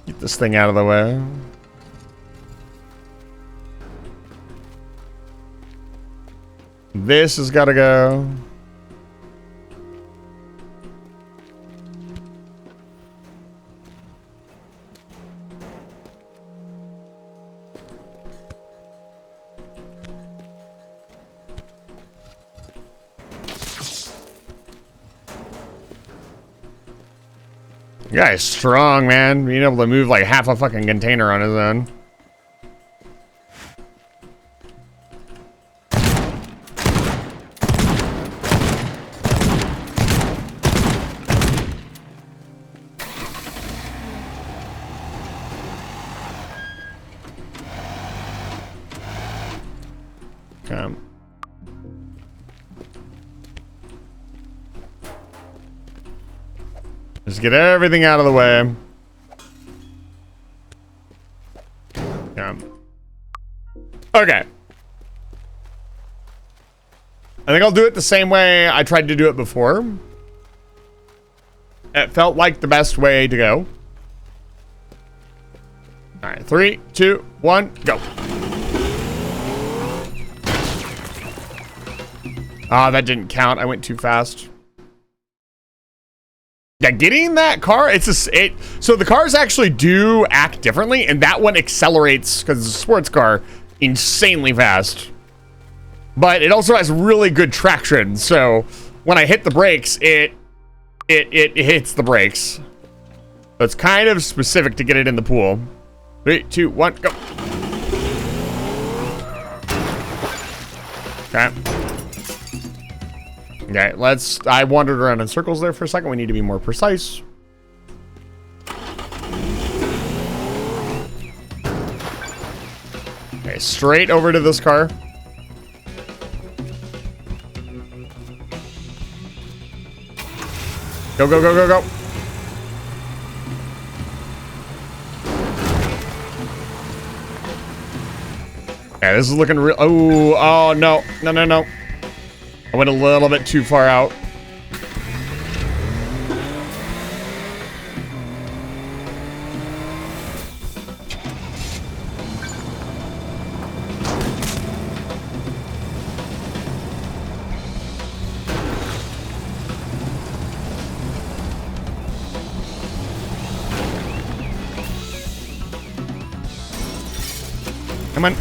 Get this thing out of the way. This has got to go. The guy's strong, man. Being able to move like half a fucking container on his own. Okay. Just get everything out of the way. Yeah. Okay. I think I'll do it the same way I tried to do it before. It felt like the best way to go. All right, 3, 2, 1, go. Ah, that didn't count. I went too fast. Yeah, getting that car, so the cars actually do act differently, and that one accelerates, because it's a sports car, insanely fast. But it also has really good traction, so when I hit the brakes, it hits the brakes. So it's kind of specific to get it in the pool. 3, 2, 1, go. Okay. Okay, I wandered around in circles there for a second. We need to be more precise. Okay, straight over to this car. Go, go, go, go, go. Okay, this is looking real. Oh, no. No, no, no. I went a little bit too far out. Come on.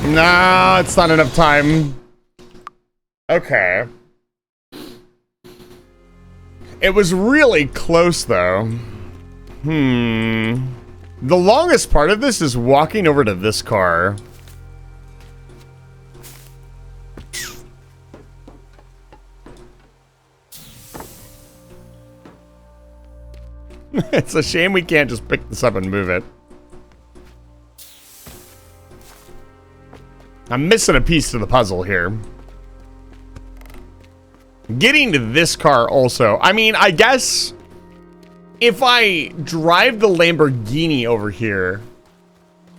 No, it's not enough time. Okay. It was really close, though. The longest part of this is walking over to this car. It's a shame we can't just pick this up and move it. I'm missing a piece to the puzzle here. Getting to this car also. I mean, I guess if I drive the Lamborghini over here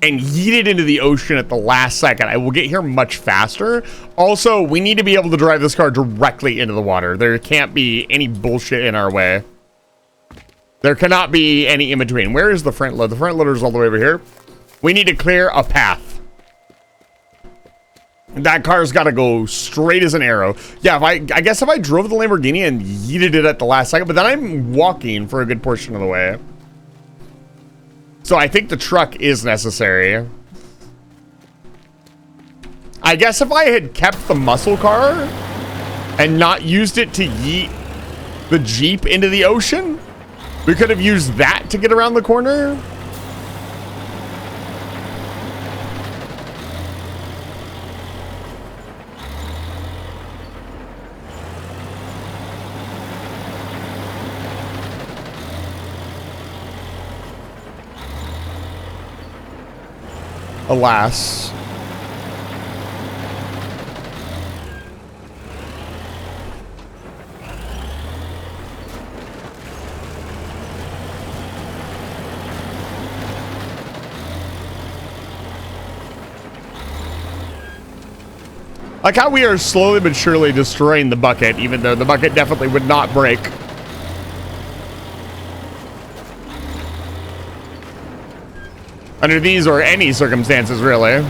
and yeet it into the ocean at the last second, I will get here much faster. Also, we need to be able to drive this car directly into the water. There can't be any bullshit in our way. There cannot be any in between. Where is the front load? The front loader is all the way over here. We need to clear a path. That car's got to go straight as an arrow. Yeah, I guess if I drove the Lamborghini and yeeted it at the last second, but then I'm walking for a good portion of the way. So I think the truck is necessary. I guess if I had kept the muscle car and not used it to yeet the Jeep into the ocean, we could have used that to get around the corner. Alas. Like how we are slowly but surely destroying the bucket, even though the bucket definitely would not break. Under these or any circumstances, really.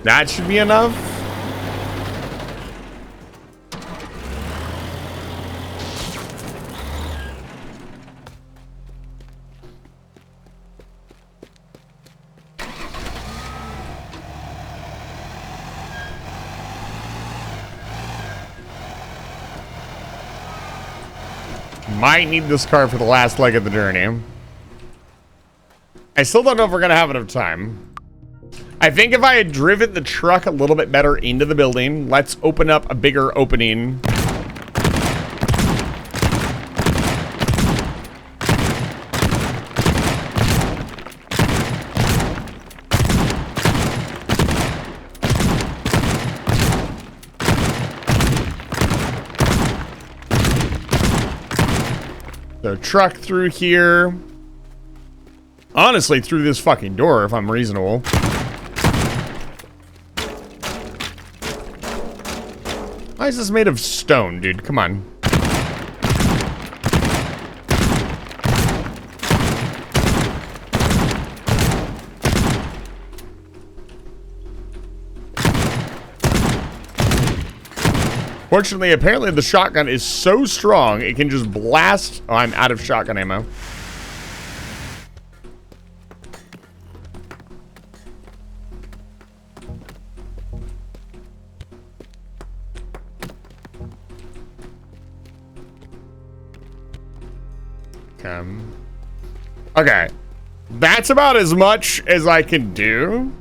That should be enough. Might need this car for the last leg of the journey. I still don't know if we're gonna have enough time. I think if I had driven the truck a little bit better into the building, let's open up a bigger opening. So truck through here. Honestly, through this fucking door, if I'm reasonable. Why is this made of stone, dude? Come on. Fortunately, apparently the shotgun is so strong, it can just blast. Oh, I'm out of shotgun ammo. Okay. That's about as much as I can do.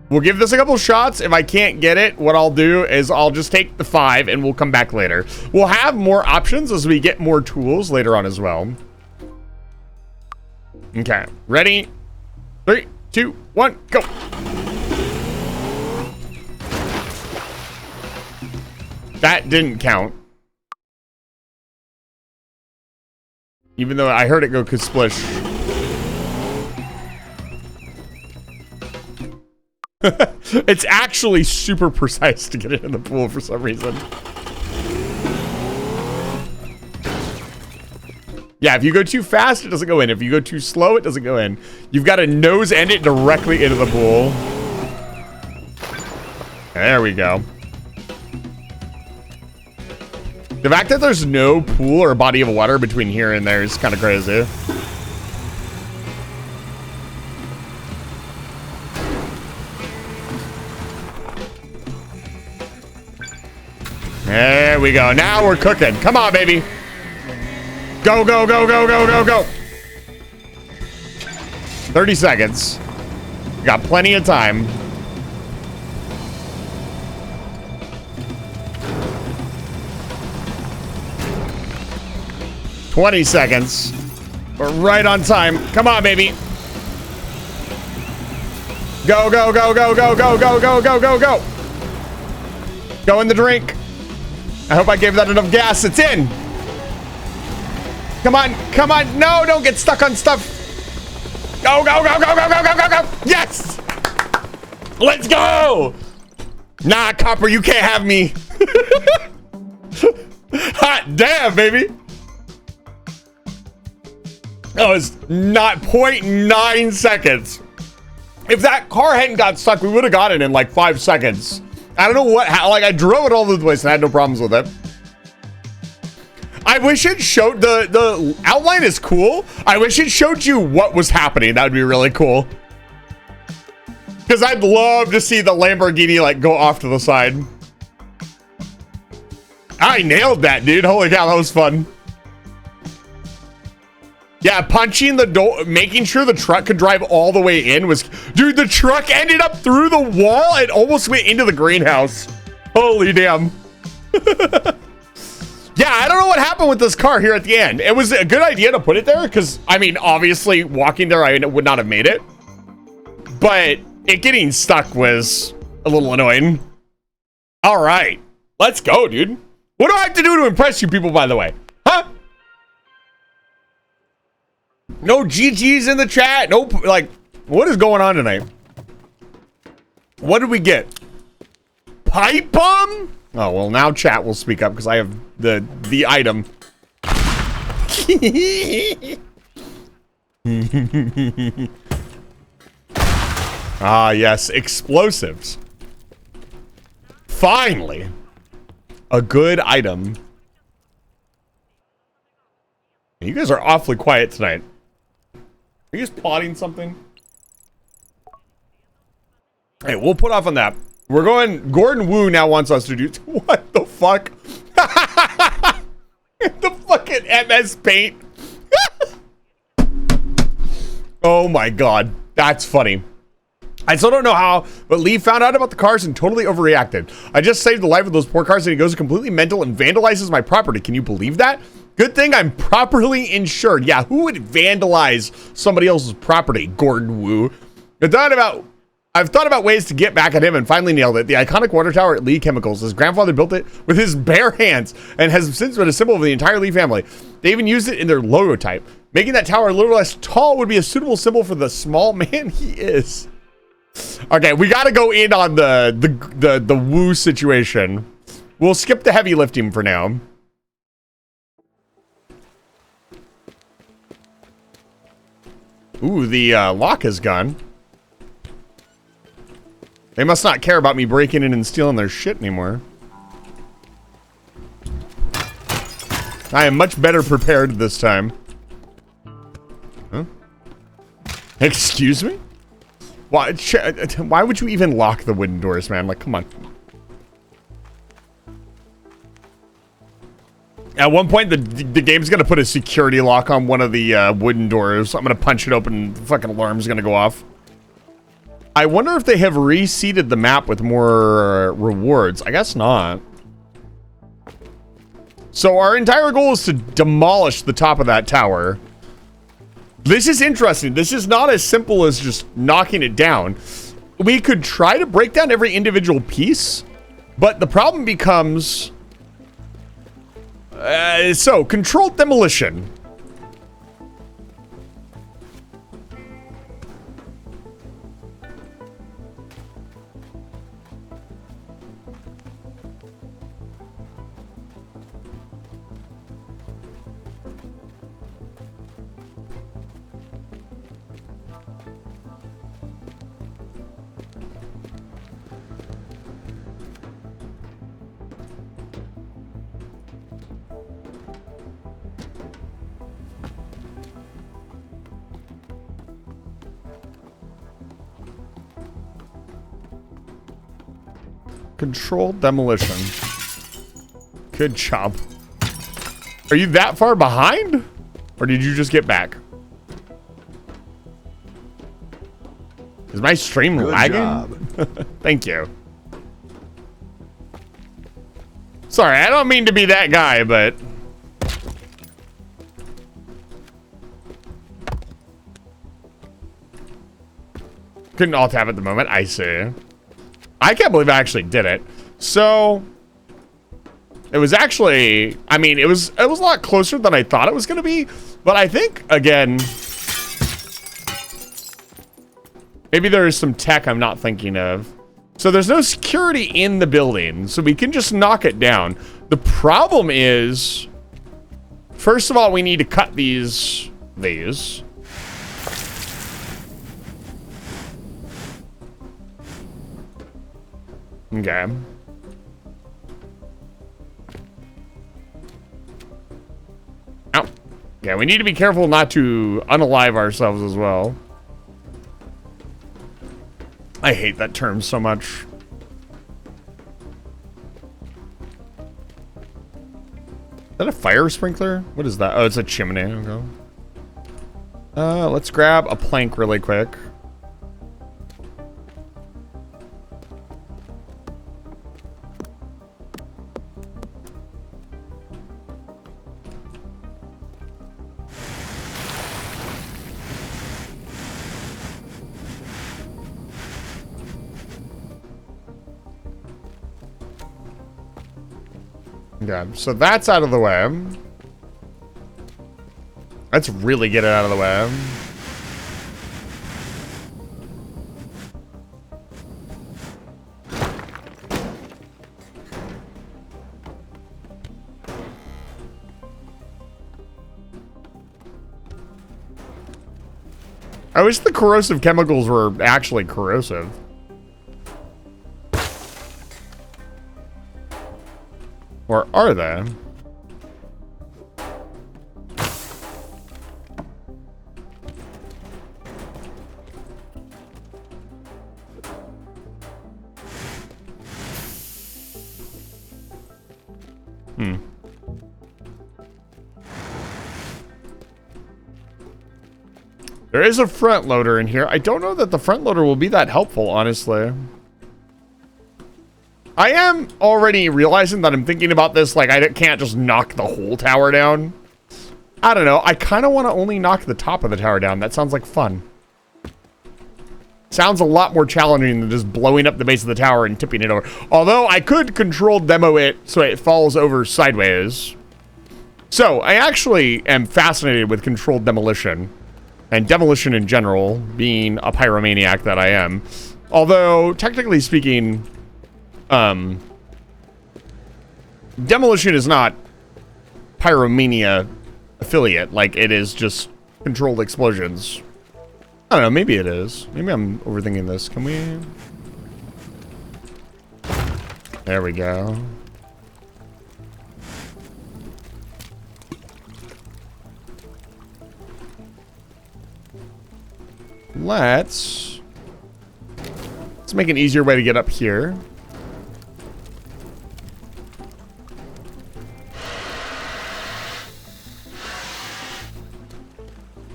We'll give this a couple shots. If I can't get it, what I'll do is I'll just take the 5 and we'll come back later. We'll have more options as we get more tools later on as well. Okay. Ready? 3, 2, 1, go. That didn't count. Even though I heard it go splish. It's actually super precise to get it in the pool for some reason. Yeah, if you go too fast, it doesn't go in. If you go too slow, it doesn't go in. You've got to nose end it directly into the pool. There we go. The fact that there's no pool or body of water between here and there is kind of crazy. There we go. Now we're cooking. Come on, baby. Go, go, go, go, go, go, go. 30 seconds. Got plenty of time. $20 seconds. We're right on time. Come on, baby. Go, go, go, go, go, go, go, go, go, go, go. Go in the drink. I hope I gave that enough gas. It's in. Come on, come on. No, don't get stuck on stuff. Go, go, go, go, go, go, go, go, go. Yes. Let's go. Nah, Copper, you can't have me. Hot damn, baby. That was not 0.9 seconds. If that car hadn't got stuck, we would have got it in like 5 seconds. I don't know what, like I drove it all over the place and I had no problems with it. I wish it showed, the outline is cool. I wish it showed you what was happening. That would be really cool. Because I'd love to see the Lamborghini like go off to the side. I nailed that, dude. Holy cow, that was fun. Yeah, punching the door, making sure the truck could drive all the way in was... Dude, the truck ended up through the wall and almost went into the greenhouse. Holy damn. Yeah, I don't know what happened with this car here at the end. It was a good idea to put it there because, I mean, obviously walking there, I would not have made it. But it getting stuck was a little annoying. All right, let's go, dude. What do I have to do to impress you people, by the way? Huh? No GGs in the chat. Nope. Like, what is going on tonight? What did we get? Pipe bomb? Oh, well, now chat will speak up because I have the item. Ah, yes. Explosives. Finally. A good item. You guys are awfully quiet tonight. Are you just plotting something? Hey, we'll put off on that. We're going... Gordon Wu now wants us to do... What the fuck? The fucking MS Paint. Oh my god. That's funny. I still don't know how, but Lee found out about the cars and totally overreacted. I just saved the life of those poor cars and he goes completely mental and vandalizes my property. Can you believe that? Good thing I'm properly insured. Yeah, who would vandalize somebody else's property? Gordon Wu. I've thought about ways to get back at him and finally nailed it. The iconic water tower at Lee Chemicals. His grandfather built it with his bare hands and has since been a symbol of the entire Lee family. They even used it in their logo type. Making that tower a little less tall would be a suitable symbol for the small man he is. Okay, we got to go in on the Wu situation. We'll skip the heavy lifting for now. Ooh, the lock is gone. They must not care about me breaking in and stealing their shit anymore. I am much better prepared this time. Huh? Excuse me? Why would you even lock the wooden doors, man? Like, come on. At one point, the game's gonna put a security lock on one of the wooden doors. I'm gonna punch it open and the fucking alarm's gonna go off. I wonder if they have reseeded the map with more rewards. I guess not. So our entire goal is to demolish the top of that tower. This is interesting. This is not as simple as just knocking it down. We could try to break down every individual piece, but the problem becomes... so, controlled demolition. Controlled demolition. Good job. Are you that far behind? Or did you just get back? Is my stream lagging? Thank you. Sorry, I don't mean to be that guy, but... Couldn't alt tab at the moment, I see. I can't believe I actually did it. So... It was actually... I mean, it was a lot closer than I thought it was going to be. But I think, again... Maybe there is some tech I'm not thinking of. So there's no security in the building, so we can just knock it down. The problem is, first of all, we need to cut these. Okay. Ow. Yeah, we need to be careful not to unalive ourselves as well. I hate that term so much. Is that a fire sprinkler? What is that? Oh, it's a chimney. Okay. Let's grab a plank really quick. Okay, so that's out of the way. Let's really get it out of the way. I wish the corrosive chemicals were actually corrosive. Or are they? There is a front loader in here. I don't know that the front loader will be that helpful, honestly. I am already realizing that I'm thinking about this like I can't just knock the whole tower down. I don't know. I kind of want to only knock the top of the tower down. That sounds like fun. Sounds a lot more challenging than just blowing up the base of the tower and tipping it over. Although I could control demo it so it falls over sideways. So I actually am fascinated with controlled demolition. And demolition in general, being a pyromaniac that I am. Although, technically speaking... demolition is not Pyromania affiliate, like it is just controlled explosions. I don't know, maybe it is. Maybe I'm overthinking this. Can we? There we go. let's make an easier way to get up here.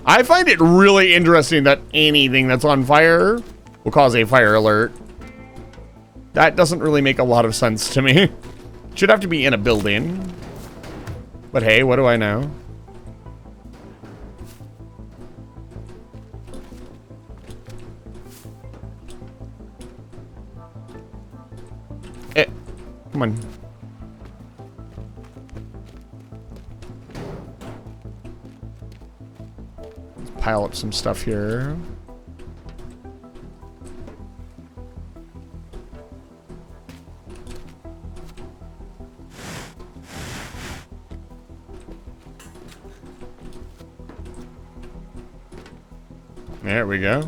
I find it really interesting that anything that's on fire will cause a fire alert. That doesn't really make a lot of sense to me. Should have to be in a building. But hey, what do I know? Come on. Let's pile up some stuff here. There we go.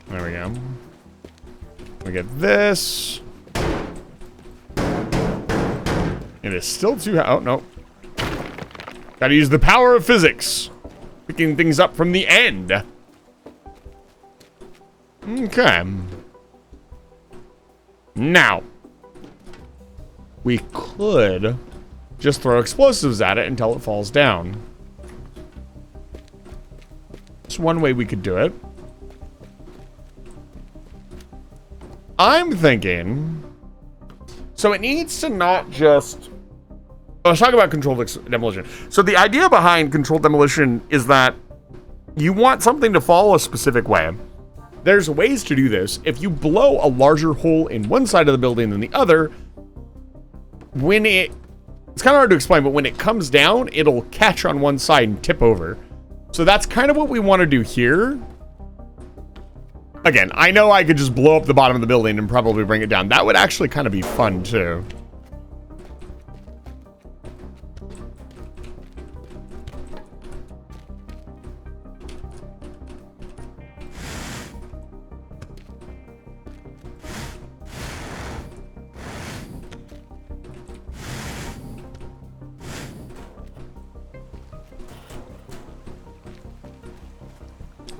There we go. We get this. It is still too high. Oh, no. Gotta use the power of physics. Picking things up from the end. Okay. Now, we could just throw explosives at it until it falls down. That's one way we could do it. I'm thinking, so it needs to not just, let's talk about controlled demolition. So the idea behind controlled demolition is that you want something to fall a specific way. There's ways to do this. If you blow a larger hole in one side of the building than the other, when it's kind of hard to explain, but when it comes down, it'll catch on one side and tip over. So that's kind of what we want to do here. Again, I know I could just blow up the bottom of the building and probably bring it down. That would actually kind of be fun too.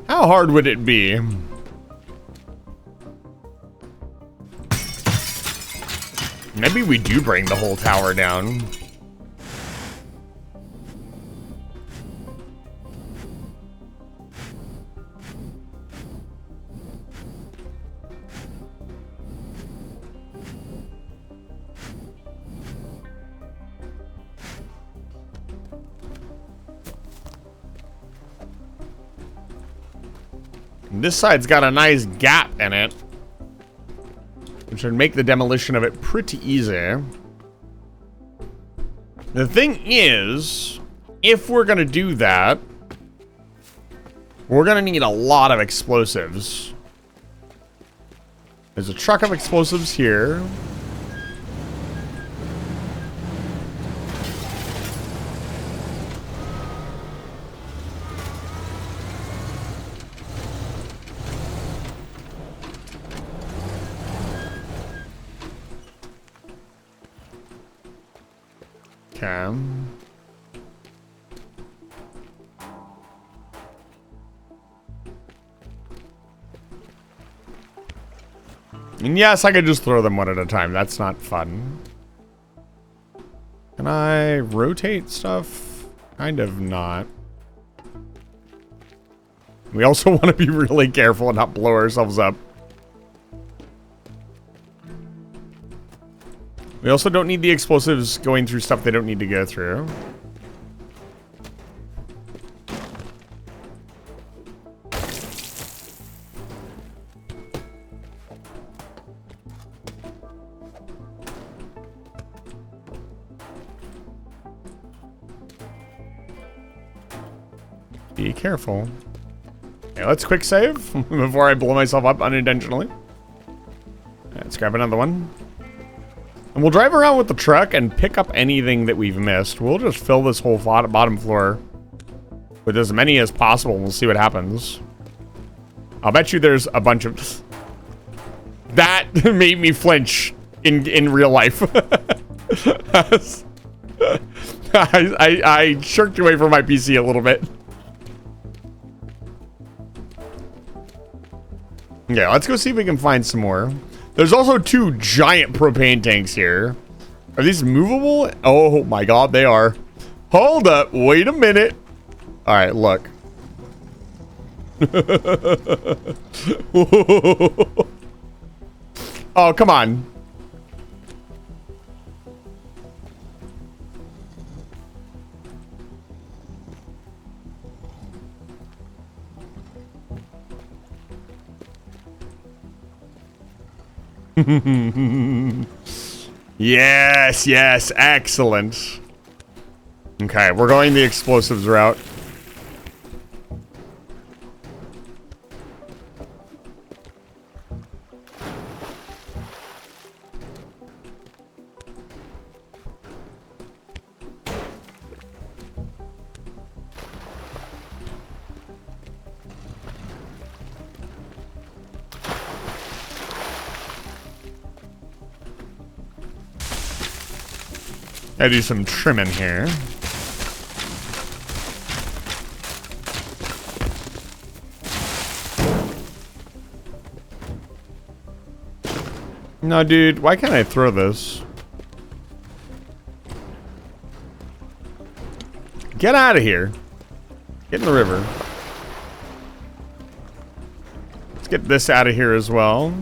How hard would it be? Maybe we do bring the whole tower down. This side's got a nice gap in it, which would make the demolition of it pretty easy. The thing is, if we're gonna do that, we're gonna need a lot of explosives. There's a truck of explosives here. Okay. And yes, I could just throw them one at a time. That's not fun. Can I rotate stuff? Kind of not. We also want to be really careful and not blow ourselves up. We also don't need the explosives going through stuff they don't need to go through. Be careful. Okay, let's quick save before I blow myself up unintentionally. Let's grab another one. And we'll drive around with the truck and pick up anything that we've missed. We'll just fill this whole bottom floor with as many as possible. We'll see what happens. I'll bet you there's a bunch of... That made me flinch in real life. I shirked away from my PC a little bit. Yeah, let's go see if we can find some more. There's also 2 giant propane tanks here. Are these movable? Oh my god, they are. Hold up, wait a minute. All right, look. Oh, come on. Yes, yes, excellent. Okay, we're going the explosives route. I do some trimming here. No, dude, why can't I throw this? Get out of here. Get in the river. Let's get this out of here as well.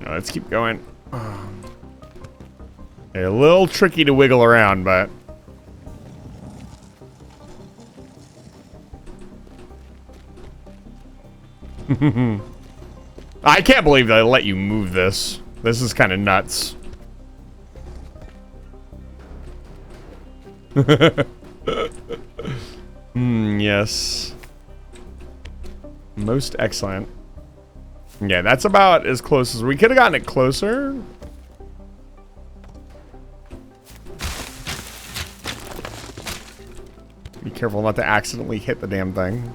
Let's keep going. A little tricky to wiggle around, but... I can't believe they let you move this. This is kind of nuts. Yes. Most excellent. Yeah, that's about as close as we could have gotten it closer. Be careful not to accidentally hit the damn thing.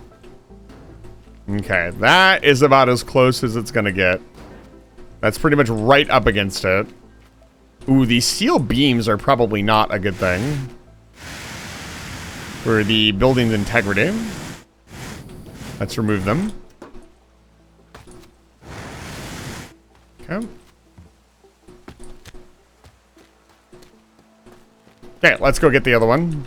Okay, that is about as close as it's gonna get. That's pretty much right up against it. Ooh, these steel beams are probably not a good thing for the building's integrity. Let's remove them. Okay. Okay, let's go get the other one.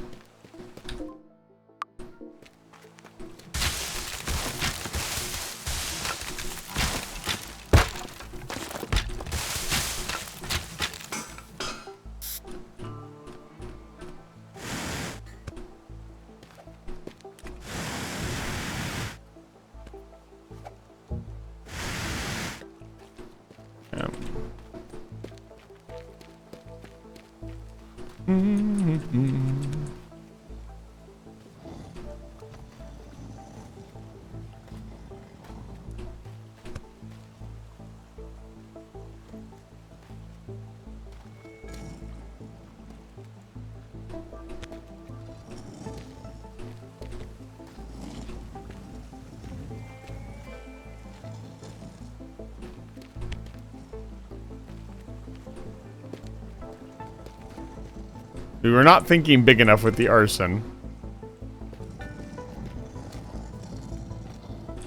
We were not thinking big enough with the arson.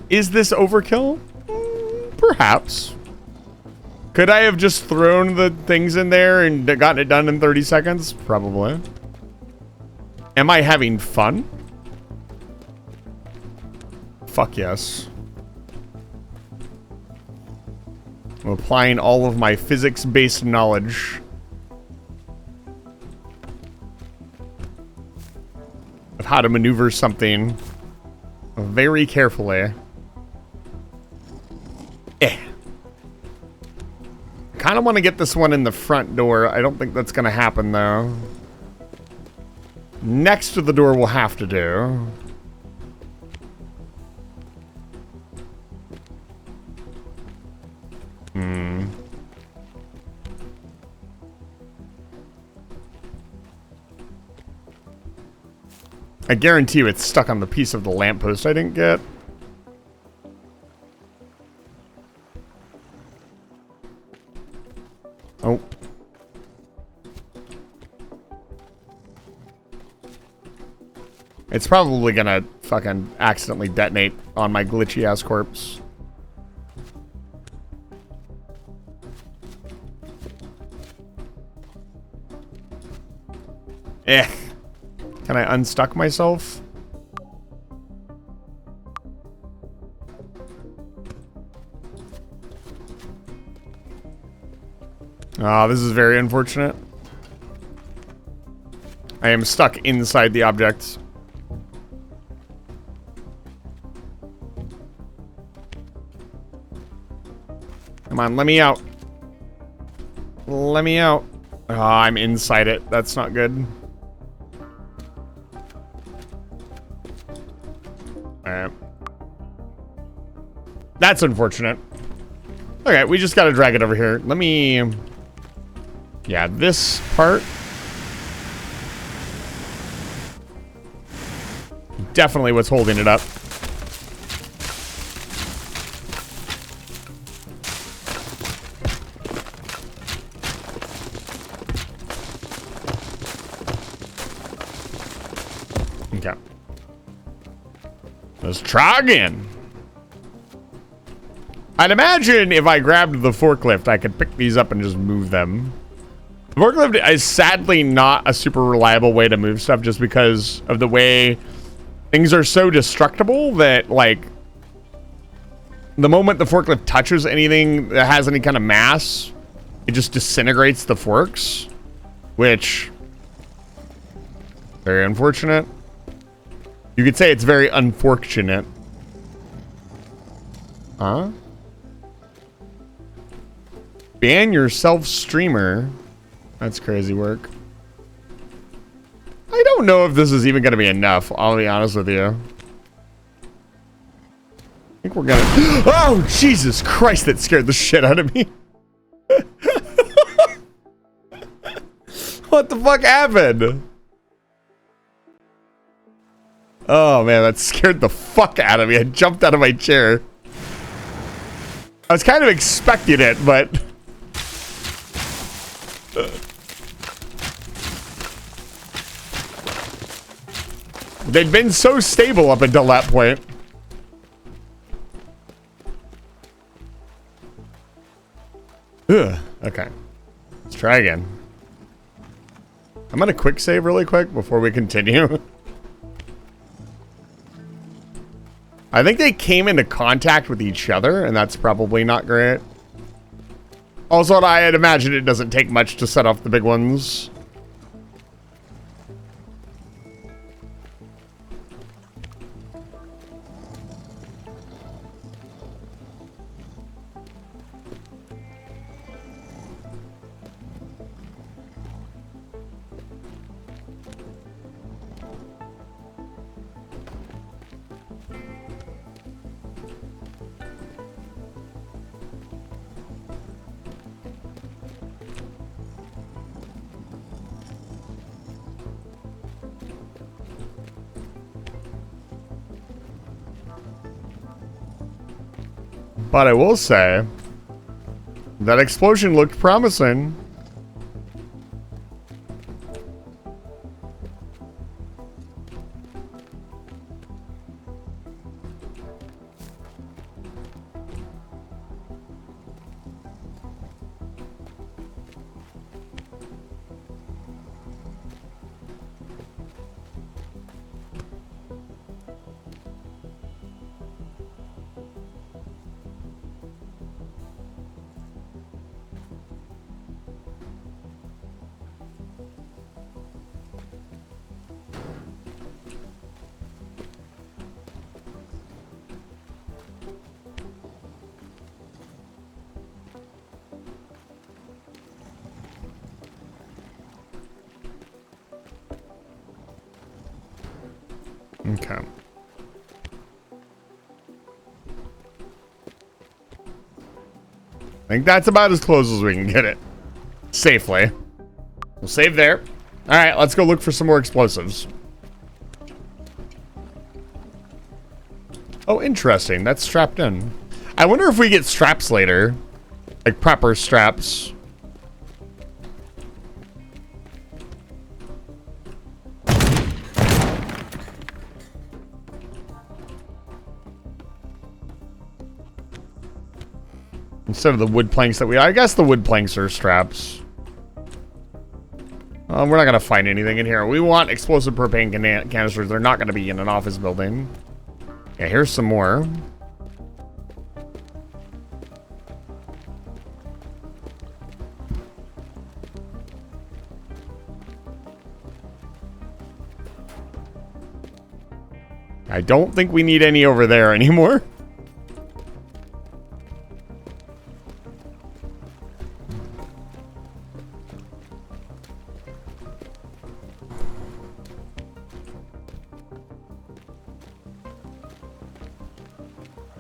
Is this overkill? Perhaps. Could I have just thrown the things in there and gotten it done in 30 seconds? Probably. Am I having fun? Fuck yes. I'm applying all of my physics-based knowledge of how to maneuver something very carefully. I kind of want to get this one in the front door. I don't think that's going to happen, though. Next to the door we'll have to do. I guarantee you it's stuck on the piece of the lamppost I didn't get. Oh. It's probably gonna fucking accidentally detonate on my glitchy ass corpse. Eh. Can I unstuck myself? Ah, this is very unfortunate. I am stuck inside the object. Come on, let me out. Let me out. Ah, I'm inside it. That's not good. That's unfortunate. Okay, we just gotta drag it over here. Let me... Yeah, this part... Definitely what's holding it up. Okay. Let's try again. I'd imagine if I grabbed the forklift, I could pick these up and just move them. The forklift is sadly not a super reliable way to move stuff just because of the way things are so destructible that, like, the moment the forklift touches anything that has any kind of mass, it just disintegrates the forks, which, very unfortunate. You could say it's very unfortunate. Huh? Ban yourself, streamer. That's crazy work. I don't know if this is even going to be enough, I'll be honest with you. I think we're gonna... Oh, Jesus Christ, that scared the shit out of me. What the fuck happened? Oh, man, that scared the fuck out of me. I jumped out of my chair. I was kind of expecting it, but... They'd been so stable up until that point. Ugh, okay. Let's try again. I'm gonna quick save really quick before we continue. I think they came into contact with each other, and that's probably not great. Also, I'd imagine it doesn't take much to set off the big ones. But I will say, that explosion looked promising. Okay. I think that's about as close as we can get it. Safely. We'll save there. All right, let's go look for some more explosives. Oh, interesting. That's strapped in. I wonder if we get straps later. Like proper straps. Instead of the wood planks that I guess the wood planks are straps. We're not going to find anything in here. We want explosive propane canisters. They're not going to be in an office building. Yeah, here's some more. I don't think we need any over there anymore.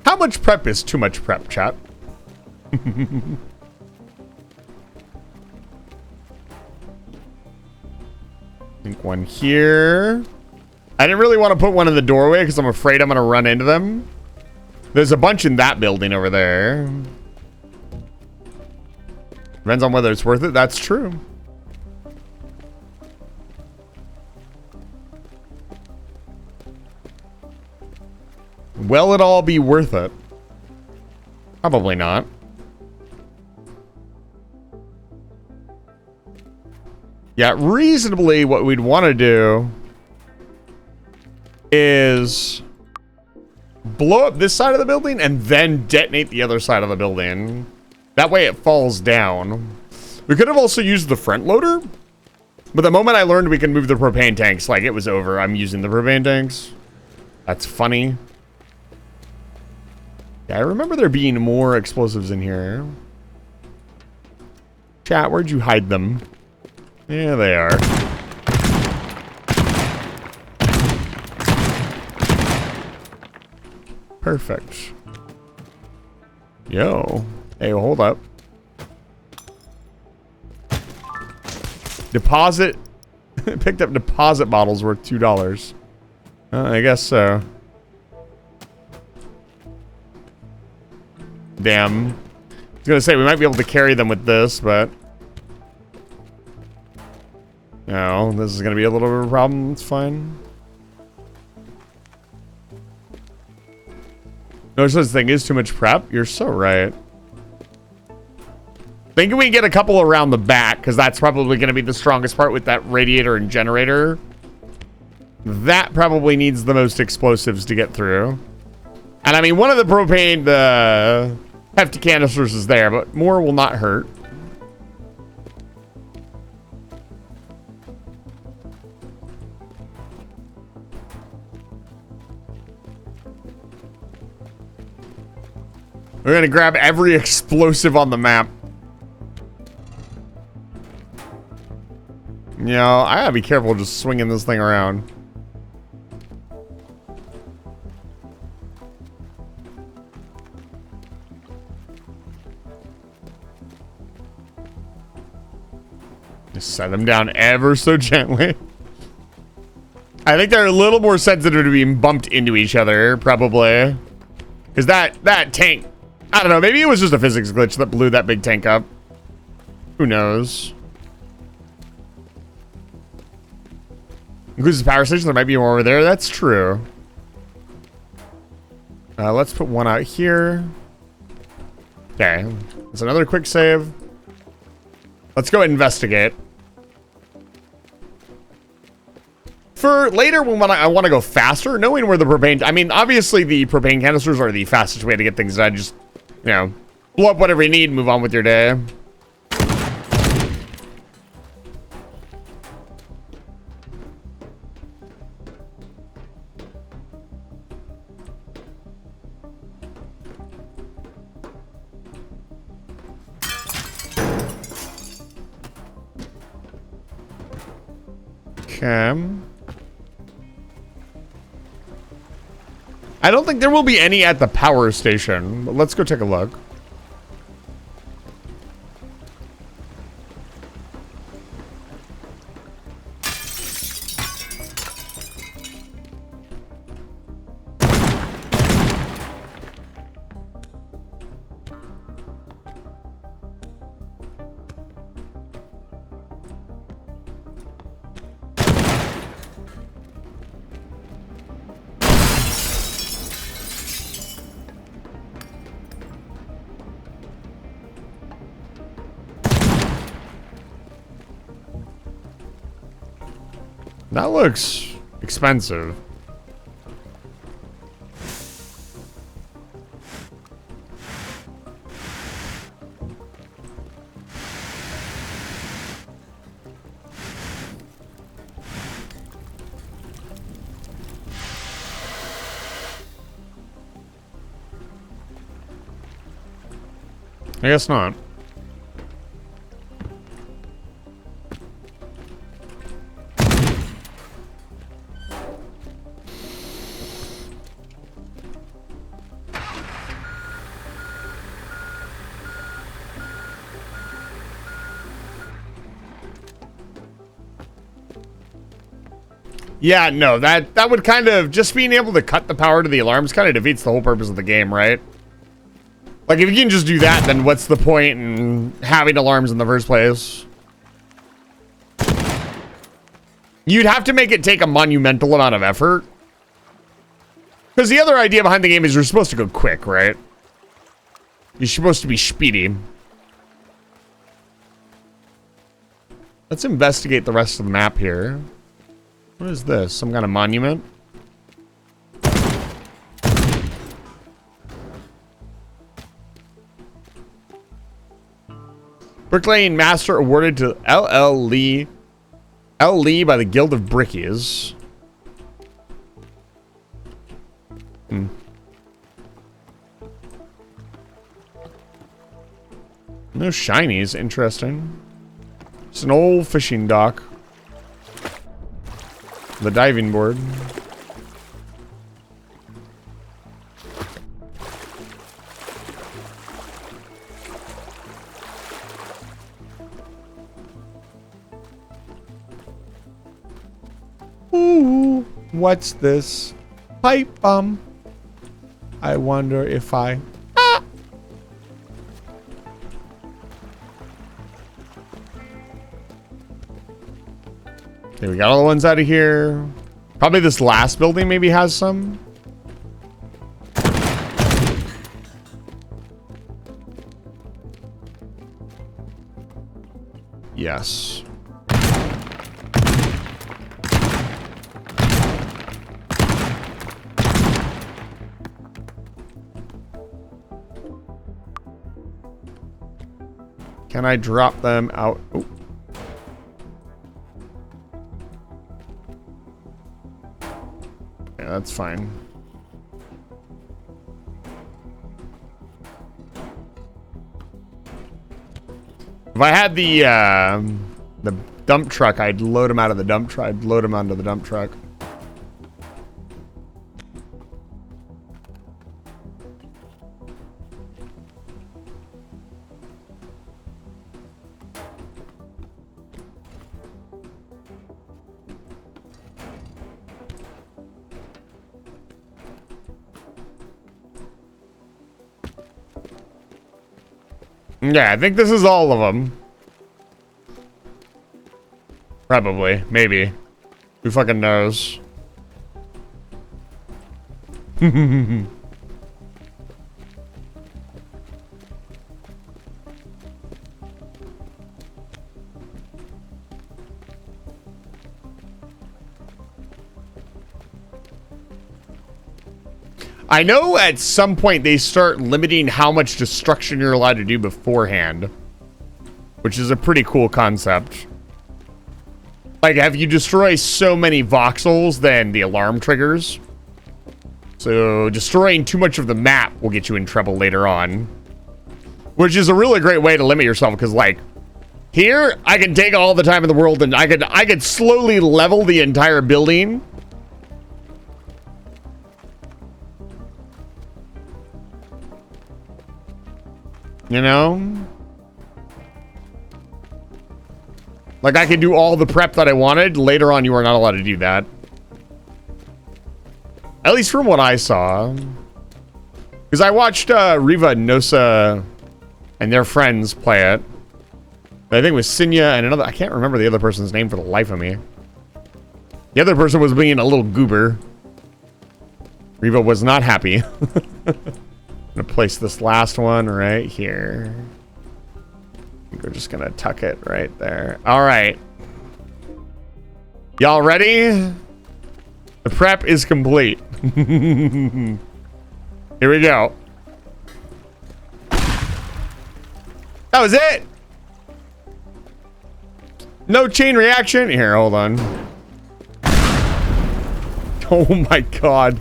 How much prep is too much prep, chat? I think one here. I didn't really want to put one in the doorway because I'm afraid I'm going to run into them. There's a bunch in that building over there. Depends on whether it's worth it. That's true. Will it all be worth it? Probably not. Yeah, reasonably what we'd want to do is blow up this side of the building and then detonate the other side of the building. That way it falls down. We could have also used the front loader, but the moment I learned we can move the propane tanks, like, it was over. I'm using the propane tanks. That's funny. Yeah, I remember there being more explosives in here. Chat, where'd you hide them? Yeah, they are. Perfect. Yo. Hey, hold up. Deposit. Picked up deposit bottles worth $2. I guess so. Damn. I was gonna say we might be able to carry them with this, but no, this is gonna be a little bit of a problem. It's fine. No such thing is too much prep. You're so right. Thinking we can get a couple around the back, because that's probably going to be the strongest part with that radiator and generator. That probably needs the most explosives to get through. And I mean, one of the propane, the hefty canisters is there, but more will not hurt. We're going to grab every explosive on the map. You know, I gotta be careful just swinging this thing around. Just set them down ever so gently. I think they're a little more sensitive to being bumped into each other, probably. Because that tank, I don't know, maybe it was just a physics glitch that blew that big tank up. Who knows? Includes the power station. There might be more over there. That's true. Let's put one out here. Okay. That's another quick save. Let's go investigate. For later, when I want to go faster, knowing where the propane... I mean, obviously, the propane canisters are the fastest way to get things done. Just, you know, blow up whatever you need and move on with your day. Okay. I don't think there will be any at the power station, but let's go take a look. That looks expensive. I guess not. Yeah, no, that would kind of, just being able to cut the power to the alarms kind of defeats the whole purpose of the game, right? Like, if you can just do that, then what's the point in having alarms in the first place? You'd have to make it take a monumental amount of effort. Because the other idea behind the game is you're supposed to go quick, right? You're supposed to be speedy. Let's investigate the rest of the map here. What is this? Some kind of monument? Bricklaying Master awarded to L. Lee by the Guild of Brickies. No shinies. Interesting. It's an old fishing dock. The diving board. Ooh, what's this? Pipe bomb. I wonder if I... Okay, we got all the ones out of here. Probably this last building maybe has some. Yes. Can I drop them out? Oh. Yeah, that's fine. If I had the dump truck, I'd load them out of the dump truck. I'd load them onto the dump truck. Yeah, I think this is all of them. Probably. Maybe. Who fucking knows? I know at some point they start limiting how much destruction you're allowed to do beforehand, which is a pretty cool concept. Like, if you destroy so many voxels, then the alarm triggers. So destroying too much of the map will get you in trouble later on, which is a really great way to limit yourself. Because, like, here I can take all the time in the world, and I could slowly level the entire building. You know? Like, I could do all the prep that I wanted. Later on, you are not allowed to do that. At least from what I saw. Because I watched Riva, Nosa, and their friends play it. I think it was Sinya and another... I can't remember the other person's name for the life of me. The other person was being a little goober. Riva was not happy. I'm gonna place this last one right here. I think we're just gonna tuck it right there. All right. Y'all ready? The prep is complete. Here we go. That was it. No chain reaction. Here, hold on. Oh my god.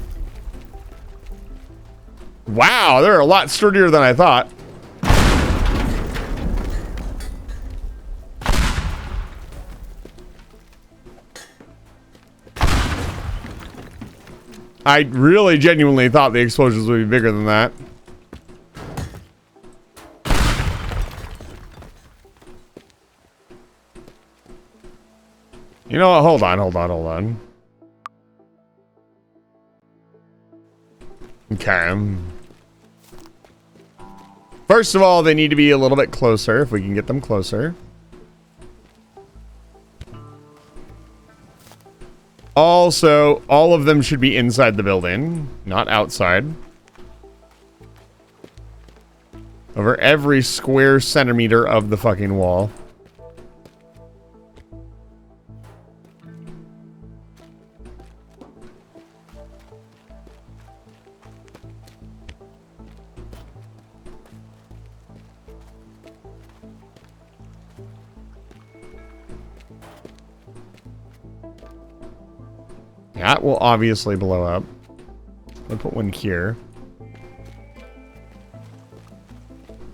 Wow, they're a lot sturdier than I thought. I really genuinely thought the explosions would be bigger than that. You know what? Hold on. Okay. First of all, they need to be a little bit closer, if we can get them closer. Also, all of them should be inside the building, not outside. Over every square centimeter of the fucking wall. That will obviously blow up. I'll put one here.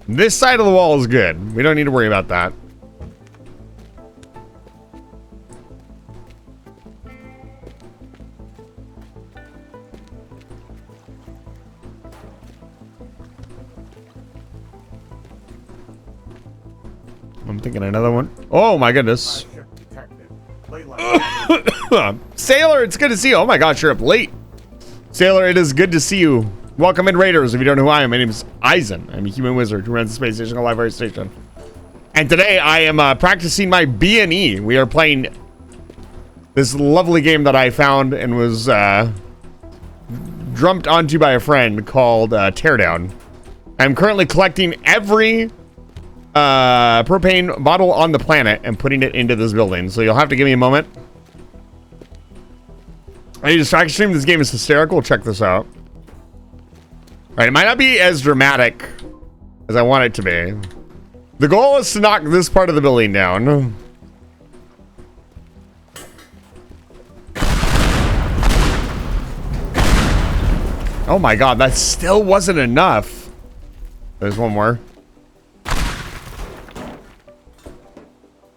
This side of the wall is good. We don't need to worry about that. I'm thinking another one. Oh my goodness. Sailor, it's good to see you. Oh my gosh, you're up late. Sailor, it is good to see you. Welcome in, Raiders. If you don't know who I am, my name is Eisen. I'm a human wizard who runs the space station called Live Fire Station. And today I am practicing my B&E. We are playing this lovely game that I found and was drumped onto by a friend called Teardown. I'm currently collecting every propane bottle on the planet and putting it into this building. So you'll have to give me a moment. I need to distract stream. This game is hysterical. Check this out. Alright, it might not be as dramatic as I want it to be. The goal is to knock this part of the building down. Oh my god, that still wasn't enough. There's one more.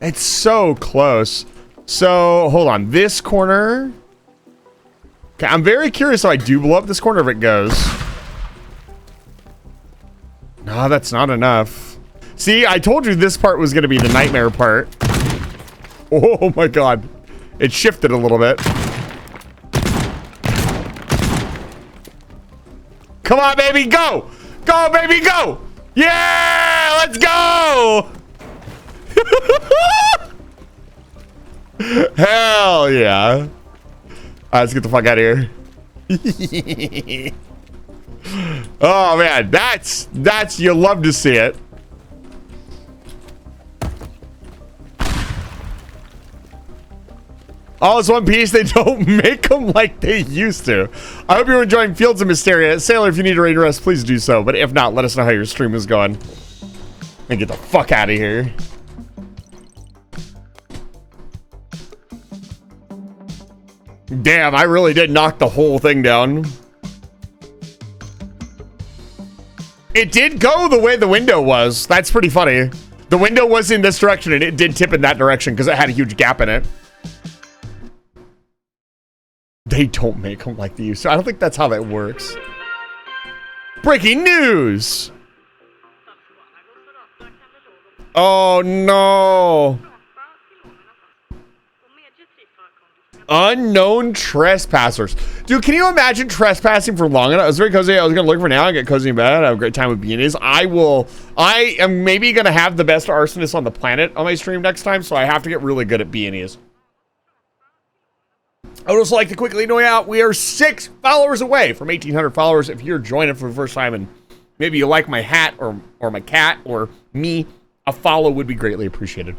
It's so close. So, hold on. This corner. Okay, I'm very curious if I do blow up this corner if it goes. No, that's not enough. See, I told you this part was going to be the nightmare part. Oh my god. It shifted a little bit. Come on, baby, go! Go, baby, go! Yeah! Let's go! Hell yeah. Alright, let's get the fuck out of here. Oh man, that's you love to see it. All is one piece. They don't make them like they used to. I hope you're enjoying Fields of Mysteria. Sailor, if you need a raid rest, please do so. But if not, let us know how your stream is going. And get the fuck out of here. Damn, I really did knock the whole thing down. It did go the way the window was. That's pretty funny. The window was in this direction and it did tip in that direction because it had a huge gap in it. They don't make them like they used to. I don't think that's how that works. Breaking news! Oh no. Unknown trespassers. Dude, can you imagine trespassing for long enough? It was very cozy. I was gonna look for now and get cozy in bed. I have a great time with beanies. I am maybe gonna have the best arsonist on the planet on my stream next time, so I have to get really good at beanies. I would also like to quickly note out we are 6 followers away from 1,800 followers. If you're joining for the first time and maybe you like my hat or my cat or me, a follow would be greatly appreciated.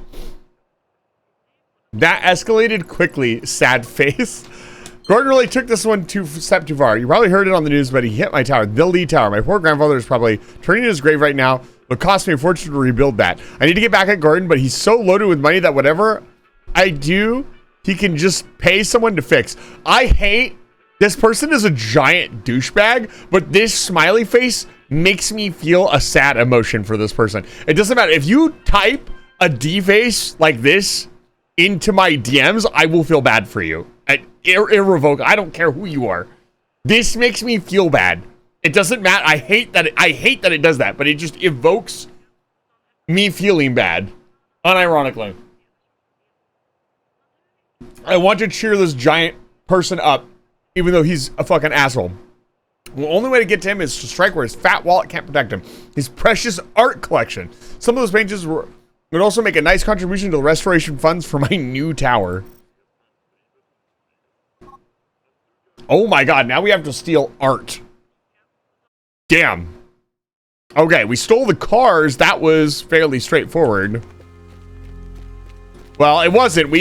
That escalated quickly, sad face. Gordon really took this one step too far. You probably heard it on the news, but he hit my tower, the Lee Tower. My poor grandfather is probably turning in his grave right now. It cost me a fortune to rebuild that. I need to get back at Gordon, but he's so loaded with money that whatever I do, he can just pay someone to fix. I hate, this person is a giant douchebag, but this smiley face makes me feel a sad emotion for this person. It doesn't matter. If you type a D face like this into my DMs, I will feel bad for you. Irrevocable. I don't care who you are. This makes me feel bad. It doesn't matter. I hate that it does that, but it just evokes me feeling bad. Unironically. I want to cheer this giant person up, even though he's a fucking asshole. The only way to get to him is to strike where his fat wallet can't protect him. His precious art collection. Some of those pages would also make a nice contribution to the restoration funds for my new tower. Oh my god, now we have to steal art. Damn. Okay, we stole the cars. That was fairly straightforward. Well, it wasn't.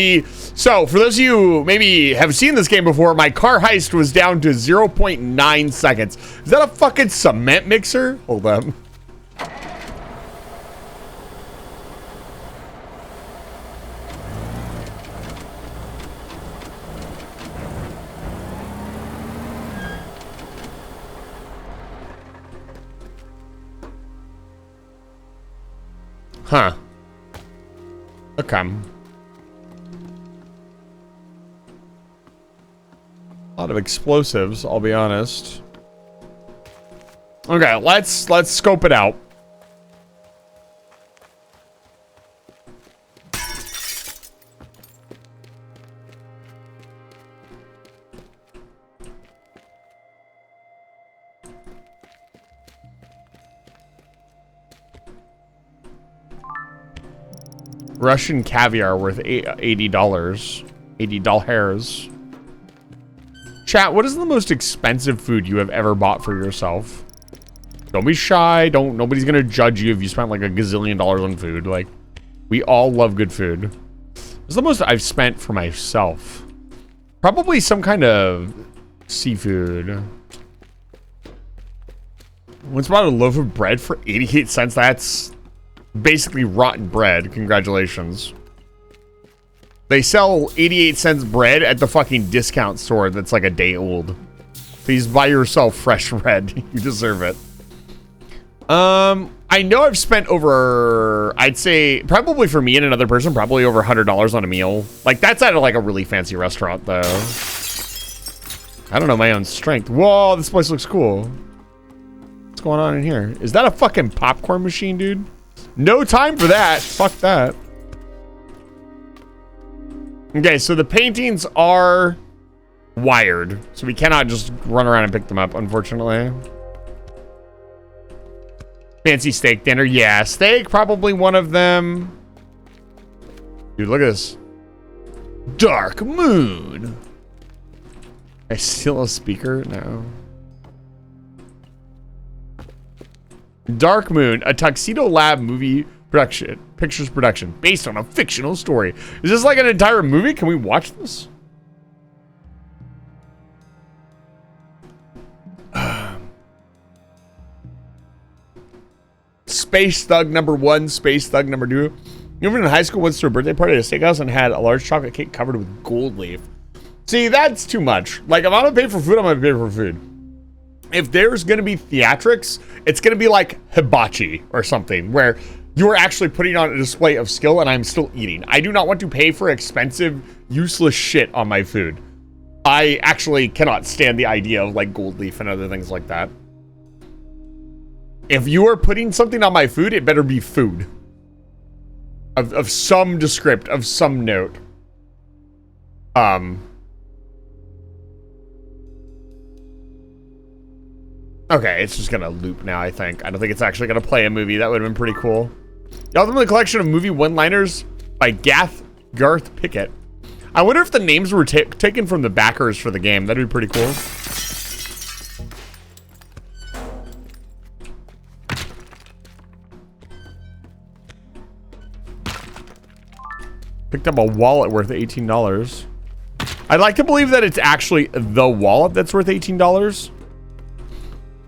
So, for those of you who maybe have seen this game before, my car heist was down to 0.9 seconds. Is that a fucking cement mixer? Hold up. Huh. Okay. A lot of explosives, I'll be honest. Okay, let's scope it out. Russian caviar worth $80. $80. Chat, what is the most expensive food you have ever bought for yourself? Don't be shy. Nobody's gonna judge you if you spent like a gazillion dollars on food. Like, we all love good food. What's the most I've spent for myself? Probably some kind of seafood. Once bought a loaf of bread for 88 cents. That's basically rotten bread. Congratulations. They sell 88 cents bread at the fucking discount store that's like a day old. Please buy yourself fresh bread. You deserve it. I know I've spent over, I'd say probably for me and another person, probably over $100 on a meal. Like, that's at like a really fancy restaurant though. I don't know my own strength. Whoa, this place looks cool. What's going on in here? Is that a fucking popcorn machine, dude? No time for that. Fuck that. Okay, so the paintings are wired, so we cannot just run around and pick them up, unfortunately. Fancy steak dinner. Yeah, steak, probably one of them. Dude, look at this. Dark Moon. I steal a speaker? No. Dark Moon, a Tuxedo Lab movie pictures production based on a fictional story. Is this like an entire movie? Can we watch this? Space Thug number 1, Space Thug number 2. You ever in high school went to a birthday party at a steakhouse and had a large chocolate cake covered with gold leaf? See, that's too much. Like, if I'm gonna pay for food, I'm gonna pay for food. If there's gonna be theatrics, it's gonna be like hibachi or something where you're actually putting on a display of skill and I'm still eating. I do not want to pay for expensive, useless shit on my food. I actually cannot stand the idea of like gold leaf and other things like that. If you are putting something on my food, it better be food. of some descript, of some note. Okay, it's just gonna loop now, I think. I don't think it's actually gonna play a movie. That would have been pretty cool. The Ultimate Collection of Movie One-Liners by Garth Pickett. I wonder if the names were taken from the backers for the game. That'd be pretty cool. Picked up a wallet worth $18. I'd like to believe that it's actually the wallet that's worth $18.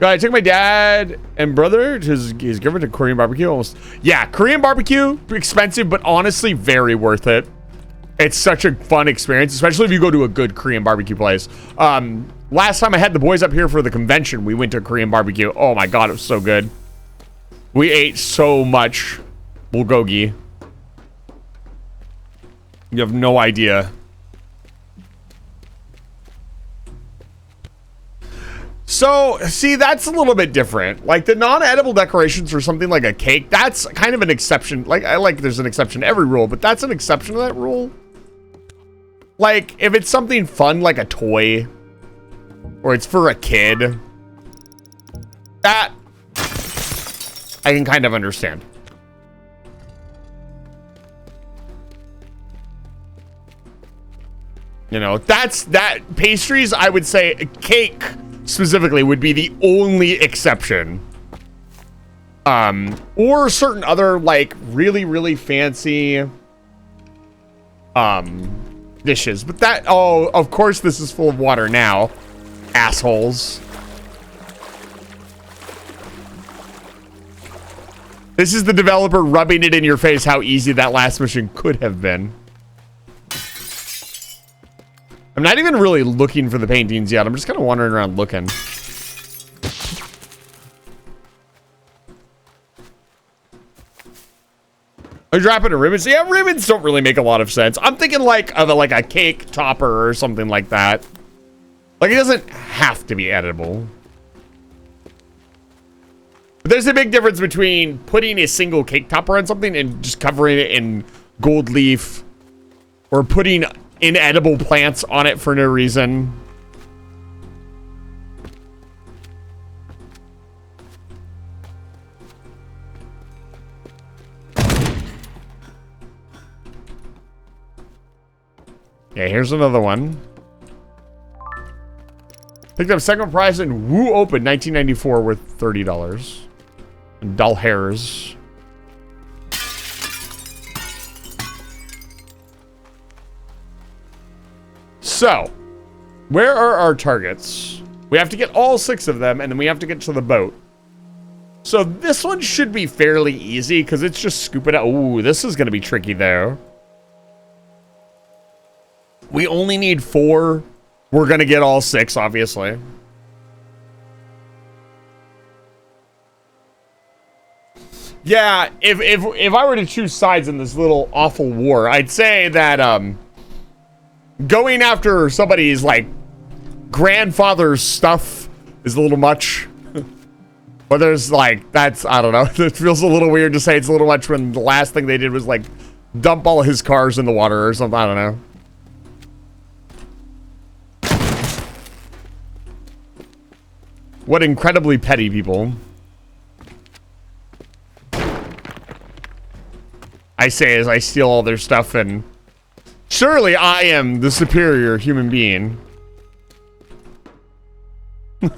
I took my dad and brother to his girlfriend to Korean barbecue. Almost, yeah, Korean barbecue, expensive, but honestly very worth it. It's such a fun experience, especially if you go to a good Korean barbecue place. Last time I had the boys up here for the convention, we went to Korean barbecue. Oh my god, it was so good. We ate so much bulgogi. You have no idea. So, see, that's a little bit different. Like, the non-edible decorations for something like a cake, that's kind of an exception. Like, there's an exception to every rule, but that's an exception to that rule. Like, if it's something fun, like a toy, or it's for a kid, that I can kind of understand. You know, that pastries, I would say, cake specifically would be the only exception. Or certain other, like, really, really fancy dishes. But that, oh, of course this is full of water now. Assholes. This is the developer rubbing it in your face how easy that last mission could have been. I'm not even really looking for the paintings yet. I'm just kind of wandering around looking. Are you dropping a ribbon? So yeah, ribbons don't really make a lot of sense. I'm thinking like of a cake topper or something like that. Like, it doesn't have to be edible. But there's a big difference between putting a single cake topper on something and just covering it in gold leaf, or putting inedible plants on it for no reason. Yeah, here's another one. Picked up second prize in Woo Open 1994 worth $30. And dull hairs. So, where are our targets? We have to get all 6 of them, and then we have to get to the boat. So this one should be fairly easy, because it's just scooping out. Ooh, this is going to be tricky, though. We only need 4. We're going to get all 6, obviously. Yeah, if I were to choose sides in this little awful war, I'd say that, going after somebody's, like, grandfather's stuff is a little much. But there's, like, that's, I don't know. It feels a little weird to say it's a little much when the last thing they did was, like, dump all his cars in the water or something. I don't know. What incredibly petty people. I say as I steal all their stuff, and surely I am the superior human being. If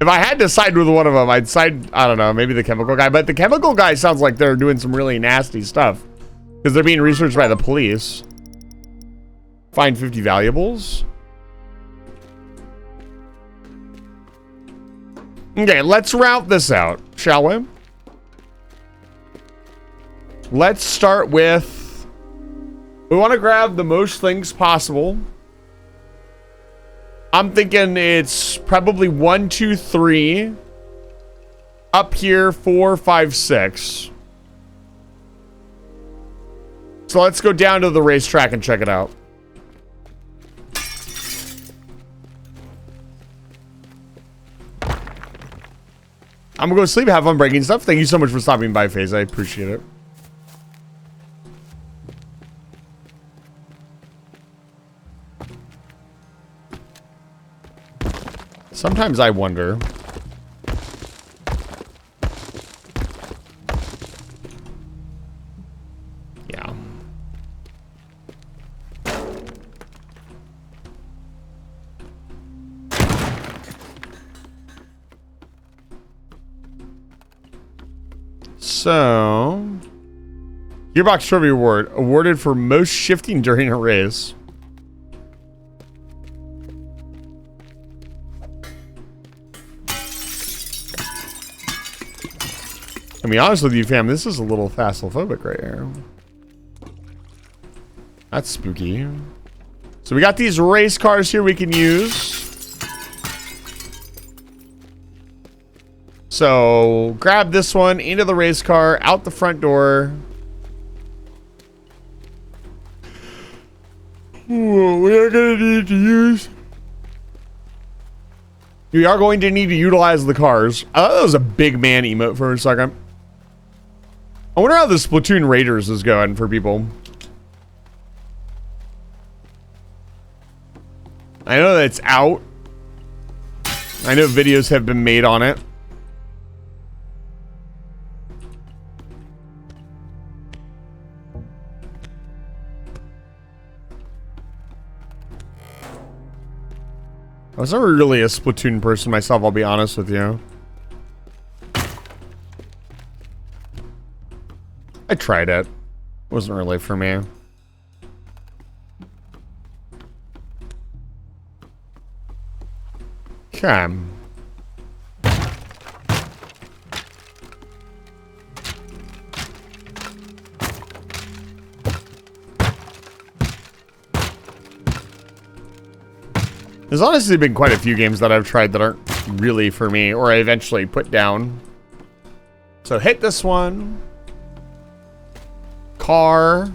I had to side with one of them, I'd side, I don't know, maybe the chemical guy. But the chemical guy sounds like they're doing some really nasty stuff, because they're being researched by the police. Find 50 valuables. Okay, let's route this out, shall we? Let's start with... we want to grab the most things possible. I'm thinking it's probably 1, 2, 3. Up here, 4, 5, 6. So let's go down to the racetrack and check it out. I'm gonna go sleep. Have fun breaking stuff. Thank you so much for stopping by, FaZe. I appreciate it. Sometimes I wonder. Yeah. So, Gearbox Trophy Award awarded for most shifting during a race. To be honest with you, fam, this is a little phasmophobia right here. That's spooky. So we got these race cars here we can use. So grab this one into the race car, out the front door. We are going to need to use. We are going to need to utilize the cars. I thought that was a big man emote for a second. I wonder how the Splatoon Raiders is going for people. I know that it's out. I know videos have been made on it. I was never really a Splatoon person myself, I'll be honest with you. I tried it. It wasn't really for me. Okay. There's honestly been quite a few games that I've tried that aren't really for me, or I eventually put down. So hit this one. Car.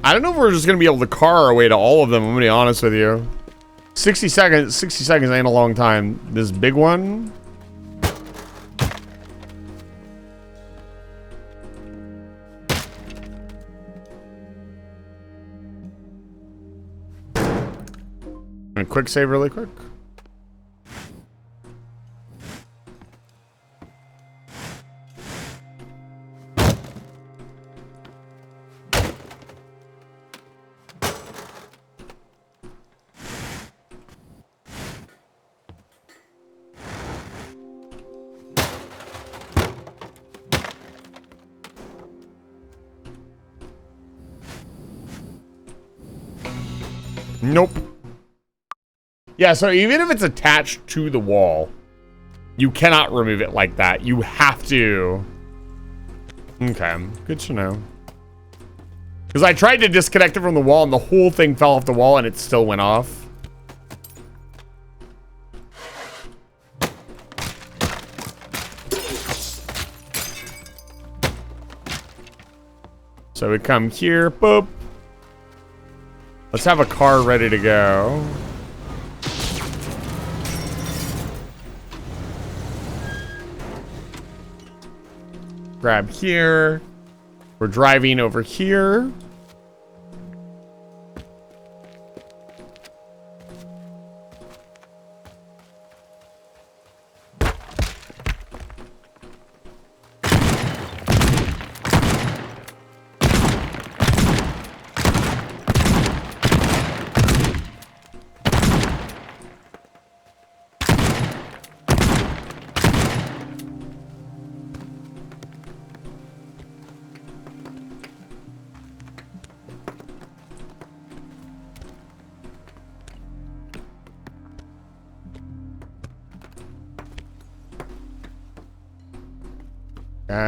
I don't know if we're just gonna be able to car our way to all of them, I'm gonna be honest with you. 60 seconds ain't a long time. This big one. A quick save really quick. Nope. Yeah, so even if it's attached to the wall, you cannot remove it like that. You have to. Okay, good to know. Because I tried to disconnect it from the wall and the whole thing fell off the wall and it still went off. So we come here, boop. Let's have a car ready to go. Grab here. We're driving over here.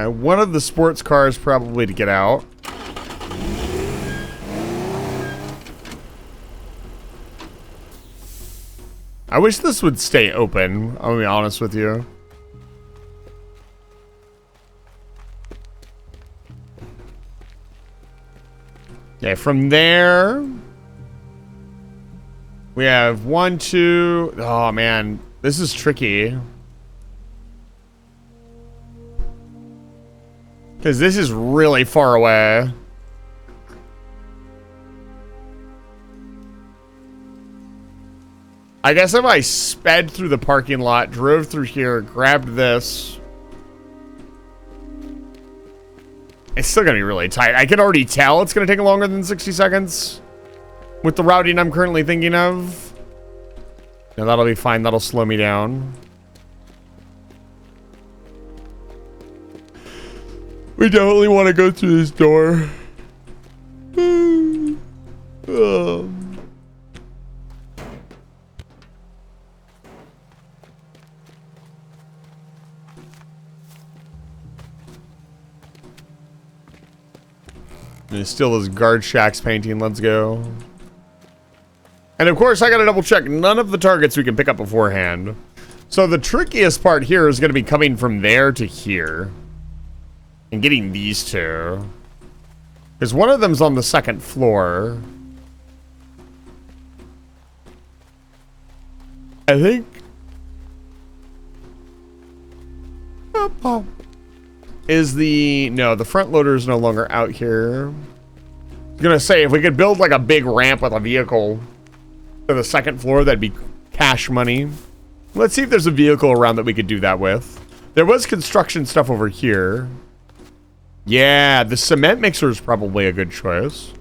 One of the sports cars probably to get out. I wish this would stay open, I'll be honest with you. Yeah, from there, We have 1, 2. Oh, man. This is tricky. Because this is really far away. I guess if I sped through the parking lot, drove through here, grabbed this. It's still going to be really tight. I can already tell it's going to take longer than 60 seconds. With the routing I'm currently thinking of. No, that'll be fine. That'll slow me down. We definitely want to go through this door. There's still this guard shacks painting. Let's go. And of course, I gotta double check none of the targets we can pick up beforehand. So the trickiest part here is gonna be coming from there to here. And getting these two. Because one of them's on the second floor. I think. Is the... No, the front loader is no longer out here. I was gonna say, if we could build like a big ramp with a vehicle to the second floor, that'd be cash money. Let's see if there's a vehicle around that we could do that with. There was construction stuff over here. Yeah, the cement mixer is probably a good choice.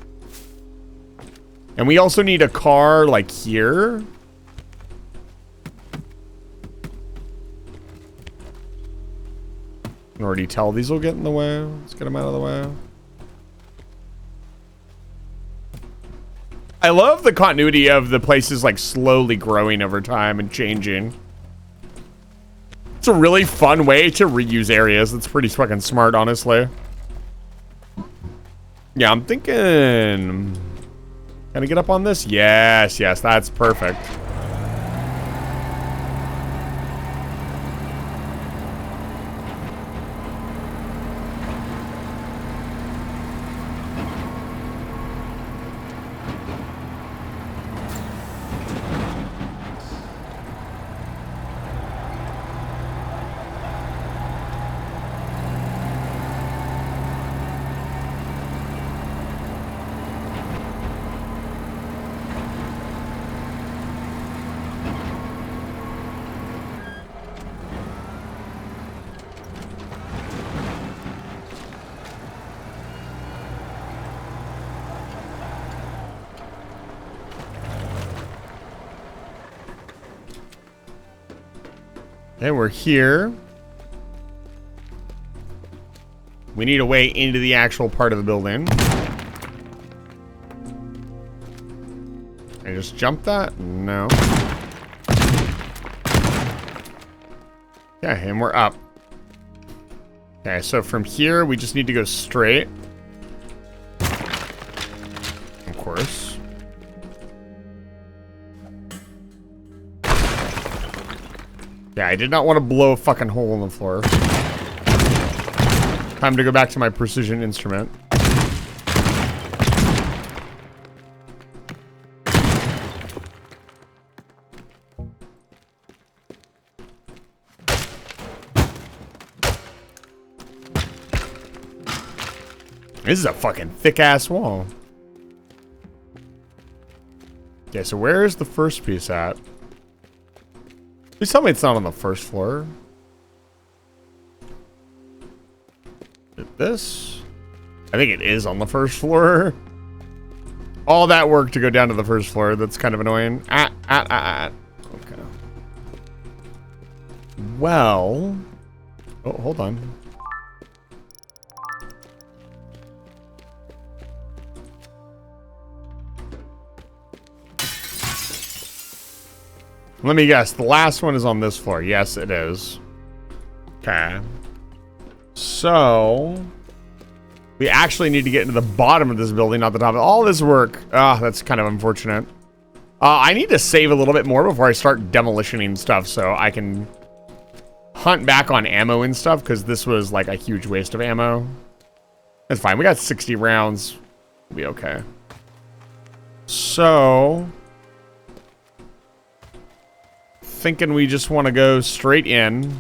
And we also need a car like here. I can already tell these will get in the way. Let's get them out of the way. I love the continuity of the places like slowly growing over time and changing. It's a really fun way to reuse areas. That's pretty fucking smart, honestly. Yeah, I'm thinking... Can I get up on this? Yes, yes, that's perfect. Okay, we're here. We need a way into the actual part of the building. Can I just jump that? No. Okay, and we're up. Okay, so from here, we just need to go straight. Of course. Yeah, I did not want to blow a fucking hole in the floor. Time to go back to my precision instrument. This is a fucking thick-ass wall. Okay, so where's the first piece at? Please tell me it's not on the first floor. Is it this? I think it is on the first floor. All that work to go down to the first floor. That's kind of annoying. Okay. Well. Oh, hold on. Let me guess. The last one is on this floor. Yes, it is. Okay. So, we actually need to get into the bottom of this building, not the top. All this work. Ah, that's kind of unfortunate. I need to save a little bit more before I start demolitioning stuff so I can hunt back on ammo and stuff, because this was like a huge waste of ammo. That's fine. We got 60 rounds. We'll be okay. So... thinking we just want to go straight in.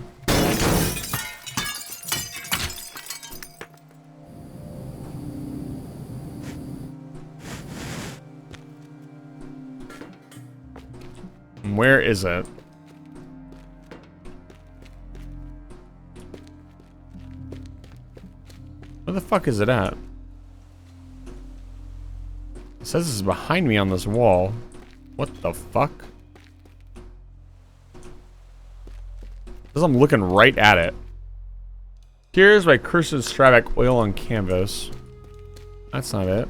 Where is it? Where the fuck is it at? It says it's behind me on this wall. What the fuck? It says I'm looking right at it. Here's my Cursed Stravac oil on canvas. That's not it.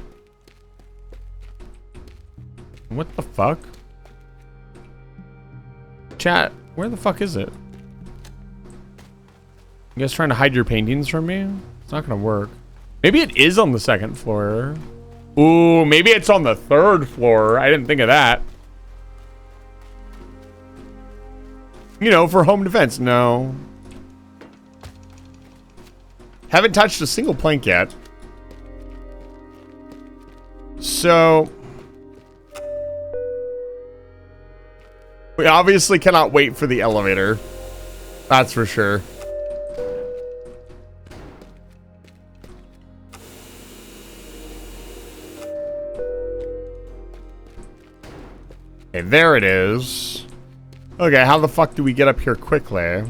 What the fuck? Chat, where the fuck is it? You guys trying to hide your paintings from me? It's not gonna work. Maybe it is on the second floor. Ooh, maybe it's on the third floor. I didn't think of that. You know, for home defense. No. Haven't touched a single plank yet. So... we obviously cannot wait for the elevator. That's for sure. Okay, there it is. Okay, how the fuck do we get up here quickly?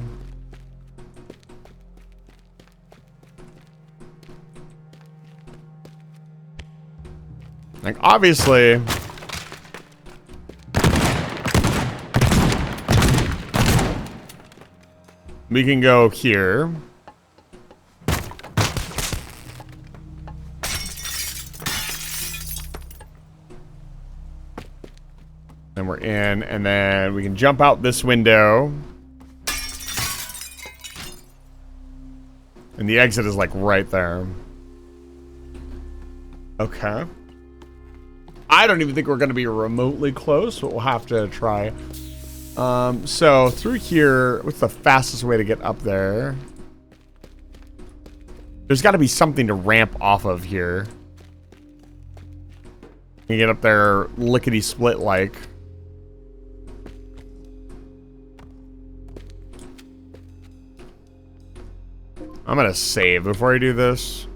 Like, obviously... we can go here. Then we're in, and then we can jump out this window. And the exit is like right there. Okay. I don't even think we're going to be remotely close, but we'll have to try. So through here, what's the fastest way to get up there? There's got to be something to ramp off of here. You get up there lickety split like. I'm gonna save before I do this.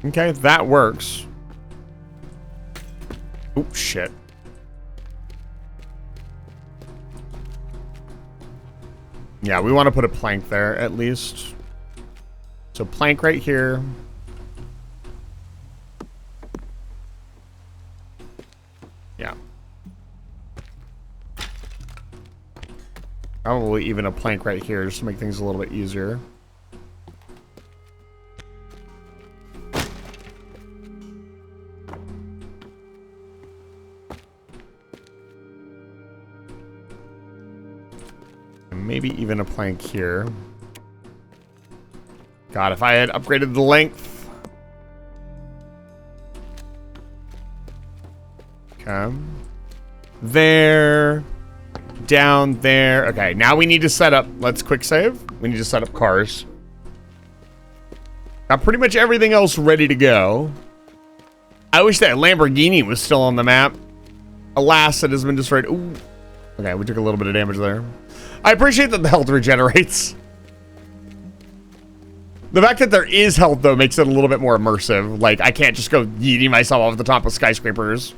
Okay, that works. Oop, shit. Yeah, we want to put a plank there, at least. So plank right here. Yeah. Probably even a plank right here, just to make things a little bit easier. Maybe even a plank here. God, if I had upgraded the length. Okay. There. Down there. Okay, now we need to set up. Let's quick save. We need to set up cars. Got pretty much everything else ready to go. I wish that Lamborghini was still on the map. Alas, it has been destroyed. Ooh. Okay, we took a little bit of damage there. I appreciate that the health regenerates. The fact that there is health, though, makes it a little bit more immersive. Like, I can't just go yeeting myself off the top of skyscrapers.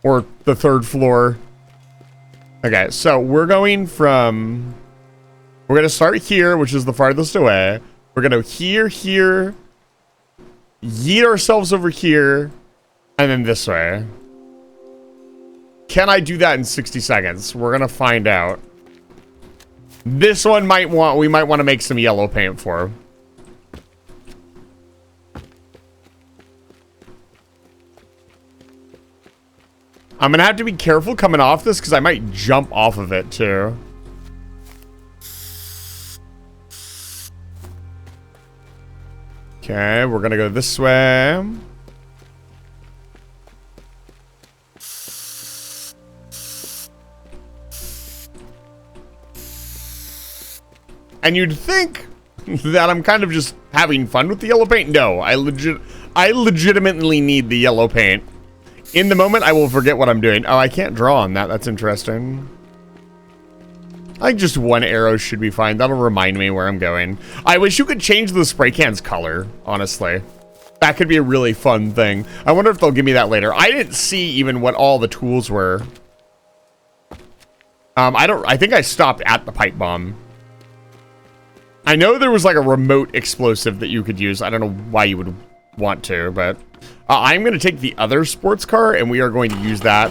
Or the third floor. Okay, so we're going from... we're going to start here, which is the farthest away. We're going to here, yeet ourselves over here, and then this way. Can I do that in 60 seconds? We're going to find out. This one we might want to make some yellow paint for. I'm gonna have to be careful coming off this because I might jump off of it too. Okay, we're gonna go this way. And you'd think that I'm kind of just having fun with the yellow paint. No, I legitimately need the yellow paint. In the moment, I will forget what I'm doing. Oh, I can't draw on that. That's interesting. I think just one arrow should be fine. That'll remind me where I'm going. I wish you could change the spray can's color, honestly. That could be a really fun thing. I wonder if they'll give me that later. I didn't see even what all the tools were. I think I stopped at the pipe bomb. I know there was like a remote explosive that you could use. I don't know why you would want to, but I'm going to take the other sports car and we are going to use that.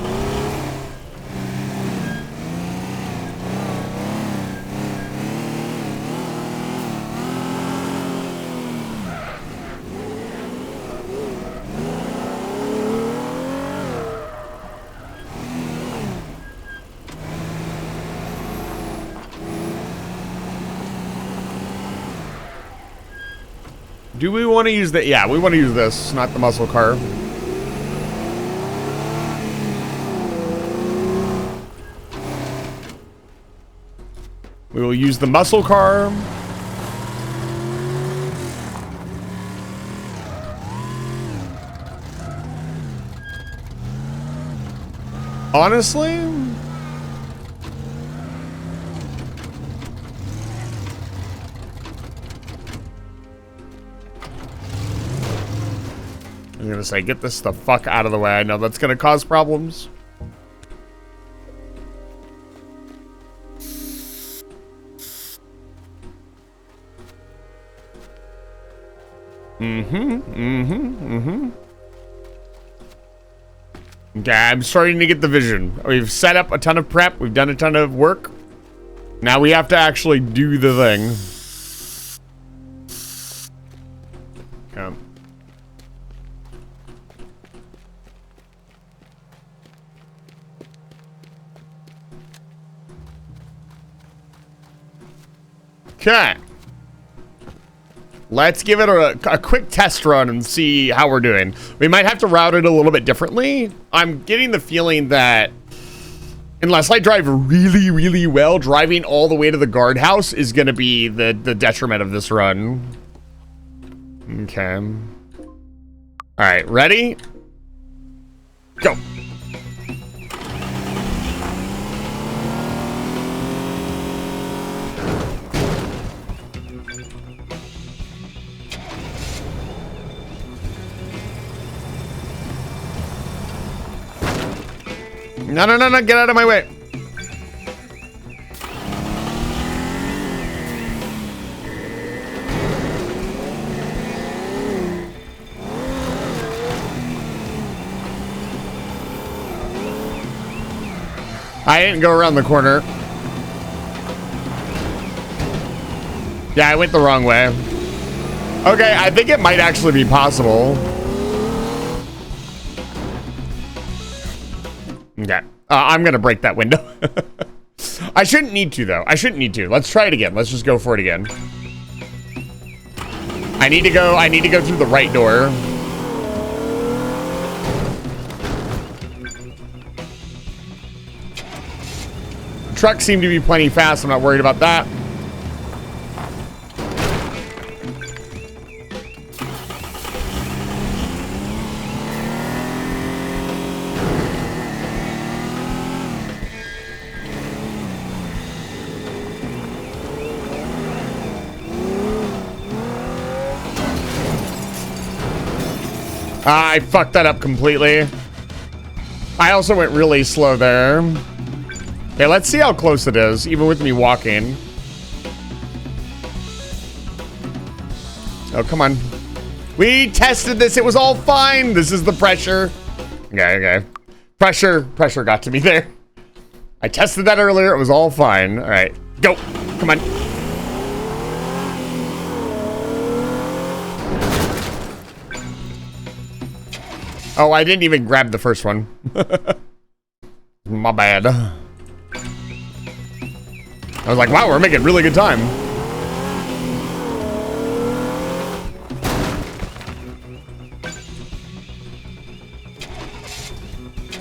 Do we want to use that? Yeah, we want to use this, not the muscle car. We will use the muscle car. Honestly, I'm gonna say, get this the fuck out of the way. I know that's gonna cause problems. Okay, I'm starting to get the vision. We've set up a ton of prep. We've done a ton of work. Now we have to actually do the thing. Okay. Okay. Let's give it a quick test run and see how we're doing. We might have to route it a little bit differently. I'm getting the feeling that unless I drive really, really well, driving all the way to the guardhouse is going to be the detriment of this run. Okay. All right, ready? Go. No, no, no, no, get out of my way. I didn't go around the corner. Yeah, I went the wrong way. Okay, I think it might actually be possible. Okay. I'm going to break that window. I shouldn't need to, though. I shouldn't need to. Let's try it again. Let's just go for it again. I need to go through the right door. Trucks seem to be plenty fast. I'm not worried about that. I fucked that up completely. I also went really slow there. Okay, let's see how close it is, even with me walking. Oh, come on. We tested this. It was all fine. This is the pressure. Okay, okay. Pressure got to me there. I tested that earlier. It was all fine. All right, go. Come on. Oh, I didn't even grab the first one. My bad. I was like, wow, we're making really good time.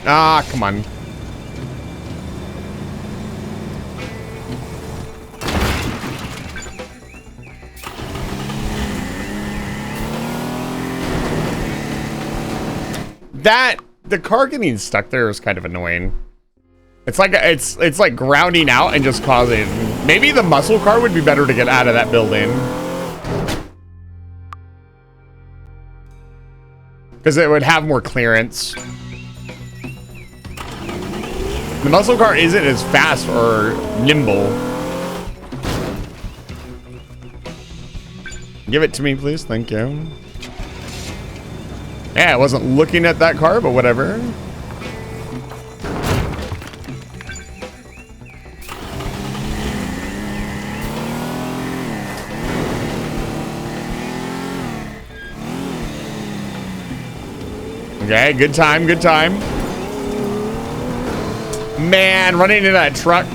Ah, come on. The car getting stuck there is kind of annoying. It's like it's like grounding out and just causing. Maybe the muscle car would be better to get out of that building. Because it would have more clearance. The muscle car isn't as fast or nimble. Give it to me, please. Thank you. Yeah, I wasn't looking at that car, but whatever. Okay, good time, good time. Man, running into that truck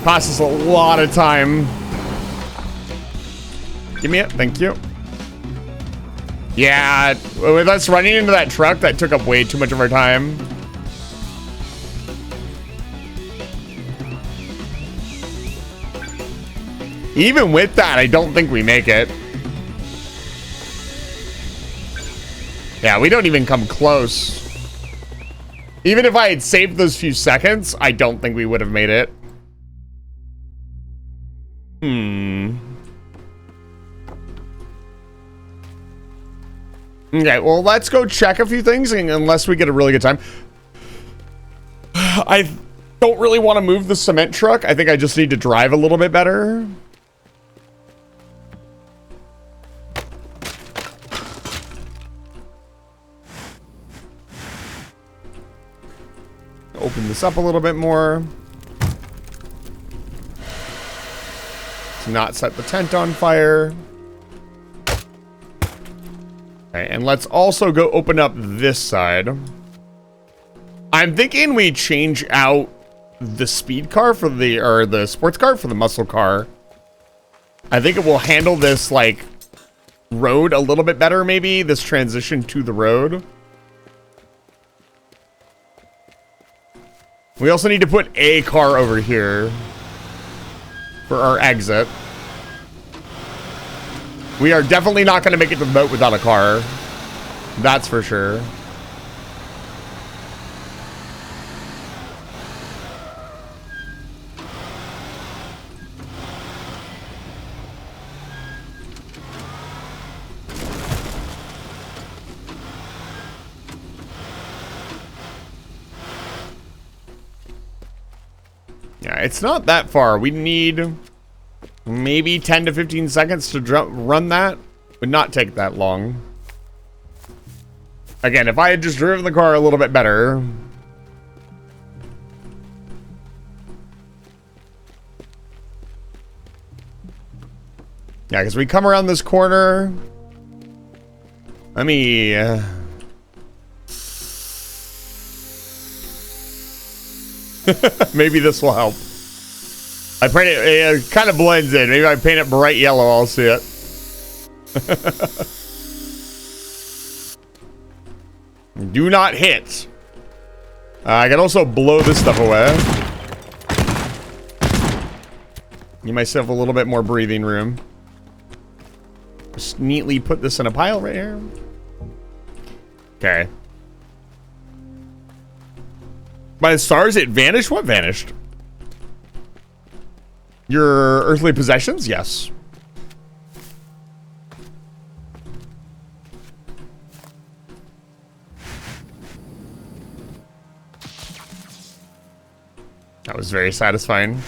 costs us a lot of time. Give me it, thank you. Yeah, with us running into that truck, that took up way too much of our time. Even with that, I don't think we make it. Yeah, we don't even come close. Even if I had saved those few seconds, I don't think we would have made it. Okay, well, let's go check a few things, unless we get a really good time. I don't really want to move the cement truck. I think I just need to drive a little bit better. Open this up a little bit more. To not set the tent on fire. Okay, and let's also go open up this side. I'm thinking we change out the speed car for the sports car for the muscle car. I think it will handle this like road a little bit better, maybe this transition to the road. We also need to put a car over here for our exit. We are definitely not going to make it to the boat without a car. That's for sure. Yeah, it's not that far. We need maybe 10 to 15 seconds to run that. Would not take that long. Again, if I had just driven the car a little bit better. Yeah, because we come around this corner. Let me... maybe this will help. I paint it, it kind of blends in. Maybe I paint it bright yellow, I'll see it. Do not hit. I can also blow this stuff away. Give myself a little bit more breathing room. Just neatly put this in a pile right here. Okay. By the stars, it vanished? What vanished? Your earthly possessions? Yes. That was very satisfying.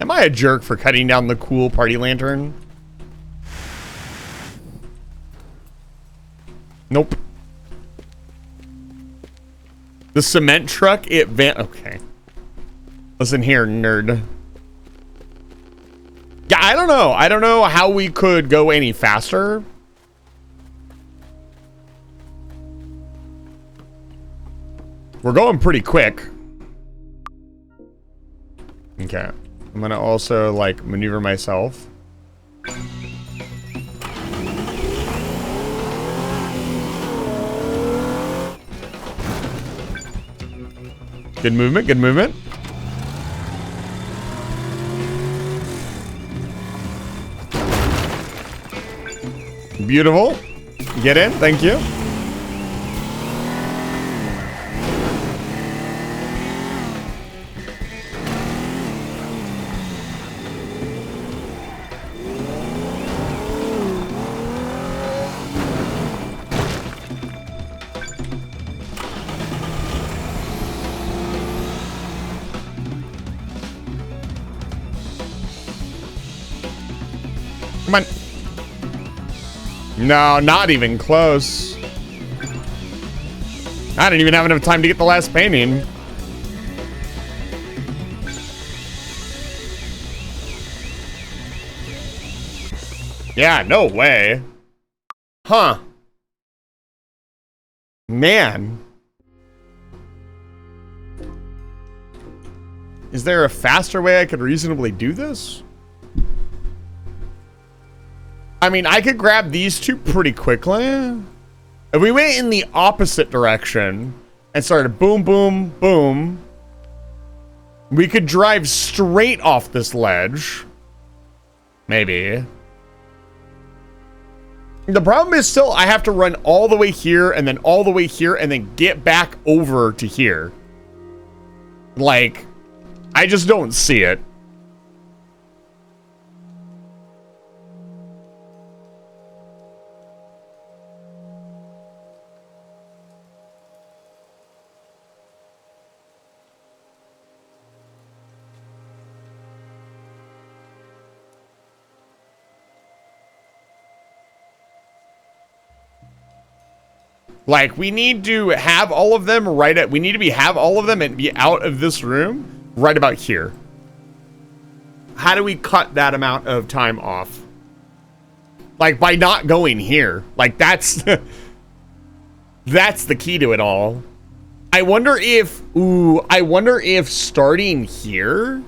Am I a jerk for cutting down the cool party lantern? Nope. The cement truck, okay. Listen here, nerd. Yeah, I don't know. I don't know how we could go any faster. We're going pretty quick. Okay. I'm gonna also, like, maneuver myself. Good movement, good movement. Beautiful. Get in, thank you. Come on. No, not even close. I didn't even have enough time to get the last painting. Yeah, no way. Huh. Man. Is there a faster way I could reasonably do this? I mean, I could grab these two pretty quickly. If we went in the opposite direction and started boom, boom, boom, we could drive straight off this ledge. Maybe. The problem is still I have to run all the way here and then all the way here and then get back over to here. Like, I just don't see it. Like, we need to have all of them right at, we need to have all of them and be out of this room right about here. How do we cut that amount of time off? Like, by not going here. Like, that's, that's the key to it all. I wonder if, I wonder if starting here,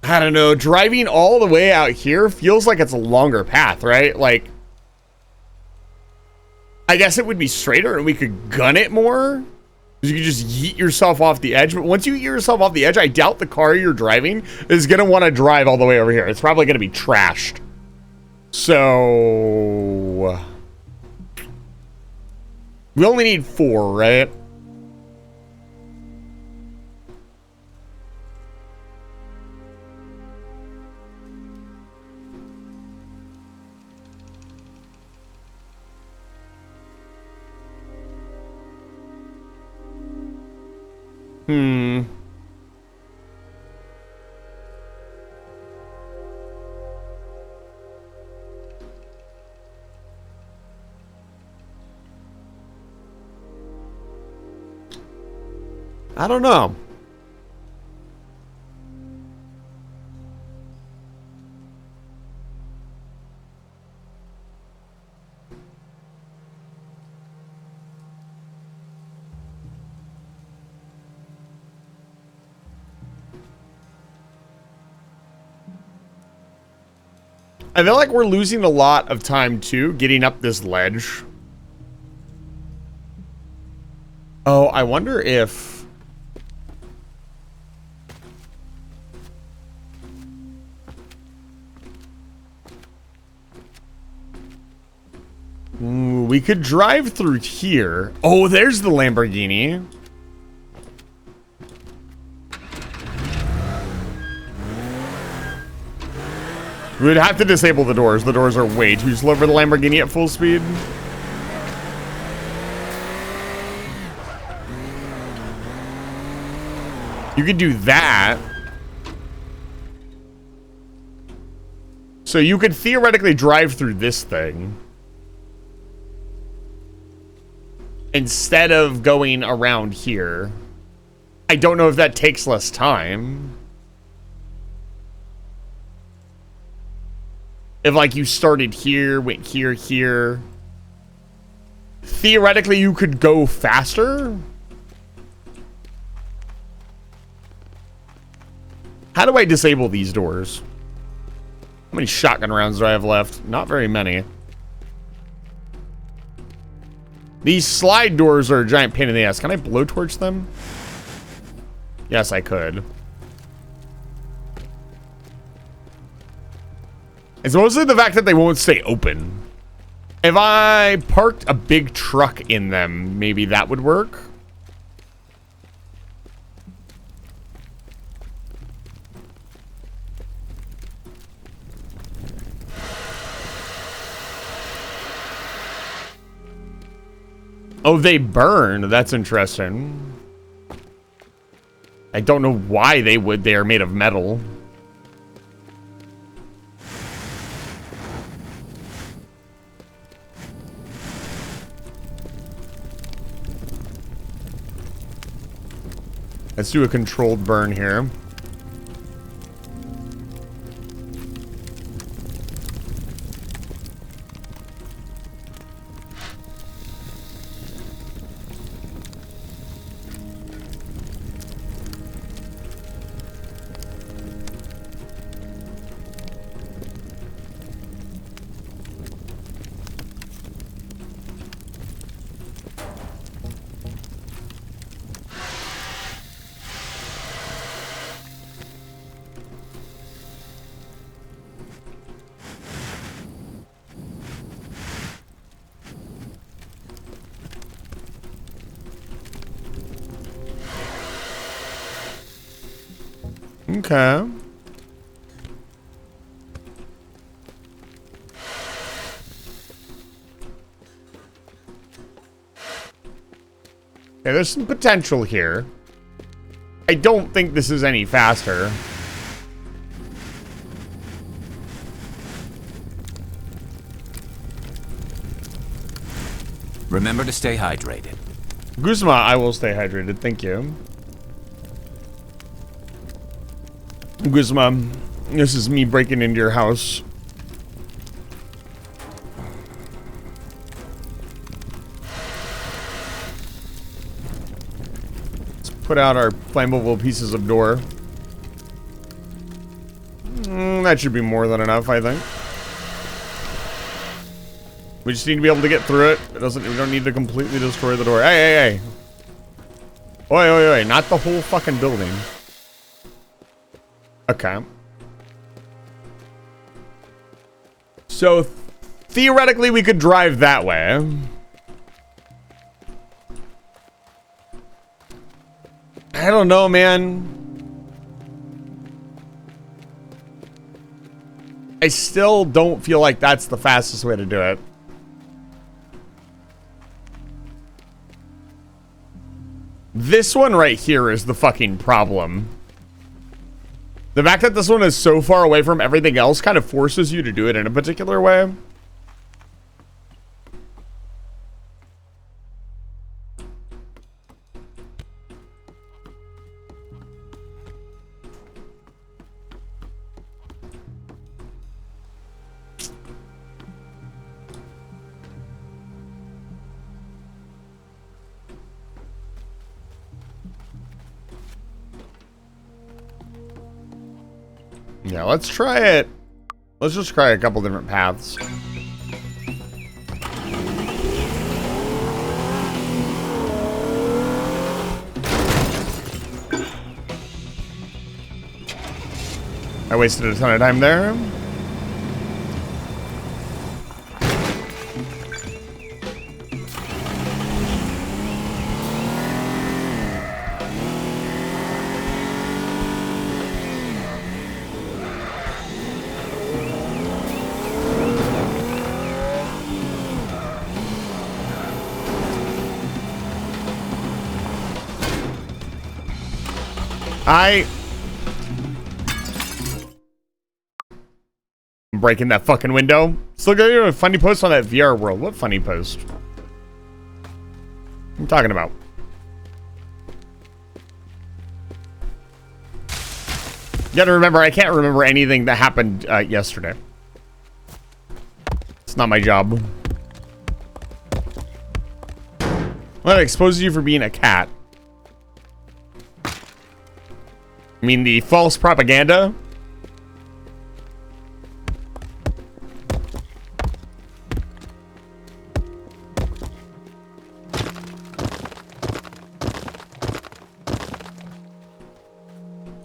I don't know, driving all the way out here feels like it's a longer path, right? Like, I guess it would be straighter and we could gun it more. You could just yeet yourself off the edge. But once you yeet yourself off the edge, I doubt the car you're driving is going to want to drive all the way over here. It's probably going to be trashed. So, we only need 4, right? I don't know. I feel like we're losing a lot of time too, getting up this ledge. Oh, I wonder if... Ooh, we could drive through here. Oh, there's the Lamborghini. We'd have to disable the doors. The doors are way too slow for the Lamborghini at full speed. You could do that. So you could theoretically drive through this thing instead of going around here. I don't know if that takes less time. If, like, you started here, went here, here. Theoretically, you could go faster. How do I disable these doors? How many shotgun rounds do I have left? Not very many. These slide doors are a giant pain in the ass. Can I blowtorch them? Yes, I could. It's mostly the fact that they won't stay open. If I parked a big truck in them, maybe that would work. Oh, they burn. That's interesting. I don't know why they would. They are made of metal. Let's do a controlled burn here. Okay. Okay, there's some potential here. I don't think this is any faster. Remember to stay hydrated. Guzma, I will stay hydrated. Thank you. Guzma, this is me breaking into your house. Let's put out our flammable pieces of door. That should be more than enough, I think. We just need to be able to get through it. We don't need to completely destroy the door. Hey, hey, hey. Oi, oi, oi. Not the whole fucking building. Okay. So, theoretically, we could drive that way. I don't know, man. I still don't feel like that's the fastest way to do it. This one right here is the fucking problem. The fact that this one is so far away from everything else kind of forces you to do it in a particular way. Yeah, let's try it. Let's just try a couple different paths. I wasted a ton of time there. I'm breaking that fucking window. Still got a funny post on that VR world. What funny post? What am I talking about? You gotta remember, I can't remember anything that happened yesterday. It's not my job. Well, that exposes you for being a cat. I mean, the false propaganda.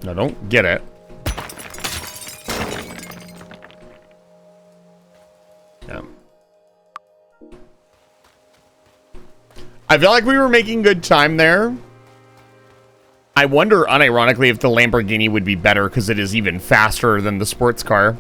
No, don't get it. Yeah. I feel like we were making good time there. I wonder, unironically, if the Lamborghini would be better because it is even faster than the sports car.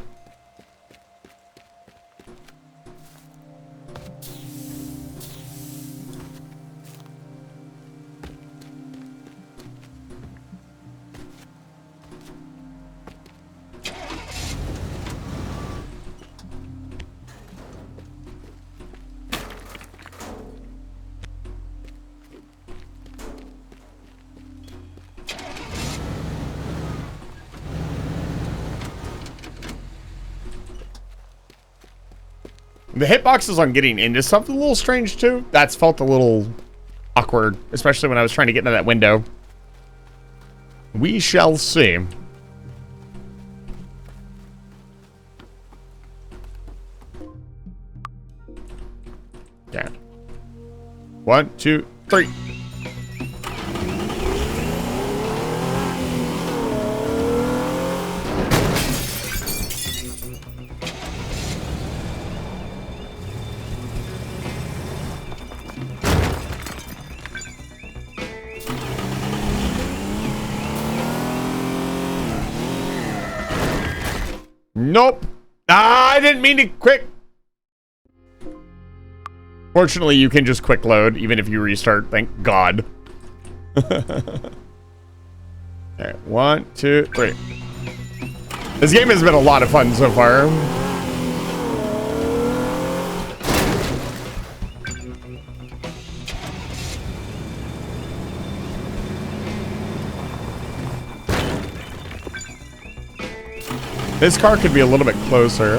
The hitboxes on getting into something a little strange too. That's felt a little awkward, especially when I was trying to get into that window. We shall see. Yeah. 1, 2, 3. Nope. Ah, I didn't mean to quick. Fortunately, you can just quick load even if you restart. Thank God. Alright, 1, 2, 3. This game has been a lot of fun so far. This car could be a little bit closer.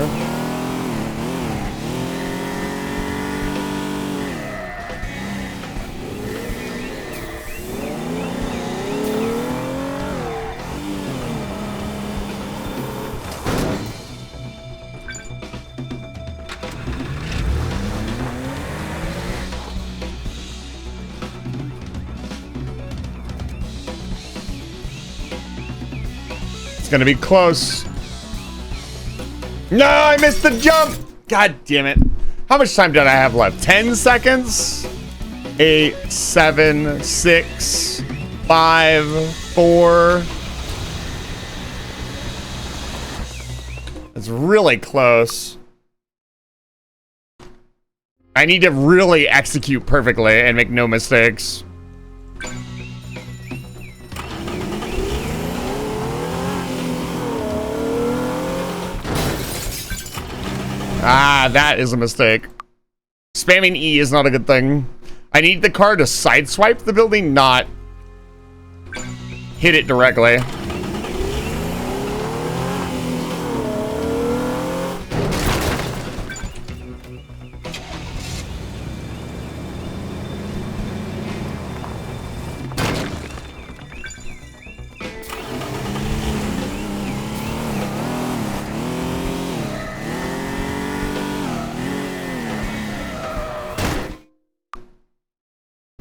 It's gonna be close. No, I missed the jump. God damn it. How much time did I have left? 10 seconds? 8, 7, 6, 5, 4. It's really close. I need to really execute perfectly and make no mistakes. Ah, that is a mistake. Spamming E is not a good thing. I need the car to sideswipe the building, not hit it directly.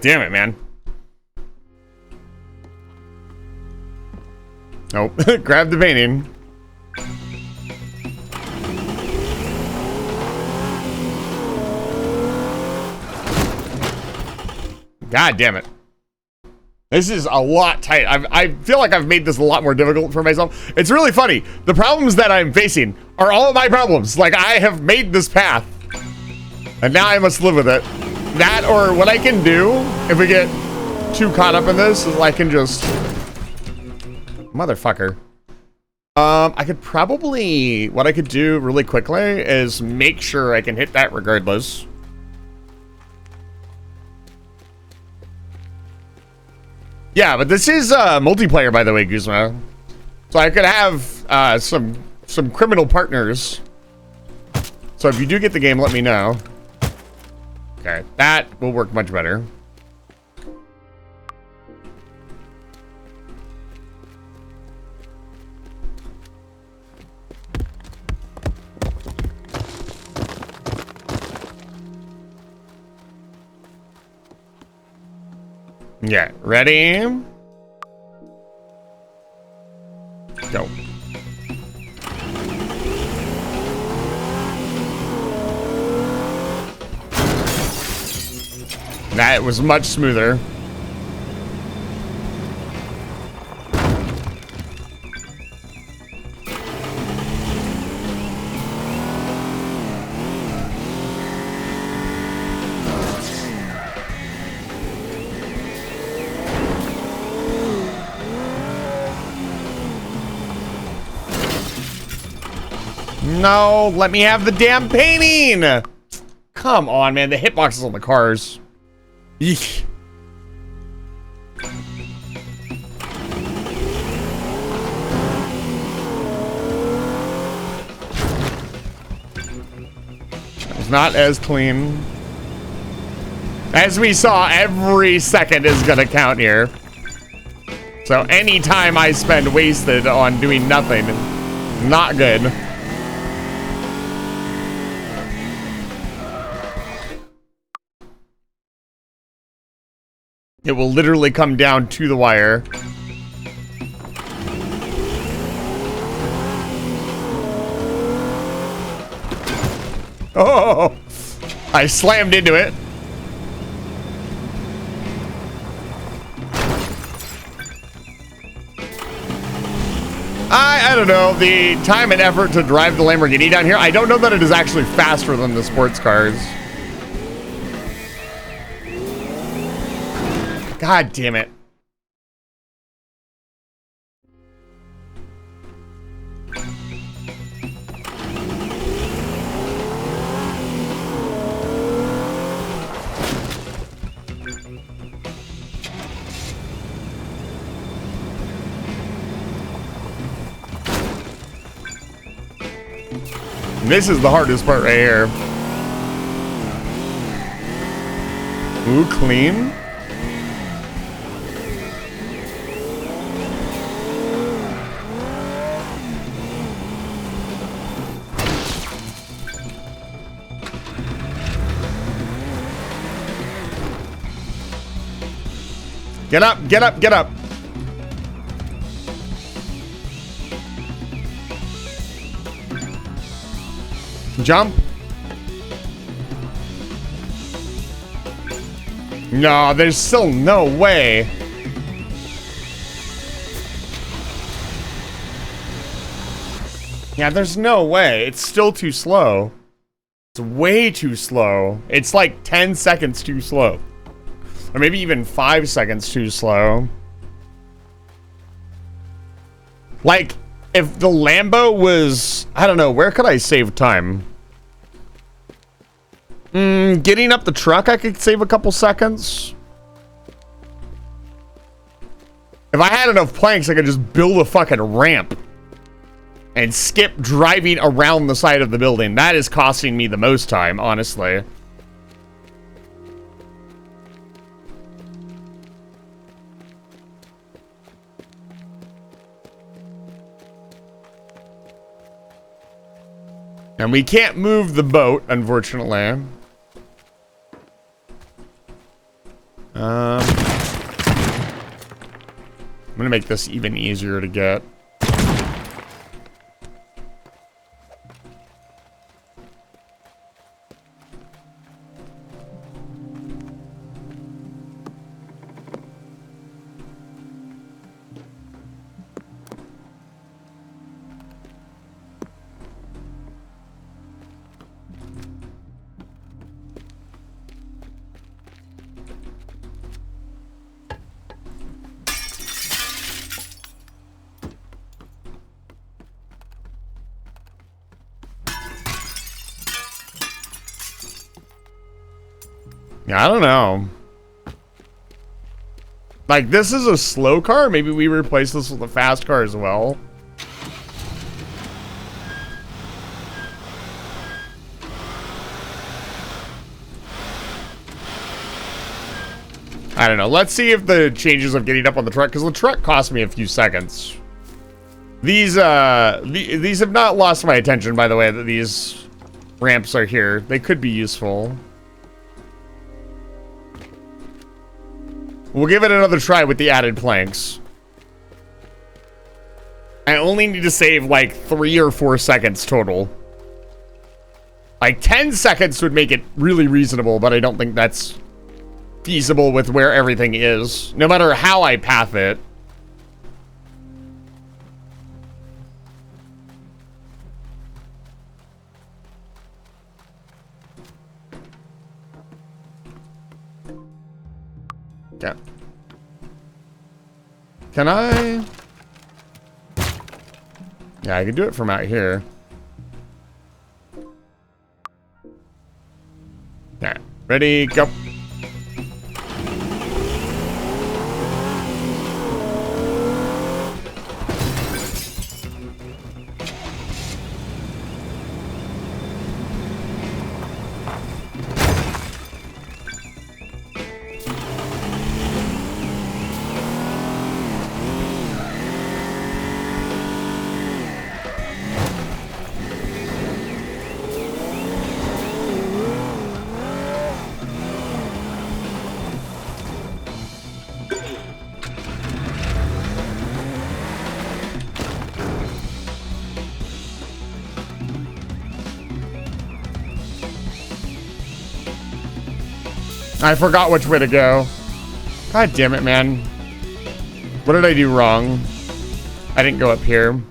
Damn it, man. Nope. Grab the painting. God damn it. This is a lot tight. I feel like I've made this a lot more difficult for myself. It's really funny. The problems that I'm facing are all of my problems. Like, I have made this path. And now I must live with it. That, or what I can do, if we get too caught up in this, is I can just... Motherfucker. I could probably... What I could do really quickly is make sure I can hit that regardless. Yeah, but this is multiplayer, by the way, Guzma. So I could have some criminal partners. So if you do get the game, let me know. Okay, that will work much better. Yeah, ready? That was much smoother. No, let me have the damn painting! Come on, man. The hitboxes on the cars. Eek. It's not as clean. As we saw, every second is gonna count here. So any time I spend wasted on doing nothing, not good. It will literally come down to the wire. Oh! I slammed into it. I don't know. The time and effort to drive the Lamborghini down here, I don't know that it is actually faster than the sports cars. God damn it. This is the hardest part right here. Ooh, clean. Get up, get up, get up. Jump. No, there's still no way. Yeah, there's no way. It's still too slow. It's way too slow. It's like 10 seconds too slow. Or maybe even 5 seconds too slow. Like, if the Lambo was... I don't know, where could I save time? Getting up the truck, I could save a couple seconds. If I had enough planks, I could just build a fucking ramp. And skip driving around the side of the building. That is costing me the most time, honestly. And we can't move the boat, unfortunately. I'm gonna make this even easier to get. Yeah, I don't know. Like, this is a slow car. Maybe we replace this with a fast car as well. I don't know. Let's see if the changes of getting up on the truck, because the truck cost me a few seconds. These have not lost my attention, by the way, that these ramps are here. They could be useful. We'll give it another try with the added planks. I only need to save like 3 or 4 seconds total. Like 10 seconds would make it really reasonable, but I don't think that's feasible with where everything is, no matter how I path it. Okay. Can I? Yeah, I can do it from out here. Okay, ready, go. I forgot which way to go. God damn it, man. What did I do wrong? I didn't go up here.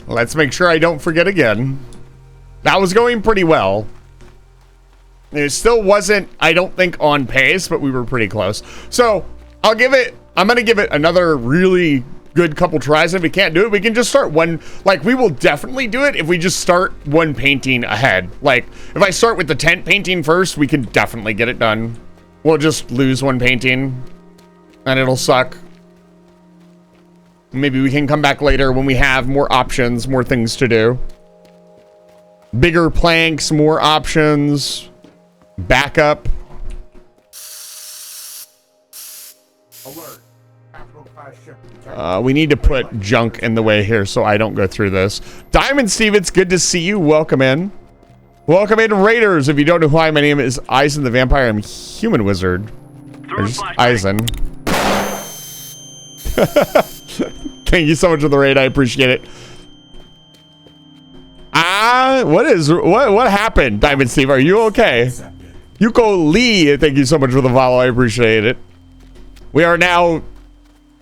Let's make sure I don't forget again. That was going pretty well. It still wasn't, I don't think, on pace, but we were pretty close. So, I'm going to give it another really good couple tries. If we can't do it, we can just start one. Like, we will definitely do it if we just start one painting ahead. Like, if I start with the tent painting first, we can definitely get it done. We'll just lose one painting, and it'll suck. Maybe we can come back later when we have more options, more things to do. Bigger planks, more options, backup. We need to put junk in the way here so I don't go through this. Diamond Steve, it's good to see you. Welcome in. Welcome in, Raiders. If you don't know who I am, my name is Eisen the Vampire. I'm Human Wizard. Or just Eisen. Thank you so much for the raid. I appreciate it. What happened, Diamond Steve? Are you okay? Yuko Lee, thank you so much for the follow. I appreciate it. We are now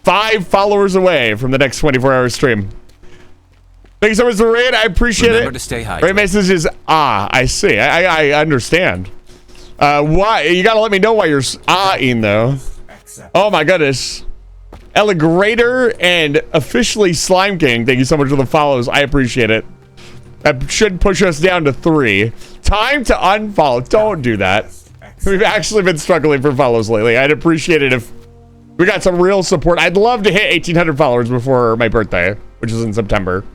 5 followers away from the next 24-hour stream. Thank you so much for the raid. I appreciate it. Remember to stay hydrated. Raid message is, I see. I understand. Why? You gotta let me know why you're ah-ing, though. Oh, my goodness. Elegrator and officially Slime King, thank you so much for the follows. I appreciate it. That should push us down to 3. Time to unfollow. Don't do that. We've actually been struggling for follows lately. I'd appreciate it if we got some real support. I'd love to hit 1,800 followers before my birthday, which is in September.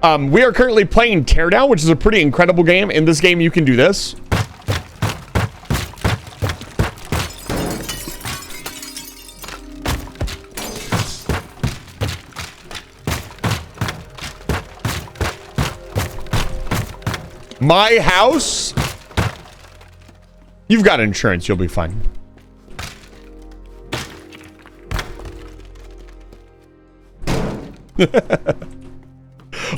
We are currently playing Teardown, which is a pretty incredible game. In this game, you can do this. My house? You've got insurance. You'll be fine.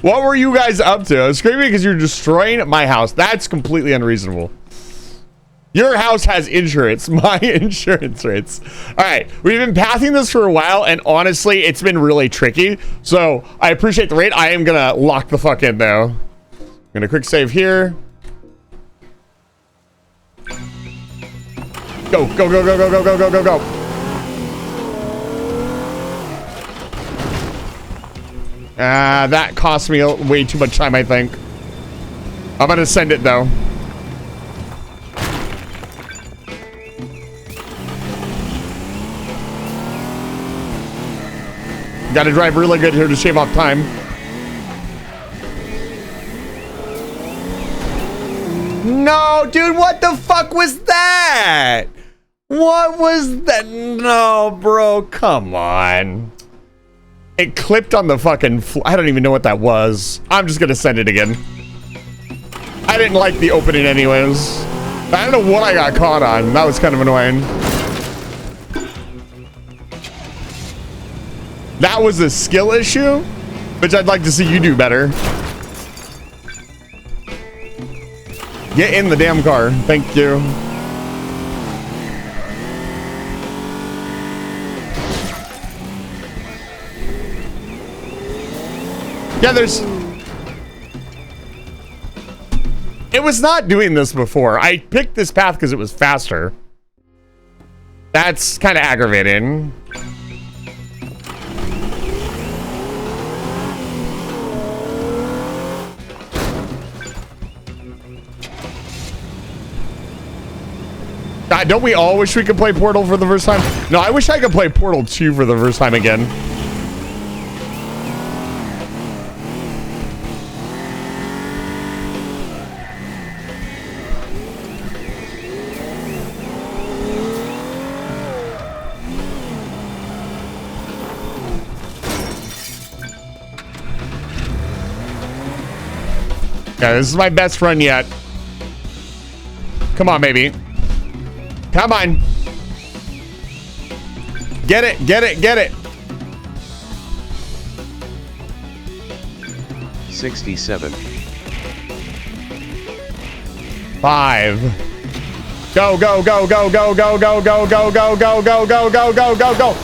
What were you guys up to? I was screaming because you're destroying my house. That's completely unreasonable. Your house has insurance. My insurance rates. All right. We've been pathing this for a while, and honestly, it's been really tricky. So I appreciate the raid. I am going to lock the fuck in, though. I'm going to quick save here. Go, go, go, go, go, go, go, go, go, go. That cost me way too much time, I think. I'm going to send it, though. Got to drive really good here to shave off time. No, dude, what the fuck was that? What was that? No, bro, come on. It clipped on the fucking I don't even know what that was. I'm just gonna send it again. I didn't like the opening anyways. I don't know what I got caught on. That was kind of annoying. That was a skill issue, which I'd like to see you do better. Get in the damn car. Thank you. Yeah, there's... It was not doing this before. I picked this path because it was faster. That's kind of aggravating. God, don't we all wish we could play Portal for the first time? No, I wish I could play Portal 2 for the first time again. Yeah, this is my best run yet. Come on, baby. Come on. Get it, get it, get it. 67. 5. Go, go, go, go, go, go, go, go, go, go, go, go, go, go, go, go, go.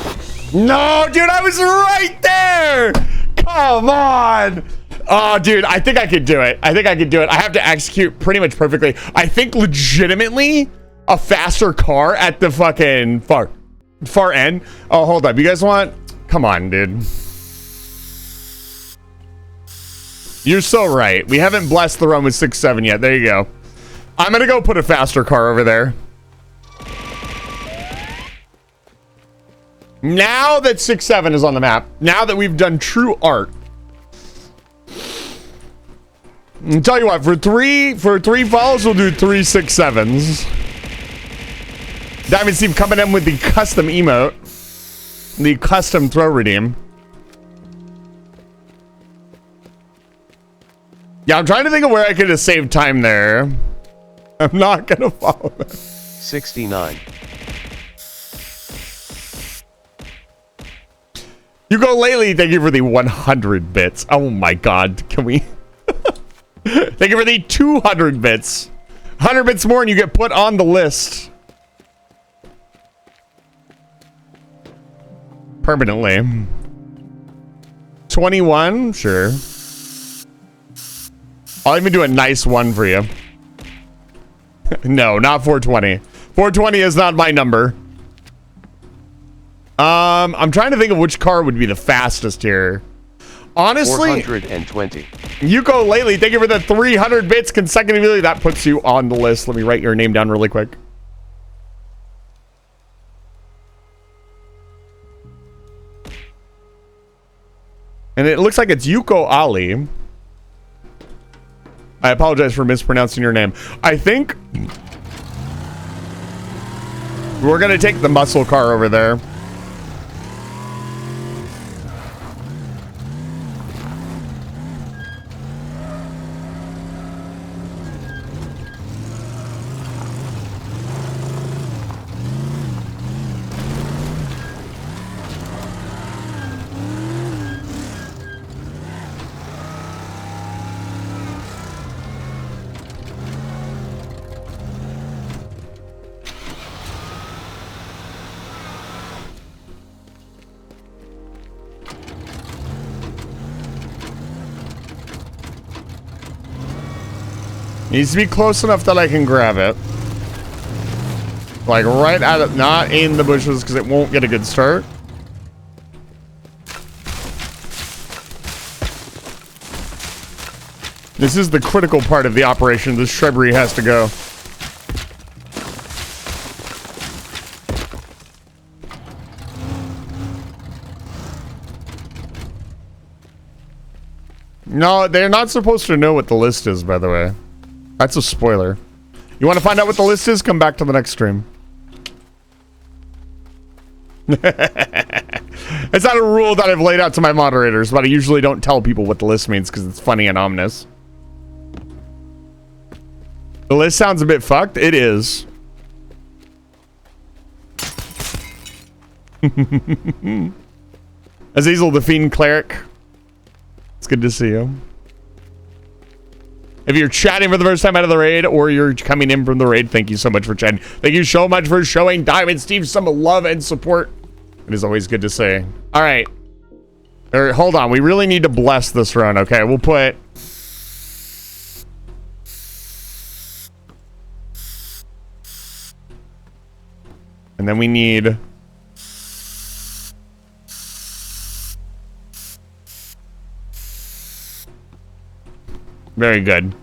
No, dude, I was right there. Come on. Oh, dude, I think I could do it. I think I could do it. I have to execute pretty much perfectly. I think legitimately a faster car at the fucking far end. Oh, hold up. You guys want? Come on, dude. You're so right. We haven't blessed the run with 6-7 yet. There you go. I'm going to go put a faster car over there. Now that 6-7 is on the map, now that we've done true art, I'll tell you what, for three falls, we'll do 3 6-7s. Diamond Steve coming in with the custom emote. The custom throw redeem. Yeah, I'm trying to think of where I could have saved time there. I'm not going to follow that. 69. You go lately. Thank you for the 100 bits. Oh my god. Can we... Thank you for the 200 bits. 100 bits more and you get put on the list. Permanently. 21? Sure. I'll even do a nice one for you. No, not 420. 420 is not my number. I'm trying to think of which car would be the fastest here. Honestly, 420. You go lately. Thank you for the 300 bits consecutively. That puts you on the list. Let me write your name down really quick. And it looks like it's Yuko Ali. I apologize for mispronouncing your name. I think we're going to take the muscle car over there. Needs to be close enough that I can grab it. Like right at it, not in the bushes because it won't get a good start. This is the critical part of the operation. This shrubbery has to go. No, they're not supposed to know what the list is, by the way. That's a spoiler. You want to find out what the list is? Come back to the next stream. It's not a rule that I've laid out to my moderators, but I usually don't tell people what the list means because it's funny and ominous. The list sounds a bit fucked. It is. Azazel the Fiend Cleric. It's good to see you. If you're chatting for the first time out of the raid or you're coming in from the raid, thank you so much for chatting. Thank you so much for showing Diamond Steve some love and support. It is always good to see. All right. Hold on. We really need to bless this run. Okay, we'll put... And then we need... Very good.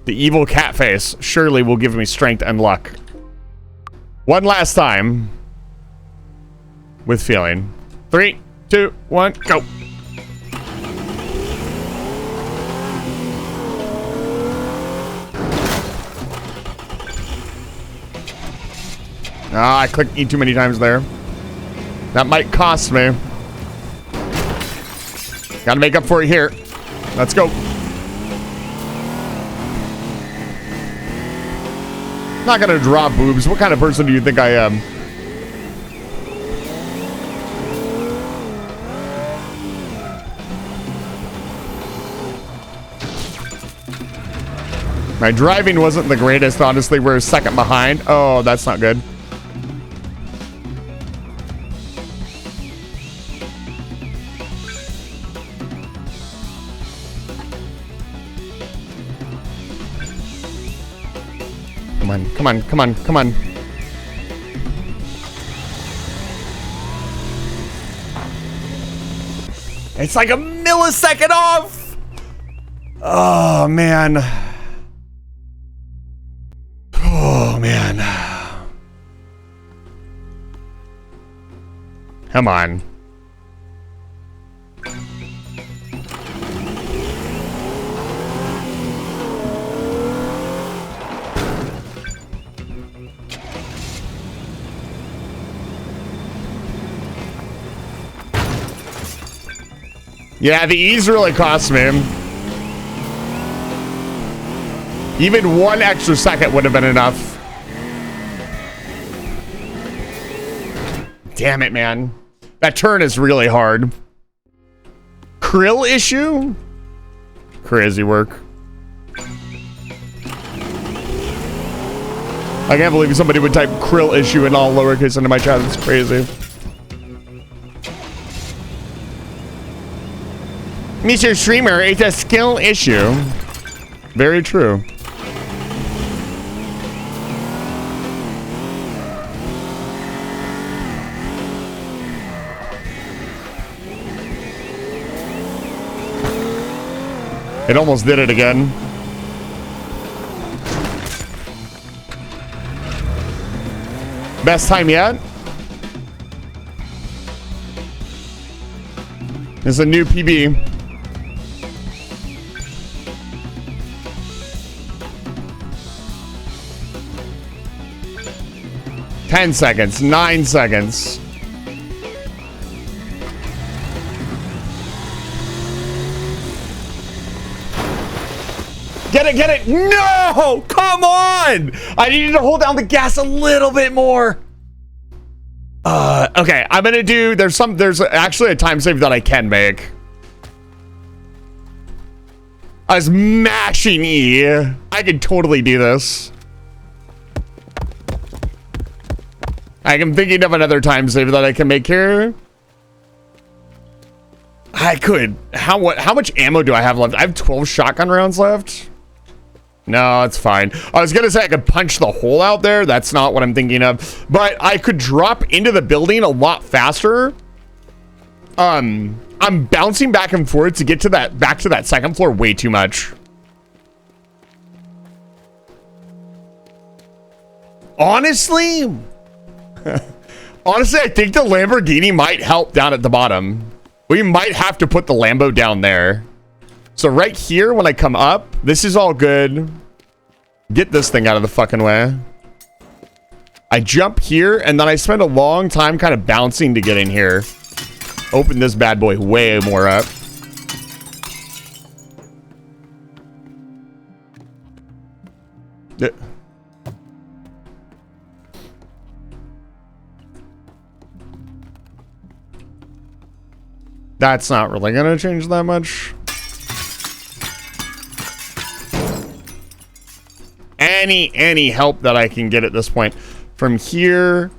The evil cat face surely will give me strength and luck. One last time. With feeling. 3, 2, 1, go. Ah, I clicked E too many times there. That might cost me. Gotta make up for it here. Let's go. Not gonna drop boobs. What kind of person do you think I am? My driving wasn't the greatest, honestly. We're a second behind. Oh, that's not good. Come on, come on, come on, come on. It's like a millisecond off! Oh, man. Oh, man. Come on. Yeah, the E's really cost me. Even 1 extra second would have been enough. Damn it, man. That turn is really hard. Krill issue? Crazy work. I can't believe somebody would type Krill issue in all lowercase into my chat. It's crazy. Mr. Streamer, it's a skill issue. Very true. It almost did it again. Best time yet? It's a new PB. Ten seconds, 9 seconds. Get it, get it. No, come on. I needed to hold down the gas a little bit more. Okay, I'm gonna do, there's actually a time save that I can make. I was mashing E. I could totally do this. I'm thinking of another time save that I can make here. I could. How much ammo do I have left? I have 12 shotgun rounds left. No, it's fine. I was gonna say I could punch the hole out there. That's not what I'm thinking of. But I could drop into the building a lot faster. I'm bouncing back and forth to get to back to that second floor way too much. Honestly, I think the Lamborghini might help down at the bottom. We might have to put the Lambo down there. So right here, when I come up, this is all good. Get this thing out of the fucking way. I jump here, and then I spend a long time kind of bouncing to get in here. Open this bad boy way more up. That's not really gonna change that much. Any help that I can get at this point. From here,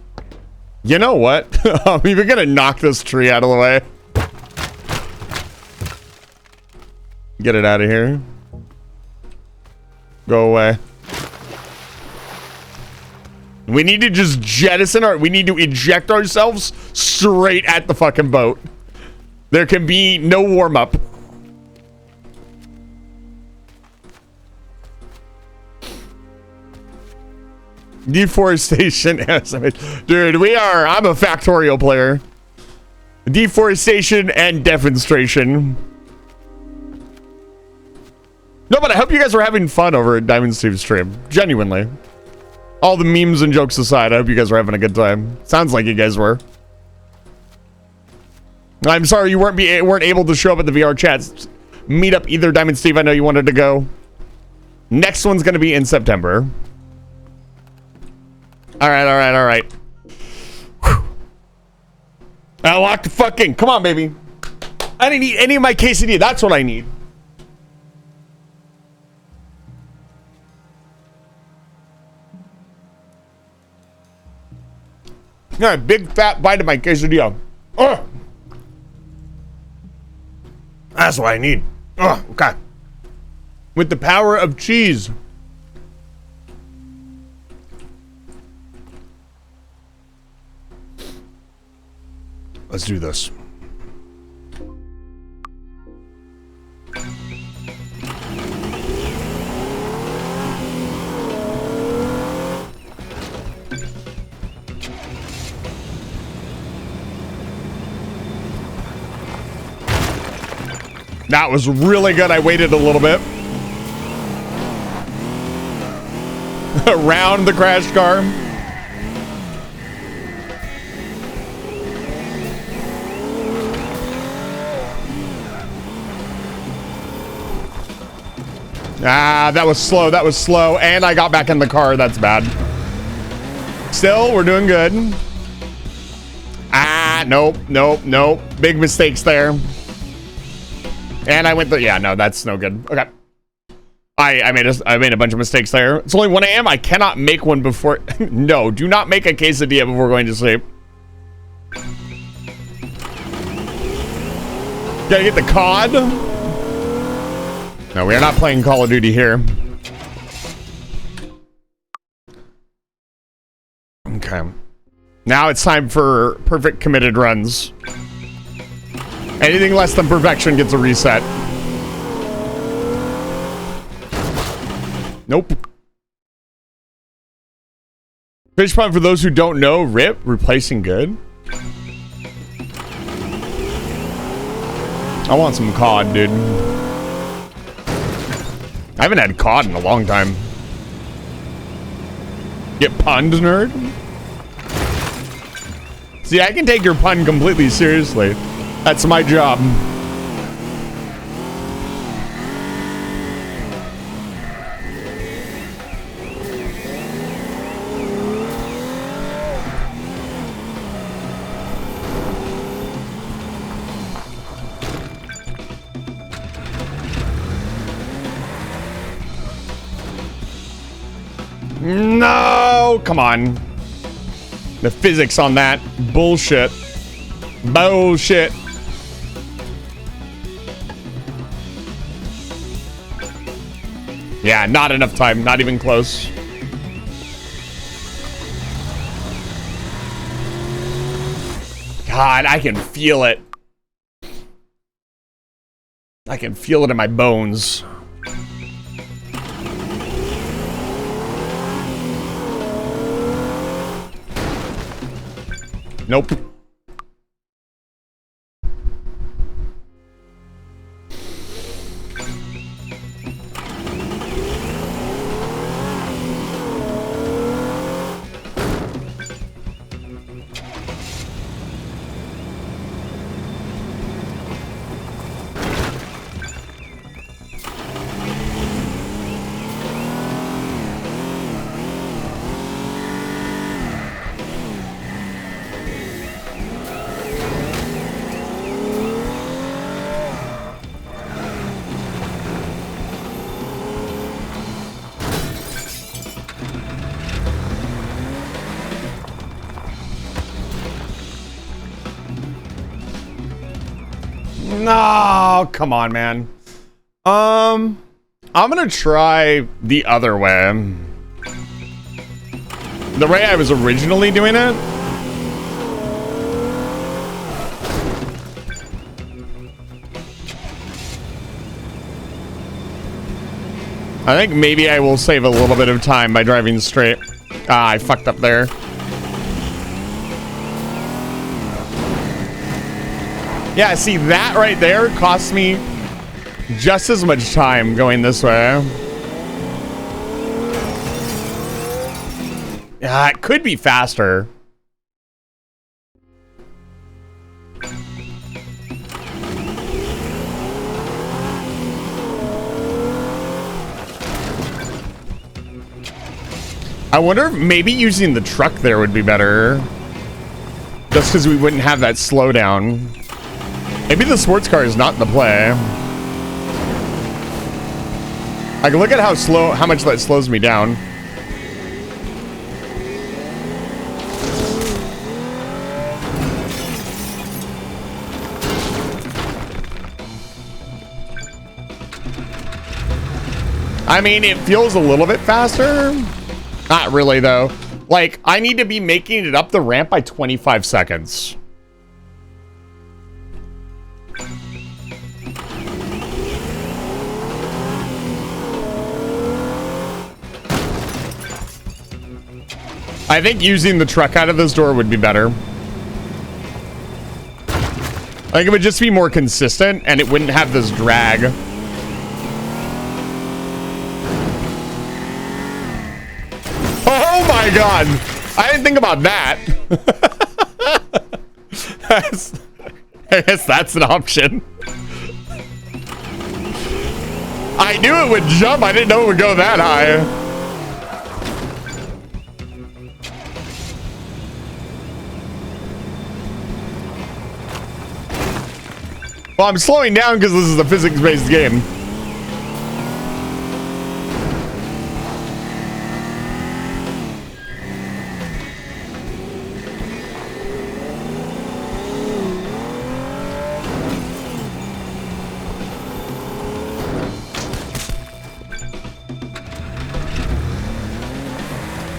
you know what? I'm even gonna knock this tree out of the way. Get it out of here. Go away. We need to just jettison we need to eject ourselves straight at the fucking boat. There can be no warm-up. Deforestation. Dude, I'm a Factorial player. Deforestation and defenstration. No, but I hope you guys are having fun over at Diamond Steve's stream. Genuinely. All the memes and jokes aside, I hope you guys are having a good time. Sounds like you guys were. I'm sorry you weren't able to show up at the VR chats. Meet up either. Diamond Steve, I know you wanted to go. Next one's going to be in September. All right. Whew. I locked the fucking... Come on, baby. I didn't eat any of my quesadilla. That's what I need. Yeah, big fat bite of my quesadilla. Ugh. That's what I need. Oh, okay. With the power of cheese. Let's do this. That was really good. I waited a little bit. Around the crash car. Ah, that was slow. That was slow. And I got back in the car. That's bad. Still, we're doing good. Ah, nope. Big mistakes there. And I went yeah, no, that's no good. Okay. I made a bunch of mistakes there. It's only 1 a.m. I cannot make one before. No, do not make a quesadilla before going to sleep. Gotta get the COD. No, we are not playing Call of Duty here. Okay. Now it's time for perfect committed runs. Anything less than perfection gets a reset. Nope. Fish pond, for those who don't know, RIP, replacing good. I want some COD, dude. I haven't had COD in a long time. Get punned, nerd? See, I can take your pun completely seriously. That's my job. No, come on. The physics on that. Bullshit. Bullshit. Yeah, not enough time. Not even close. God, I can feel it. I can feel it in my bones. Nope. No, come on, man. I'm gonna try the other way. The way I was originally doing it. I think maybe I will save a little bit of time by driving straight. Ah, I fucked up there. Yeah, see, that right there cost me just as much time going this way. Yeah, it could be faster. I wonder if maybe using the truck there would be better. Just because we wouldn't have that slowdown. Maybe the sports car is not in the play. Like, look at how much that slows me down. I mean, it feels a little bit faster. Not really, though. Like, I need to be making it up the ramp by 25 seconds. I think using the truck out of this door would be better. I think it would just be more consistent and it wouldn't have this drag. Oh my god! I didn't think about that. I guess that's an option. I knew it would jump. I didn't know it would go that high. Well, I'm slowing down because this is a physics-based game.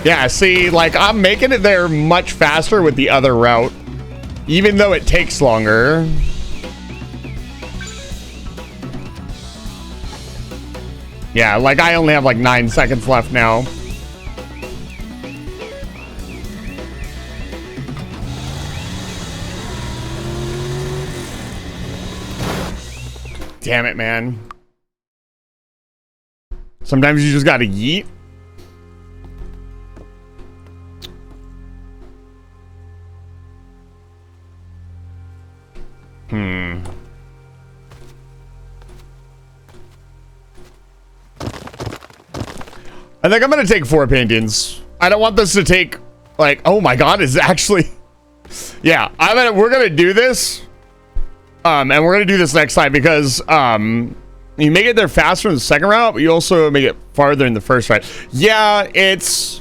Yeah, see, like, I'm making it there much faster with the other route, even though it takes longer. Yeah, like, I only have like 9 seconds left now. Damn it, man. Sometimes you just gotta yeet. I think I'm gonna take 4 paintings. I don't want this to take, like, oh my god, it's actually... Yeah, we're gonna do this. And we're gonna do this next time because, you make it there faster in the second route, but you also make it farther in the first route. Yeah, it's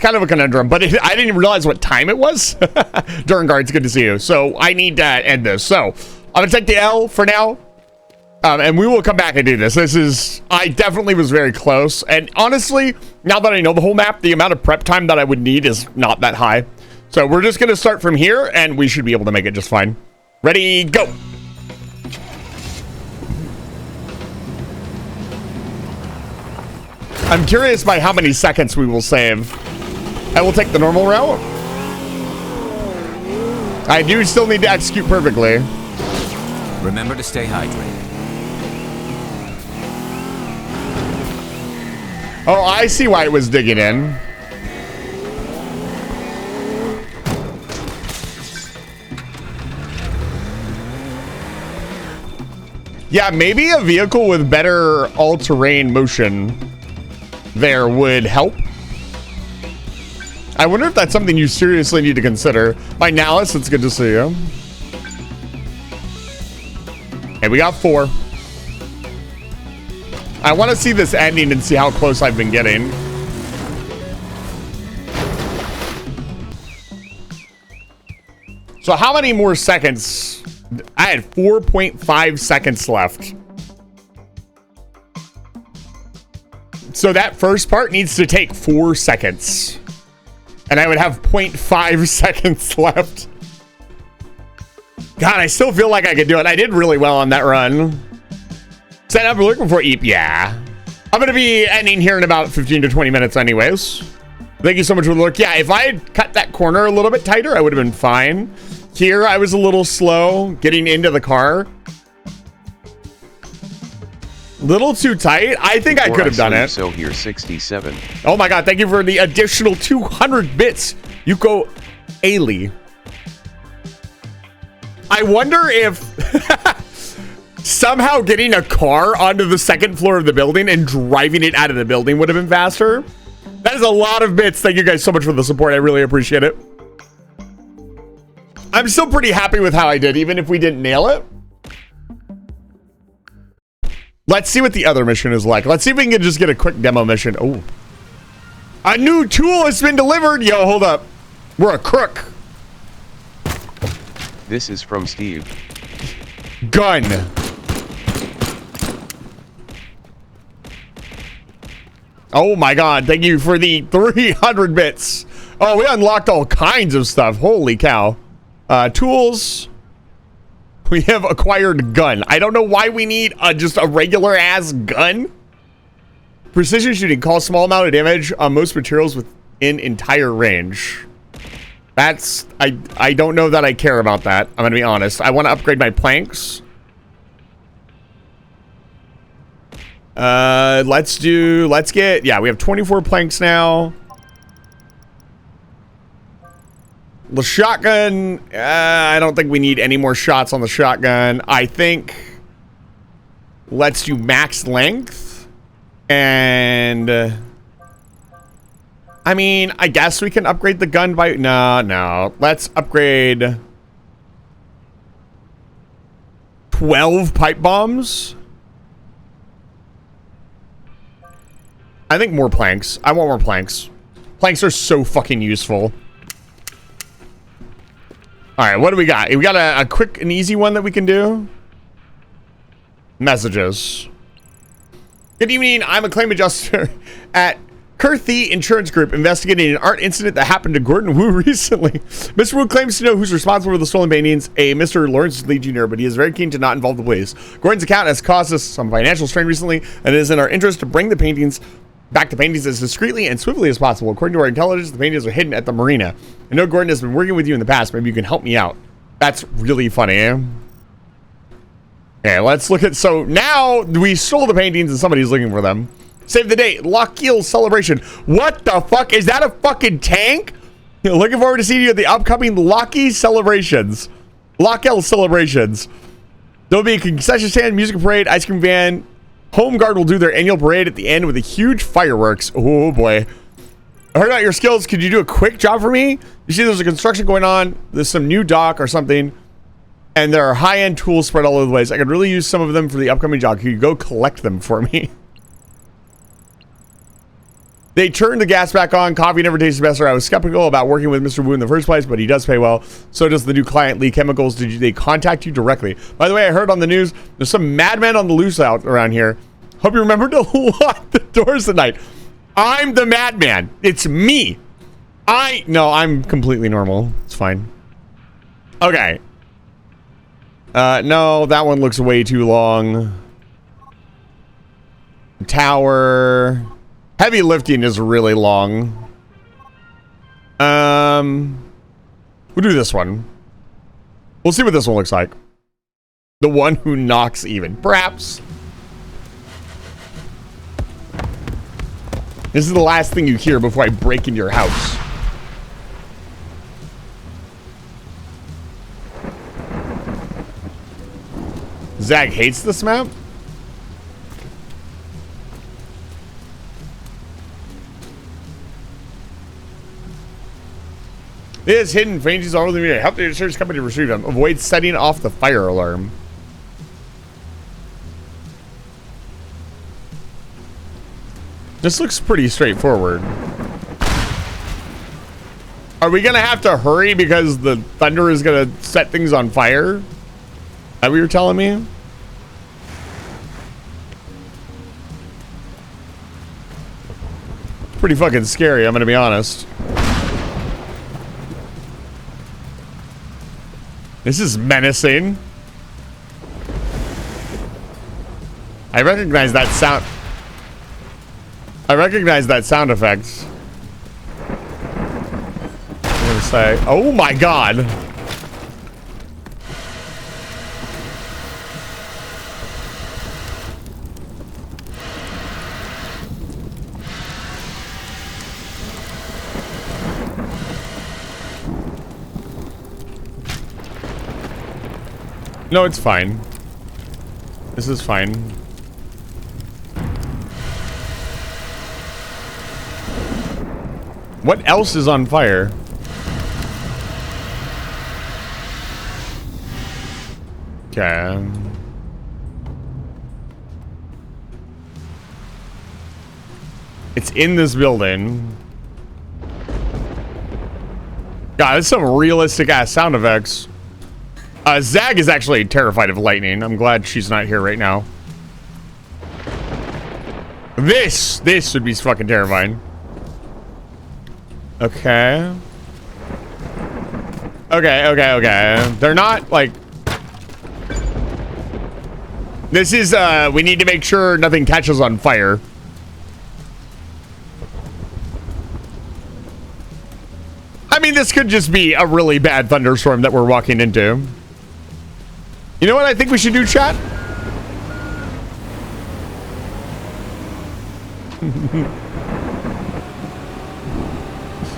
kind of a conundrum, but I didn't realize what time it was. Durangard, it's good to see you. So I need to end this. So I'm gonna take the L for now. And we will come back and do this. I definitely was very close. And honestly, now that I know the whole map, the amount of prep time that I would need is not that high. So we're just going to start from here, and we should be able to make it just fine. Ready, go! I'm curious by how many seconds we will save. I will take the normal route. I do still need to execute perfectly. Remember to stay hydrated. Oh, I see why it was digging in. Yeah, maybe a vehicle with better all-terrain motion there would help. I wonder if that's something you seriously need to consider. By Nallis, it's good to see you. Hey, we got 4. I want to see this ending and see how close I've been getting. So how many more seconds I had 4.5 seconds left. So that first part needs to take 4 seconds. And I would have 0.5 seconds left. God, I still feel like I could do it. I did really well on that run. Set up, we're looking for Eep. Yeah. I'm going to be ending here in about 15 to 20 minutes anyways. Thank you so much for the look. Yeah, if I had cut that corner a little bit tighter, I would have been fine. Here, I was a little slow getting into the car. Little too tight. I think I could have done it. So here 67. Oh my God, thank you for the additional 200 bits. Yuko Ailey. I wonder if somehow getting a car onto the second floor of the building and driving it out of the building would have been faster. That is a lot of bits. Thank you guys so much for the support. I really appreciate it. I'm still pretty happy with how I did, even if we didn't nail it. Let's see what the other mission is like. Let's see if we can just get a quick demo mission. Oh. A new tool has been delivered. Yo, hold up. We're a crook. This is from Steve. Gun. Oh my God. Thank you for the 300 bits. Oh, we unlocked all kinds of stuff. Holy cow. Tools. We have acquired gun. I don't know why we need just a regular ass gun. Precision shooting. Cause small amount of damage on most materials within entire range. That's, I don't know that I care about that. I'm gonna be honest. I want to upgrade my planks. Let's get, yeah, we have 24 planks now. The shotgun, I don't think we need any more shots on the shotgun. I think let's do max length. And I mean, I guess we can upgrade the gun by, no. Let's upgrade 12 pipe bombs. I think more planks. I want more planks. Planks are so fucking useful. All right, what do we got? We got a quick and easy one that we can do. Messages. Good evening. I'm a claim adjuster at Kurthi Insurance Group, investigating an art incident that happened to Gordon Wu recently. Mr. Wu claims to know who's responsible for the stolen paintings, a Mr. Lawrence Lee Jr., but he is very keen to not involve the police. Gordon's account has caused us some financial strain recently, and it is in our interest to bring the paintings back to paintings as discreetly and swiftly as possible. According to our intelligence, the paintings are hidden at the marina. I know Gordon has been working with you in the past. Maybe you can help me out. That's really funny. Okay, let's look at... So now we stole the paintings and somebody's looking for them. Save the date. Lockheed Celebration. What the fuck? Is that a fucking tank? Looking forward to seeing you at the upcoming Lockheed Celebrations. Lockheed Celebrations. There'll be a concession stand, music parade, ice cream van. Home Guard will do their annual parade at the end with a huge fireworks. Oh boy. I heard about your skills. Could you do a quick job for me? You see there's a construction going on. There's some new dock or something. And there are high-end tools spread all over the place. I could really use some of them for the upcoming job. Could you go collect them for me? They turned the gas back on. Coffee never tasted better. I was skeptical about working with Mr. Wu in the first place, but he does pay well. So does the new client, Lee Chemicals. Did they contact you directly? By the way, I heard on the news, there's some madmen on the loose out around here. Hope you remember to lock the doors tonight. I'm the madman. It's me. No, I'm completely normal. It's fine. Okay. No, that one looks way too long. Tower. Heavy lifting is really long. We'll do this one. We'll see what this one looks like. The one who knocks even. Perhaps. This is the last thing you hear before I break into your house. Zag hates this map. It is hidden paintings all over the media. Help the insurance company retrieve them. Avoid setting off the fire alarm. This looks pretty straightforward. Are we gonna have to hurry because the thunder is gonna set things on fire? That what you were telling me? Pretty fucking scary, I'm gonna be honest. This is menacing. I recognize that sound. I recognize that sound effect. I'm gonna say, oh my god. No, it's fine. This is fine. What else is on fire? Okay. It's in this building. God, that's some realistic ass sound effects. Zag is actually terrified of lightning. I'm glad she's not here right now. This would be fucking terrifying. Okay. Okay. They're not, like... This is, we need to make sure nothing catches on fire. I mean, this could just be a really bad thunderstorm that we're walking into. You know what I think we should do, chat?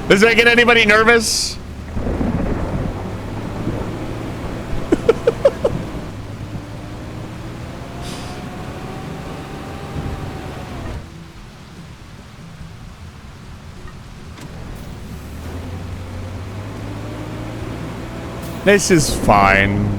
Is making anybody nervous? This is fine.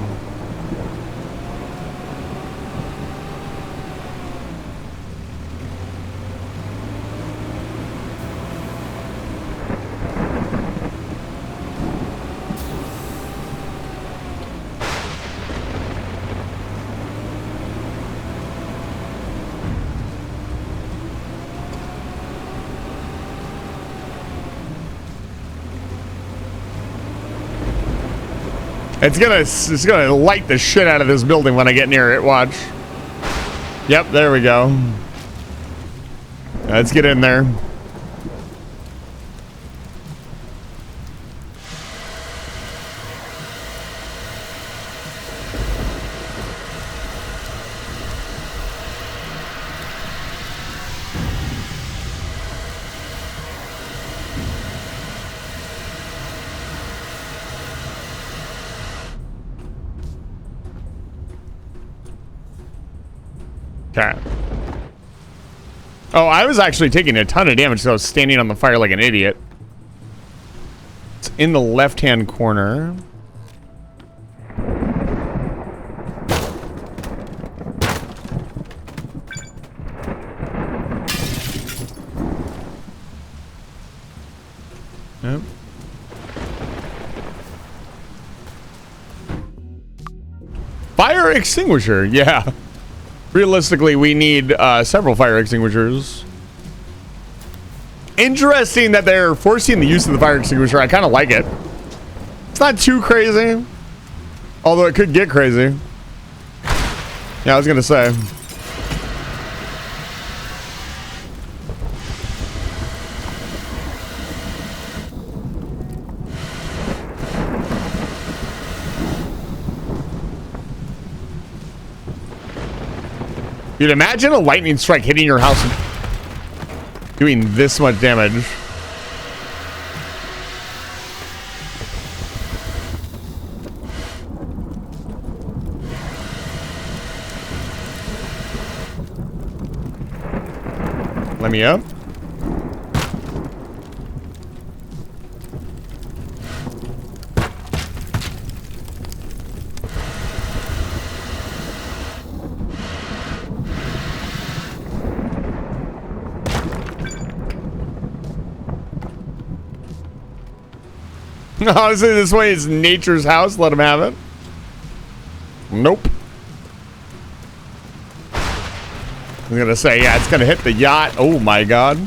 It's gonna light the shit out of this building when I get near it. Watch. Yep, there we go. Let's get in there. Okay. Oh, I was actually taking a ton of damage, so I was standing on the fire like an idiot. It's in the left-hand corner. Yep. Fire extinguisher, yeah. Realistically, we need several fire extinguishers. Interesting that they're forcing the use of the fire extinguisher. I kind of like it. It's not too crazy. Although it could get crazy. Yeah, I was going to say. You'd imagine a lightning strike hitting your house and doing this much damage. Let me up. Honestly, this way is nature's house. Let him have it. Nope. I'm gonna say, yeah, it's gonna hit the yacht. Oh my god.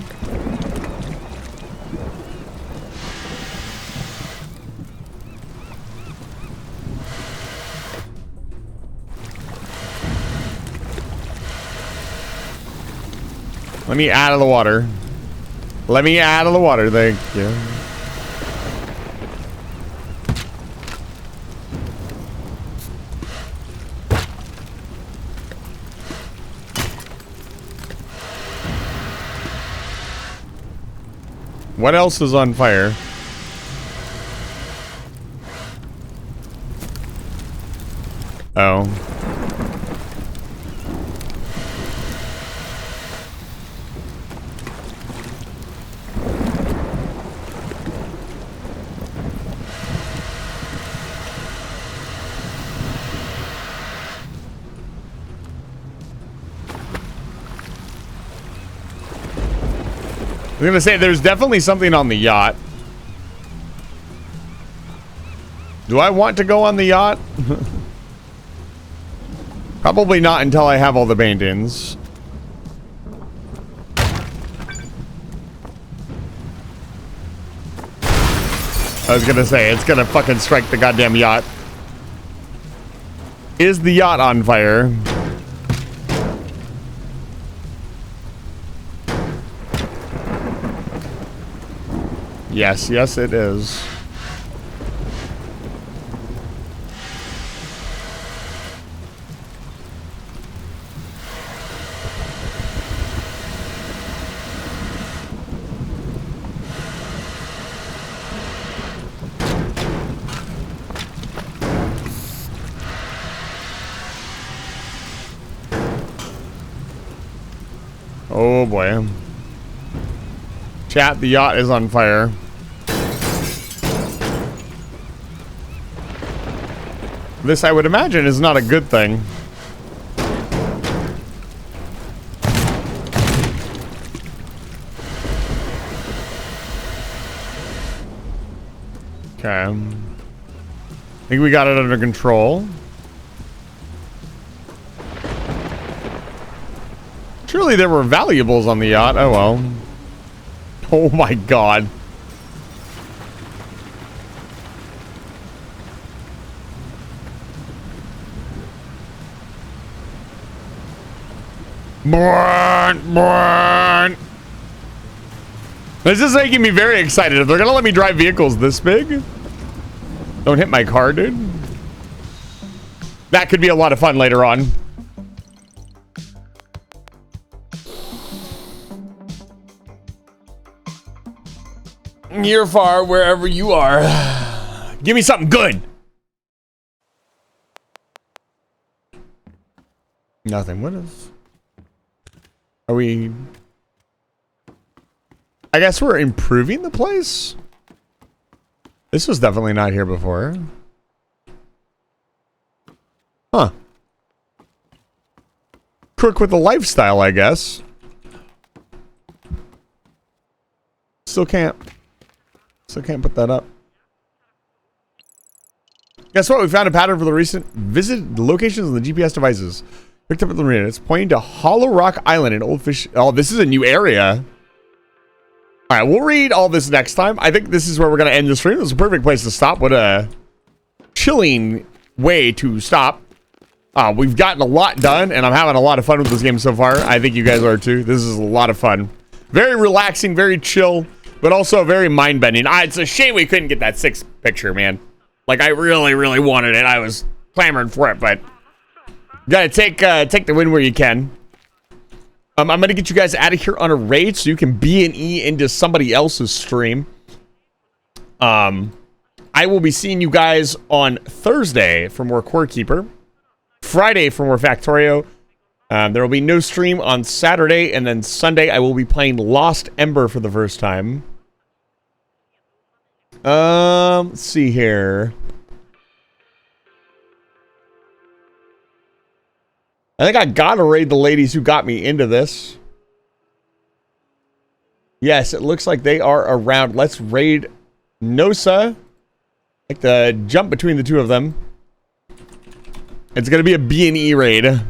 Let me out of the water. Let me out of the water, thank you. What else is on fire? Oh. I'm gonna say there's definitely something on the yacht. Do I want to go on the yacht? Probably not until I have all the paintings. I was gonna say, it's gonna fucking strike the goddamn yacht. Is the yacht on fire? Yes, yes it is. Oh boy. Chat, the yacht is on fire. This, I would imagine, is not a good thing. Okay. I think we got it under control. Surely there were valuables on the yacht. Oh well. Oh my god. This is making me very excited. If they're gonna let me drive vehicles this big, don't hit my car, dude. That could be a lot of fun later on. Near, far, wherever you are. Give me something good. Nothing. What is... Are we... I guess we're improving the place? This was definitely not here before. Huh. Crook with the lifestyle, I guess. Still can't put that up. Guess what? We found a pattern for the recent visit locations on the GPS devices. Picked up at the marina. It's pointing to Hollow Rock Island in Old Fish. Oh, this is a new area. All right, we'll read all this next time. I think this is where we're going to end the stream. It was a perfect place to stop. What a chilling way to stop. We've gotten a lot done, and I'm having a lot of fun with this game so far. I think you guys are too. This is a lot of fun. Very relaxing, very chill, but also very mind-bending. It's a shame we couldn't get that 6th picture, man. Like, I really, really wanted it. I was clamoring for it, but gotta take the win where you can. I'm gonna get you guys out of here on a raid so you can B&E into somebody else's stream. I will be seeing you guys on Thursday for more Core Keeper, Friday for more Factorio. There will be no stream on Saturday, and then Sunday I will be playing Lost Ember for the first time. Let's see here. I think I gotta raid the ladies who got me into this. Yes, it looks like they are around. Let's raid Nosa. Like the jump between the two of them. It's gonna be a B&E raid.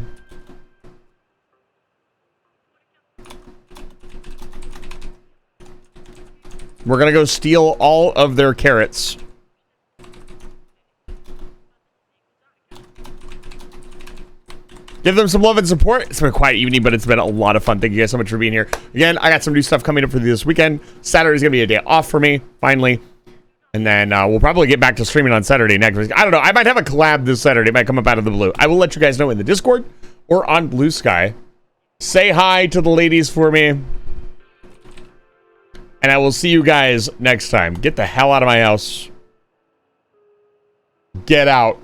We're gonna go steal all of their carrots. Give them some love and support. It's been a quiet evening, but it's been a lot of fun. Thank you guys so much for being here. Again, I got some new stuff coming up for this weekend. Saturday's going to be a day off for me, finally. And then we'll probably get back to streaming on Saturday next week. I don't know. I might have a collab this Saturday. It might come up out of the blue. I will let you guys know in the Discord or on Blue Sky. Say hi to the ladies for me. And I will see you guys next time. Get the hell out of my house. Get out.